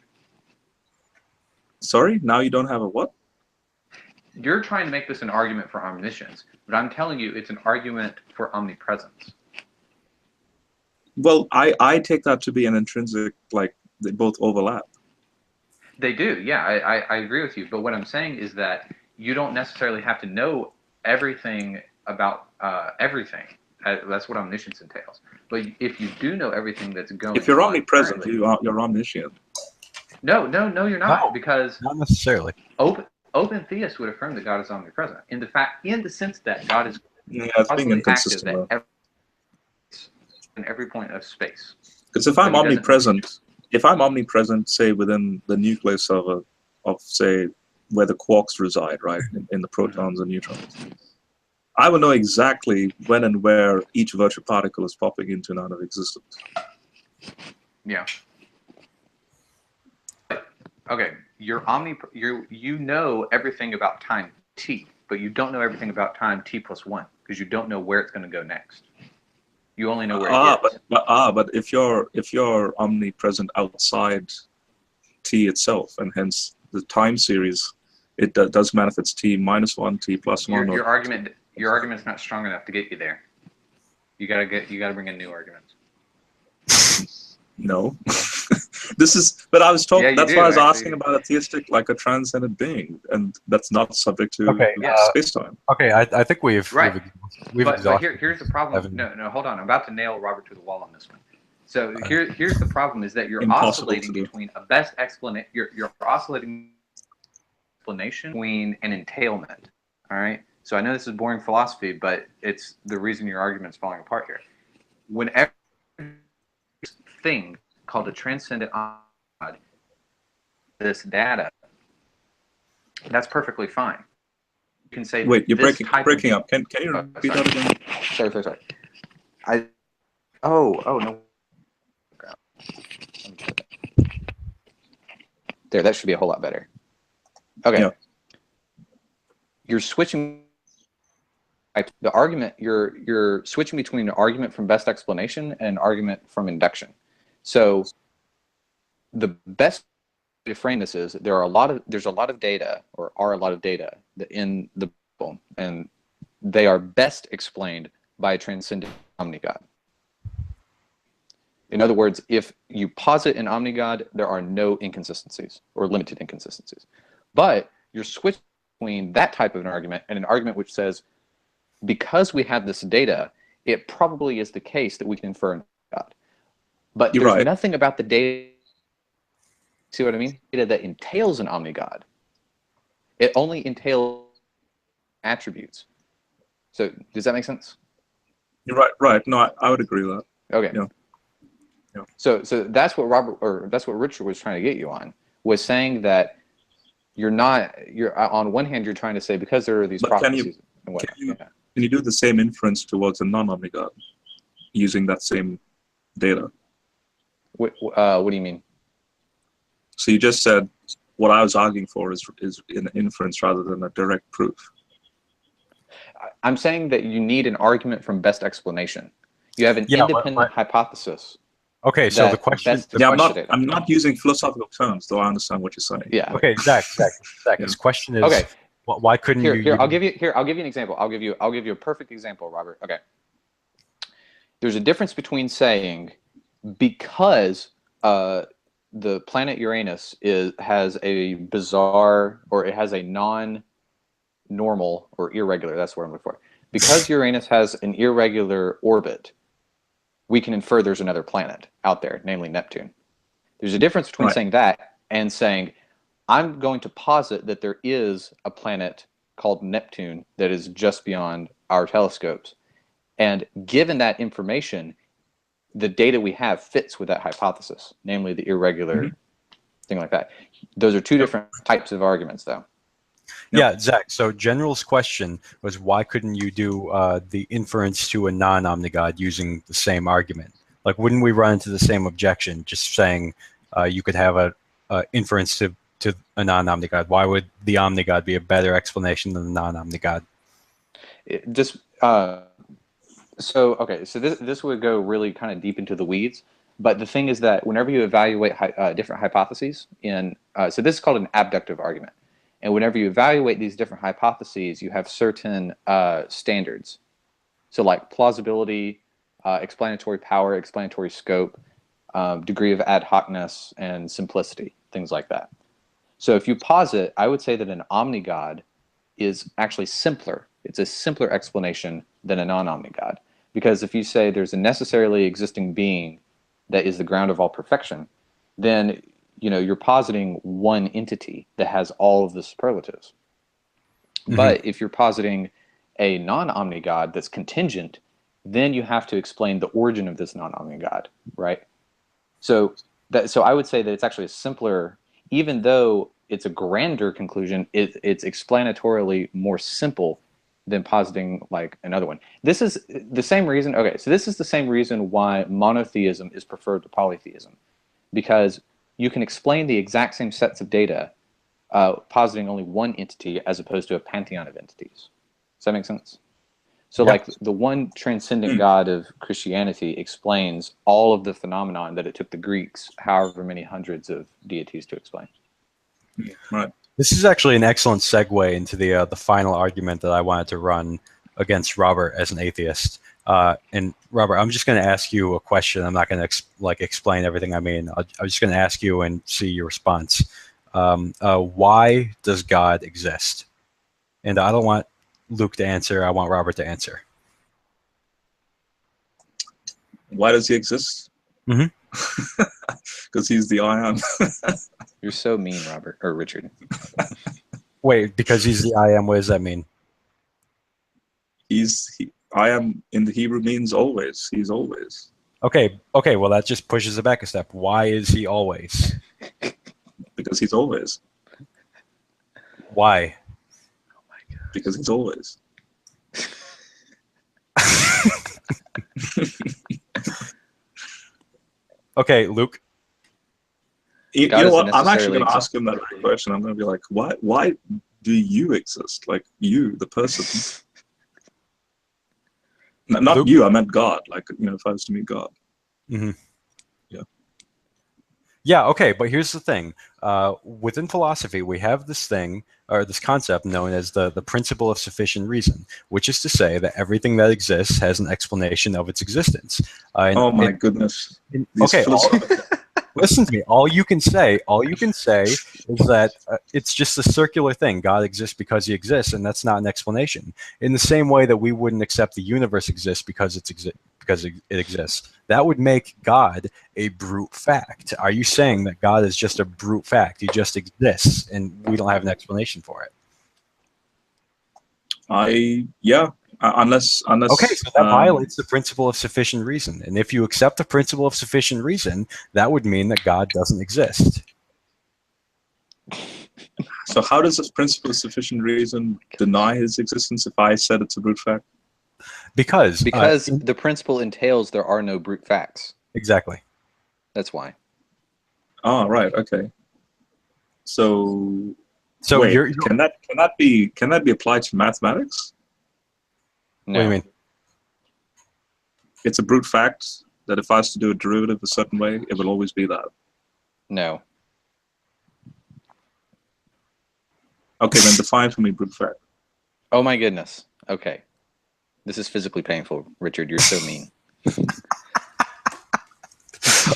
Sorry, now you don't have a what? You're trying to make this an argument for omniscience, but I'm telling you it's an argument for omnipresence. Well, I take that to be an intrinsic, like, they both overlap. They do, yeah, I agree with you. But what I'm saying is that you don't necessarily have to know everything about everything. That's what omniscience entails. But if you do know everything that's going on... If you're omnipresent, you're omniscient. No, you're not, because... Not necessarily. Open theists would affirm that God is omnipresent. In the sense that God is it's being inconsistent active in every point of space. Because if I'm omnipresent, say within the nucleus of say where the quarks reside, right, in the protons and neutrons, I would know exactly when and where each virtual particle is popping into and out of existence. Yeah. Okay, you know everything about time t, but you don't know everything about time t plus 1 because you don't know where it's going to go next. You only know where it is. But if you're omnipresent outside t itself, and hence the time series, it does manifest t minus 1, t plus 1. Your argument's not strong enough to get you there. You gotta bring in new arguments. No. But I was talking. Yeah, that's do, why I was actually. asking about a theistic, like a transcendent being, and that's not subject to space-time. Okay, I think we've Right. we've But exhausted. here's the problem. Evan. No, hold on. I'm about to nail Robert to the wall on this one. So here's the problem: is that you're Impossible oscillating to do. between a best explanation. You're oscillating explanation between an entailment. All right. So I know this is boring philosophy, but it's the reason your argument's falling apart here. Whenever thing called a transcendent God, this data, that's perfectly fine. You can say, Wait, you're this breaking up. Can you repeat that again? Sorry. Oh no. There, that should be a whole lot better. Okay. Yeah. You're switching the argument. You're switching between an argument from best explanation and an argument from induction. So the best way to frame this is there's a lot of data in the Bible, and they are best explained by a transcendent omnigod. In other words, if you posit an omnigod, there are no inconsistencies or limited inconsistencies. But you're switching between that type of an argument and an argument which says, because we have this data, it probably is the case that we can infer an God. But there's nothing about the data, see what I mean? Data that entails an omnigod. It only entails attributes. So does that make sense? You're right. No, I would agree with that. Okay. Yeah. So that's what Richard was trying to get you on, was saying that you're on one hand you're trying to say because there are these prophecies and whatnot. Can you do the same inference towards a non-omnigod using that same data? What do you mean? So you just said what I was arguing for is an inference rather than a direct proof. I'm saying that you need an argument from best explanation. You have an independent hypothesis. Okay, so the question. I'm not using philosophical terms, though I understand what you're saying. Yeah. Okay, Zach. His question is, okay, why couldn't you? Here, I'll give you an example. I'll give you a perfect example, Robert. Okay. There's a difference between saying because the planet Uranus has a bizarre, or it has a non-normal or irregular. That's what I'm looking for. Because Uranus has an irregular orbit, we can infer there's another planet out there, namely Neptune. There's a difference between saying that and saying, I'm going to posit that there is a planet called Neptune that is just beyond our telescopes. And given that information, the data we have fits with that hypothesis, namely the irregular thing like that. Those are two different types of arguments, though. Yeah, Zach. So General's question was, why couldn't you do the inference to a non-omnigod using the same argument? Like, wouldn't we run into the same objection just saying you could have a inference to a non-omnigod? Why would the omnigod be a better explanation than the non-omnigod? So this would go really kind of deep into the weeds. But the thing is that whenever you evaluate different hypotheses so this is called an abductive argument. And whenever you evaluate these different hypotheses, you have certain standards. So like plausibility, explanatory power, explanatory scope, degree of ad hocness, and simplicity, things like that. So if you posit, I would say that an omnigod is actually simpler. It's a simpler explanation than a non-omnigod. Because if you say there's a necessarily existing being that is the ground of all perfection, then you're positing one entity that has all of the superlatives. But if you're positing a non-omnigod that's contingent, then you have to explain the origin of this non-omnigod, right? So I would say that it's actually a simpler, even though it's a grander conclusion, it's explanatorily more simple than positing like another one. This is the same reason. Okay, so this is the same reason why monotheism is preferred to polytheism, because you can explain the exact same sets of data positing only one entity as opposed to a pantheon of entities. Does that make sense? So like the one transcendent God of Christianity explains all of the phenomenon that it took the Greeks however many hundreds of deities to explain. Right. This is actually an excellent segue into the final argument that I wanted to run against Robert as an atheist. And Robert, I'm just going to ask you a question. I'm not going to explain everything I mean. I'm just going to ask you and see your response. Why does God exist? And I don't want Luke to answer. I want Robert to answer. Why does he exist? Because he's the I am. You're so mean, Robert or Richard. Wait, because he's the I am. What does that mean? I am in the Hebrew means always. He's always. Okay. Well, that just pushes it back a step. Why is he always? Because he's always. Why? Oh my God. Because he's always. Okay, Luke. You know what? I'm actually going to ask him that question. I'm going to be like, why do you exist? Like you, the person. Not Luke? you, I meant God. Like, if I was to meet God. Yeah, okay, but here's the thing. Within philosophy, we have this thing, or this concept known as the principle of sufficient reason, which is to say that everything that exists has an explanation of its existence. Oh my goodness. Okay, listen to me. All you can say is that it's just a circular thing. God exists because he exists, and that's not an explanation. In the same way that we wouldn't accept the universe exists because it exists. That would make God a brute fact. Are you saying that God is just a brute fact? He just exists, and we don't have an explanation for it? Unless okay, so that violates the principle of sufficient reason. And if you accept the principle of sufficient reason, that would mean that God doesn't exist. So how does this principle of sufficient reason deny his existence if I said it's a brute fact? Because the principle entails there are no brute facts. Exactly. That's why. Oh, right. Okay. So wait, can that be applied to mathematics? No. What do you mean? It's a brute fact that if I was to do a derivative a certain way, it will always be that. No. Okay, then define for me brute fact. Oh my goodness. Okay. This is physically painful, Richard. You're so mean.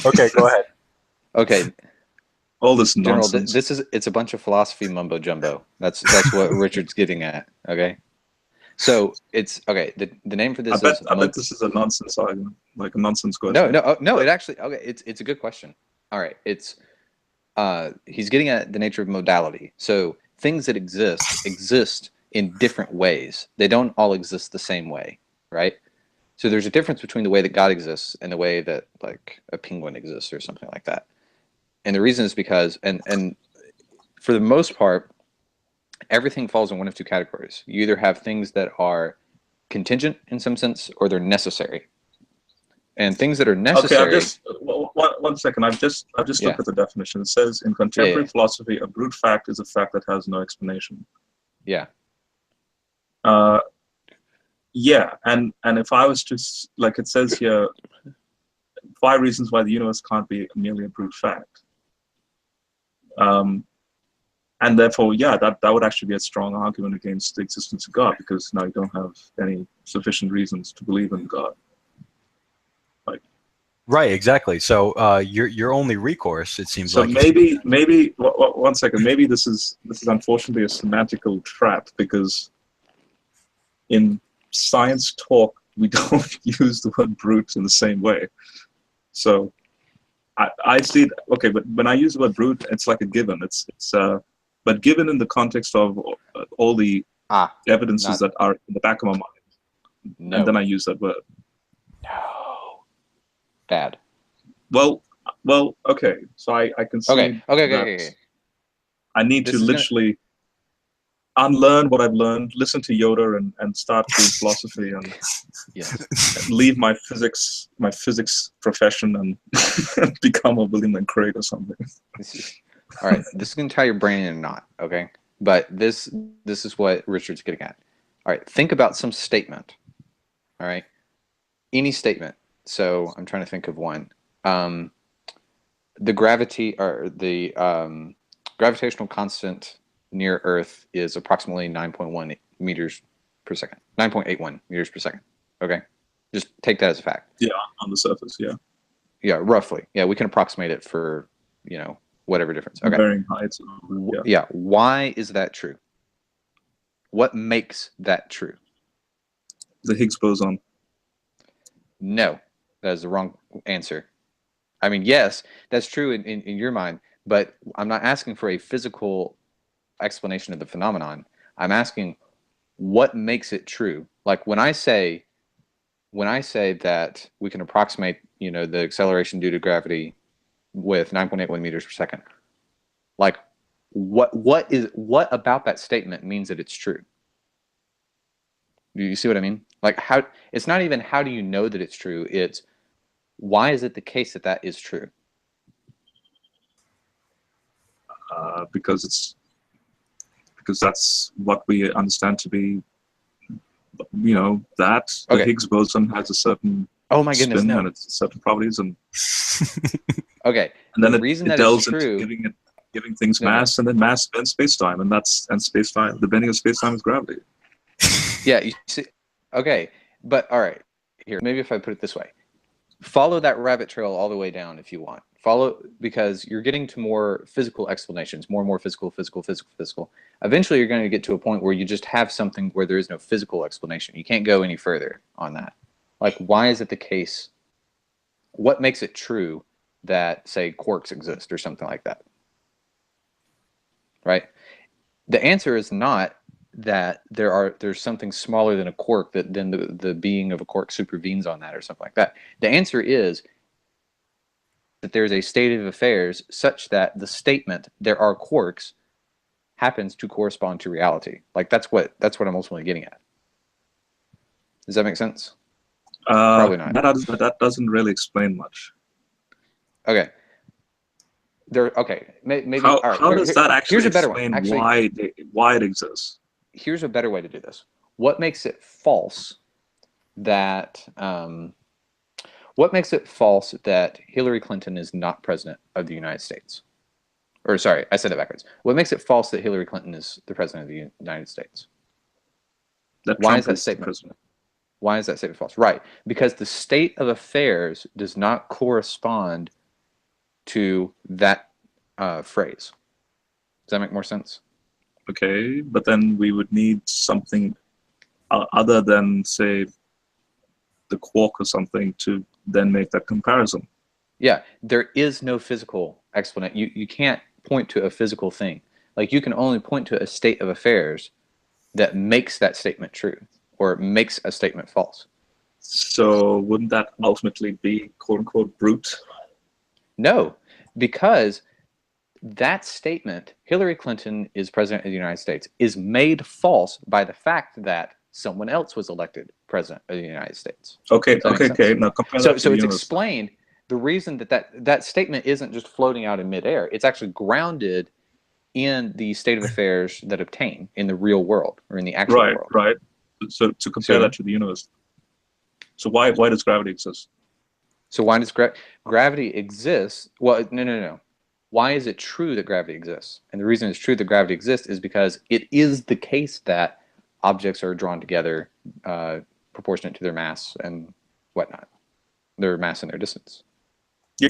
Okay, go ahead. Okay. All this nonsense. General, it's a bunch of philosophy mumbo jumbo. That's what Richard's getting at. Okay. So it's okay. The name for this I bet this is a nonsense argument, like a nonsense question. No. It actually It's a good question. All right. It's he's getting at the nature of modality. So things that exist in different ways. They don't all exist the same way, right? So there's a difference between the way that God exists and the way that like a penguin exists or something like that. And the reason is because and for the most part, everything falls in one of two categories. You either have things that are contingent in some sense, or they're necessary. And things that are necessary. Okay, one second. I've just looked at the definition. It says in contemporary philosophy, a brute fact is a fact that has no explanation. Yeah. Yeah, and if I was to, like it says here, 5 reasons why the universe can't be merely a brute fact. And therefore, yeah, that would actually be a strong argument against the existence of God, because now you don't have any sufficient reasons to believe in God. Right, exactly. So your only recourse, it seems like. So maybe one second. Maybe this is unfortunately a semantical trap, because in science talk we don't use the word brute in the same way. So I see it. Okay, but when I use the word brute, it's like a given. But given in the context of all the evidences that are in the back of my mind, and then I use that word. No. Bad. Well. Okay. So I can see. Okay. I need to literally. unlearn what I've learned, listen to Yoda, and start doing philosophy, and Yes. leave my physics profession and become a William and Craig or something. All right, this is going to tie your brain in a knot, okay? But this is what Richard's getting at. All right, think about some statement. All right, any statement. So I'm trying to think of one. The gravitational constant near Earth is approximately 9.1 meters per second. 9.81 meters per second. Okay, just take that as a fact. Yeah, on the surface, yeah. Yeah, roughly. Yeah, we can approximate it for whatever difference. Okay. Varying heights. Yeah. Why is that true? What makes that true? The Higgs boson. No, that is the wrong answer. I mean, yes, that's true in your mind, but I'm not asking for a physical explanation of the phenomenon. I'm asking what makes it true. Like when I say that we can approximate, the acceleration due to gravity with 9.81 meters per second. Like what about that statement means that it's true? Do you see what I mean? Like how it's not even how do you know that it's true, it's why is it the case that that is true? Because that's what we understand to be, that the Higgs boson has a certain spin and it's certain properties, and okay, and then the it reason that delves it's true, into giving things mass, and then mass bends space-time, and space-time, the bending of space-time is gravity. Yeah, you see, okay, but all right, here, maybe if I put it this way, follow that rabbit trail all the way down if you want. Follow, because you're getting to more physical explanations, more and more physical. Eventually, you're going to get to a point where you just have something where there is no physical explanation. You can't go any further on that. Like, why is it the case? What makes it true that, say, quarks exist or something like that? Right? The answer is not that there's something smaller than a quark that then the being of a quark supervenes on that or something like that. The answer is that there's a state of affairs such that the statement "there are quarks" happens to correspond to reality. Like that's what I'm ultimately getting at. Does that make sense? Probably not. That doesn't really explain much. Okay. Maybe. How, all right, how does that actually here's a better explain one. Actually, why it exists? Here's a better way to do this. What makes it false that Hillary Clinton is not president of the United States? Or sorry, I said that backwards. What makes it false that Hillary Clinton is the president of the United States? Why is that statement? Why is that statement false? Right, because the state of affairs does not correspond to that phrase. Does that make more sense? Okay, but then we would need something other than, say, the quark or something to then make that comparison. Yeah, there is no physical explanation. You can't point to a physical thing. Like you can only point to a state of affairs that makes that statement true or makes a statement false. So wouldn't that ultimately be quote unquote brute? No, because that statement, Hillary Clinton is president of the United States, is made false by the fact that someone else was elected president of the United States. Okay. Now compare that to so the it's universe. explained. The reason that statement isn't just floating out in midair, it's actually grounded in the state of affairs that obtain in the real world or in the actual world. Right. So to compare that to the universe. So why does gravity exist? So why does gravity exist? Well, no. Why is it true that gravity exists? And the reason it's true that gravity exists is because it is the case that objects are drawn together proportionate to their mass and whatnot, their mass and their distance. Yeah,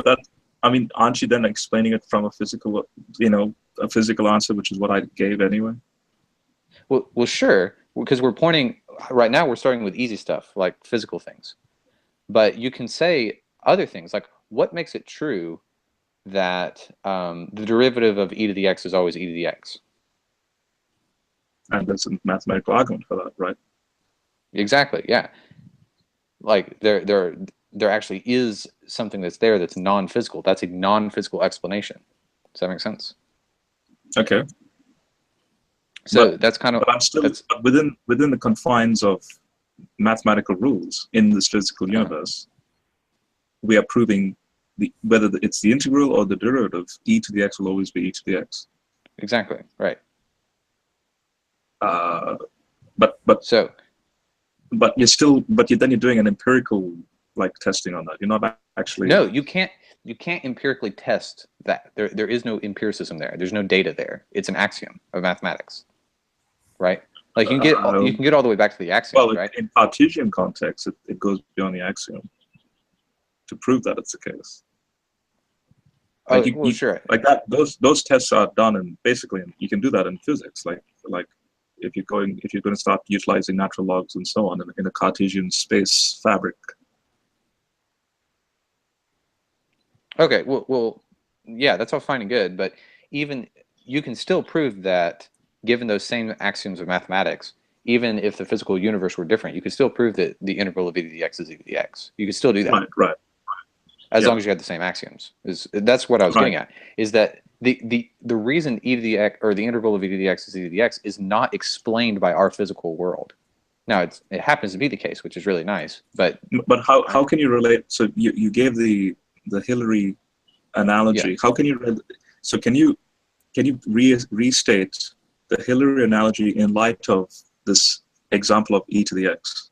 aren't you then explaining it from a physical, a physical answer, which is what I gave anyway? Well, sure, because we're pointing right now. We're starting with easy stuff like physical things, but you can say other things like what makes it true that the derivative of e to the x is always e to the x. And there's a mathematical argument for that, right? Exactly. Yeah. Like there actually is something that's there that's non-physical. That's a non-physical explanation. Does that make sense? Okay. So that's kind of but I'm still within the confines of mathematical rules in this physical universe. We are proving whether it's the integral or the derivative. E to the x will always be e to the x. exactly right. But So then you're doing an empirical like testing on that. You're not actually. no, you can't empirically test that. There is no empiricism there. There's no data there. It's an axiom of mathematics, right? Like you can get all the way back to the axioms, Well, right? in Cartesian context, it goes beyond the axiom to prove that it's the case. Like Sure. Like that, those tests are done, and basically you can do that in physics. Like if you're going to start utilizing natural logs and so on in a Cartesian space fabric. Okay, well, yeah, that's all fine and good, but even you can still prove that given those same axioms of mathematics, even if the physical universe were different, you could still prove that the integral of e to the x is e to the x. You could still do that. Right. As long as you have the same axioms. That's what I was getting at. Is that the reason e to the x or the integral of e to the x is e to the x is not explained by our physical world. Now it happens to be the case, which is really nice. But how can you relate? So you gave the Hillary analogy. Yeah. How can you? So can you restate the Hillary analogy in light of this example of e to the x?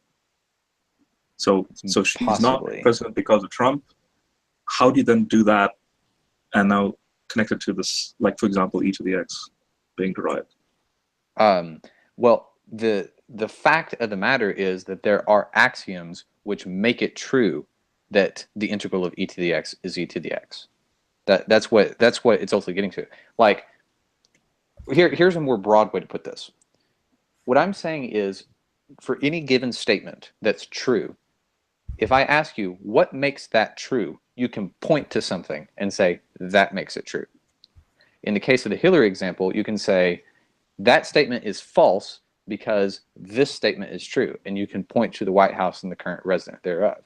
So she's not president because of Trump. How do you then do that and now connect it to this, like, for example, e to the x being derived? Well, the fact of the matter is that there are axioms which make it true that the integral of e to the x is e to the x. That's what it's ultimately getting to. Like, here's a more broad way to put this. What I'm saying is, for any given statement that's true, if I ask you what makes that true, you can point to something and say that makes it true. In the case of the Hillary example, you can say that statement is false because this statement is true, and you can point to the White House and the current resident thereof.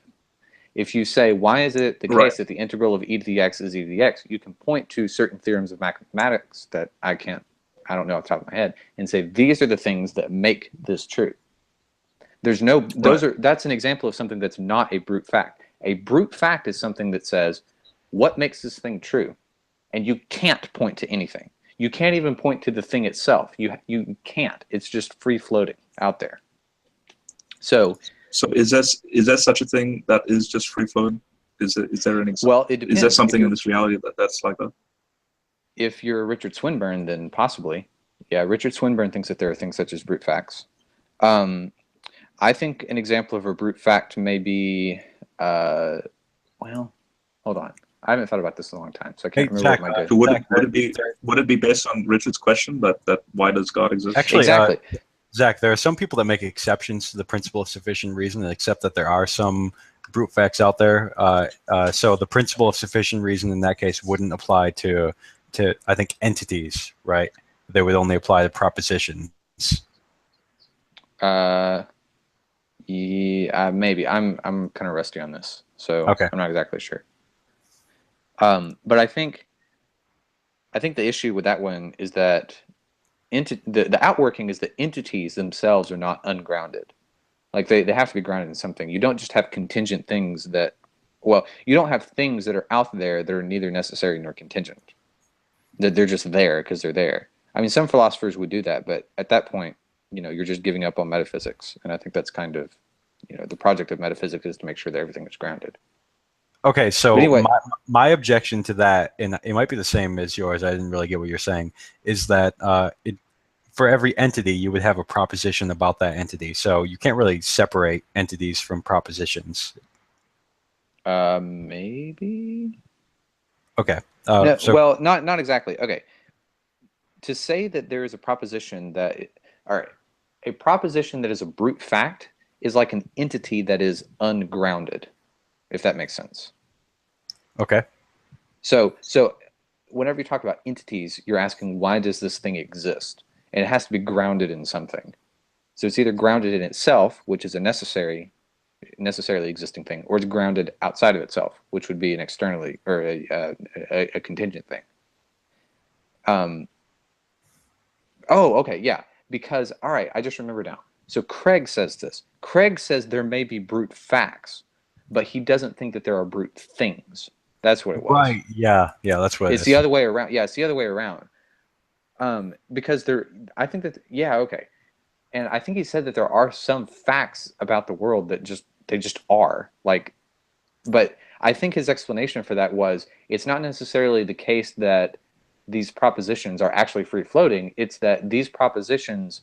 If you say, why is it the case that the integral of e to the x is e to the x, you can point to certain theorems of mathematics that I don't know off the top of my head, and say these are the things that make this true. There's no that's an example of something that's not a brute fact. A brute fact is something that says what makes this thing true, and you can't point to anything. You can't even point to the thing itself. You can't. It's just free floating out there. So is that such a thing that is just free floating? Is there an example? Well, it depends. Is there something in this reality that's like that? If you're Richard Swinburne, then possibly. Yeah, Richard Swinburne thinks that there are things such as brute facts. I think an example of a brute fact may be, well, hold on. I haven't thought about this in a long time, so I can't remember what my So would it be based on Richard's question that why does God exist? Actually, exactly. Zach, there are some people that make exceptions to the principle of sufficient reason and accept that there are some brute facts out there. So the principle of sufficient reason in that case wouldn't apply to I think entities, right? They would only apply to propositions. Yeah, maybe. I'm kind of rusty on this, so okay. I'm not exactly sure. But I think the issue with that one is that the outworking is that entities themselves are not ungrounded. Like they have to be grounded in something. You don't just have contingent things that, well, you don't have things that are out there that are neither necessary nor contingent. That they're just there because they're there. I mean, some philosophers would do that, but at that point, you're just giving up on metaphysics. And I think that's kind of, the project of metaphysics is to make sure that everything is grounded. Okay, so anyway, my objection to that, and it might be the same as yours, I didn't really get what you're saying, is that for every entity, you would have a proposition about that entity. So you can't really separate entities from propositions. Maybe? Okay. No, well, not exactly. Okay. To say that there is a proposition a proposition that is a brute fact is like an entity that is ungrounded, if that makes sense. Okay. So whenever you talk about entities, you're asking why does this thing exist? And it has to be grounded in something. So it's either grounded in itself, which is a necessarily existing thing, or it's grounded outside of itself, which would be an externally or a contingent thing. Oh, okay, yeah. because, all right, I just remember now. So Craig says this. Craig says there may be brute facts, but he doesn't think that there are brute things. That's what it was. Right. Yeah. Yeah. That's what it It's is. the other way around. Yeah, it's the other way around. Because I think that, yeah, okay. And I think he said that there are some facts about the world that they just are. Like, but I think his explanation for that was it's not necessarily the case that these propositions are actually free floating. It's that these propositions,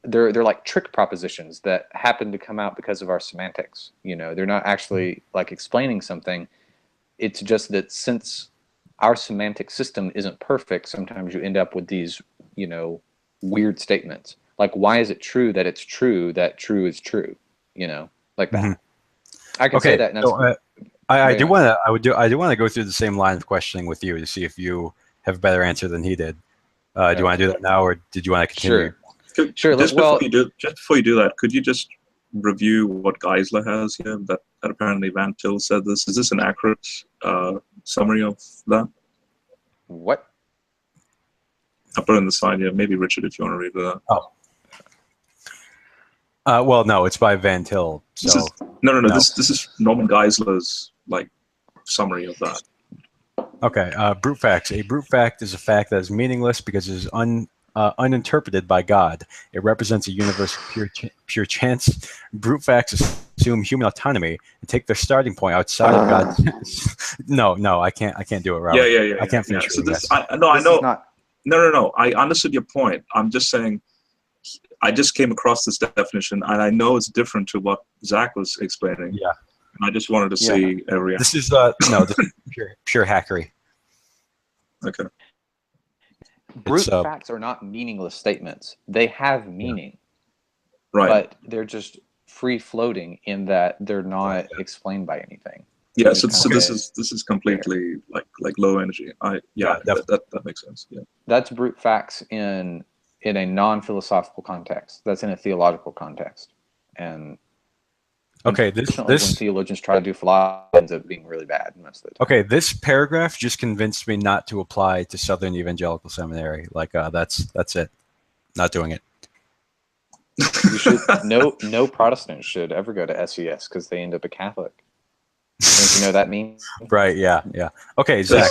they're like trick propositions that happen to come out because of our semantics. You know, they're not actually like explaining something. It's just that since our semantic system isn't perfect, sometimes you end up with these, you know, weird statements. Like, why is it true that it's true that true is true? You know, like that. Mm-hmm. I can say that. And that's, so, I do want to. I do want to go through the same line of questioning with you to see if you have a better answer than he did. Do you want to do that now, or did you want to continue? Sure. Just before you do that, could you just review what Geisler has here? That apparently Van Til said this. Is this an accurate summary of that? What? I'll put it in the slide here. Maybe Richard, if you want to read that. Oh. Well, no, it's by Van Til. So no. This is Norman Geisler's like summary of that. Okay. Brute facts. A brute fact is a fact that is meaningless because it is uninterpreted by God. It represents a universe of pure chance. Brute facts assume human autonomy and take their starting point outside of God. No, I can't do it, Robert. Yeah. I can't finish. So I know. No. I understood your point. I'm just saying. I just came across this definition, and I know it's different to what Zach was explaining. Yeah. And I just wanted to see a reaction. This is this is pure hackery. Okay. Brute facts are not meaningless statements. They have meaning. Right. But they're just free floating in that they're not explained by anything. Yeah, so this is completely like low energy. That makes sense. Yeah. That's brute facts in a non-philosophical context. That's in a theological context. And okay, when theologians try to do philosophy, it ends up being really bad most of the time. Okay, this paragraph just convinced me not to apply to Southern Evangelical Seminary. Like that's it. Not doing it. You should no Protestant should ever go to SES because they end up a Catholic. Don't you know that means? Right. Yeah. Okay, Zach.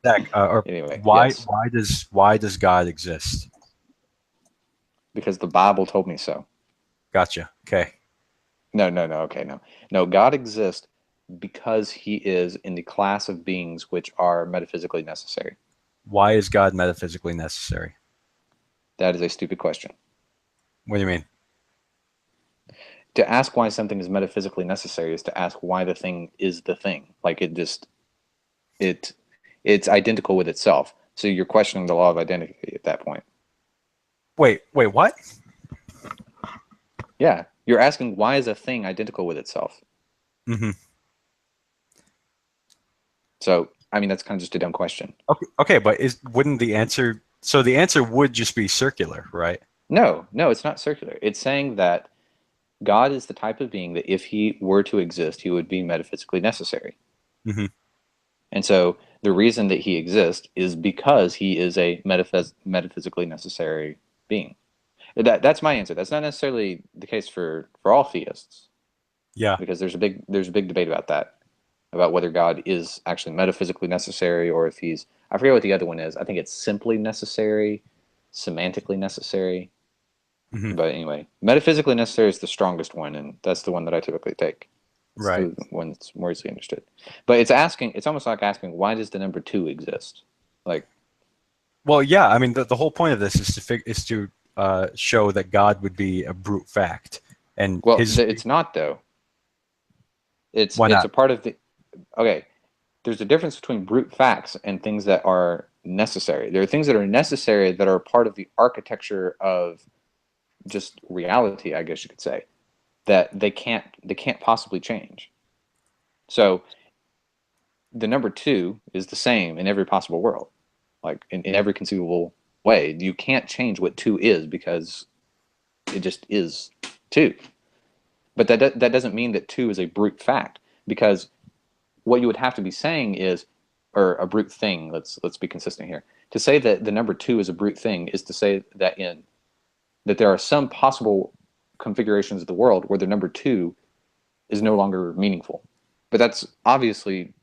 Zach. Anyway, why does God exist? Because the Bible told me so. Gotcha. Okay. No. Okay, no. No, God exists because he is in the class of beings which are metaphysically necessary. Why is God metaphysically necessary? That is a stupid question. What do you mean? To ask why something is metaphysically necessary is to ask why the thing is the thing. Like it's identical with itself. So you're questioning the law of identity at that point. Wait, what? Yeah, you're asking why is a thing identical with itself? Mm-hmm. So, I mean, that's kind of just a dumb question. Okay, but wouldn't the answer? So the answer would just be circular, right? No, it's not circular. It's saying that God is the type of being that if he were to exist, he would be metaphysically necessary. Mm-hmm. And so the reason that he exists is because he is a metaphysically necessary being. That's my answer. That's not necessarily the case for all theists. Yeah. Because there's a big debate about that, about whether God is actually metaphysically necessary or if he's, I forget what the other one is. I think it's simply necessary, semantically necessary. Mm-hmm. But anyway, metaphysically necessary is the strongest one, and that's the one that I typically take. It's right. the one that's more easily understood. But it's almost like asking, why does the number 2 exist? Like, well, yeah, I mean, the whole point of this is to show that God would be a brute fact, and it's not though. It's a part of the. Okay, there's a difference between brute facts and things that are necessary. There are things that are necessary that are part of the architecture of just reality, I guess you could say, that they can't possibly change. So the number 2 is the same in every possible world, like in every conceivable way. You can't change what 2 is because it just is 2. But that doesn't mean that 2 is a brute fact, because what you would have to be saying is, or a brute thing, let's be consistent here. To say that the number 2 is a brute thing is to say that in that there are some possible configurations of the world where the number 2 is no longer meaningful. But that's obviously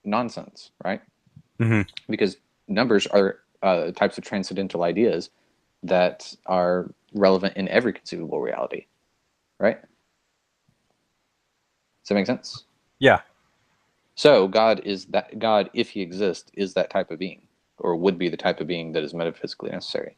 nonsense, right? Mm-hmm. Because numbers are types of transcendental ideas that are relevant in every conceivable reality, right? Does that make sense? Yeah. So God, if he exists, is that type of being, or would be the type of being that is metaphysically necessary.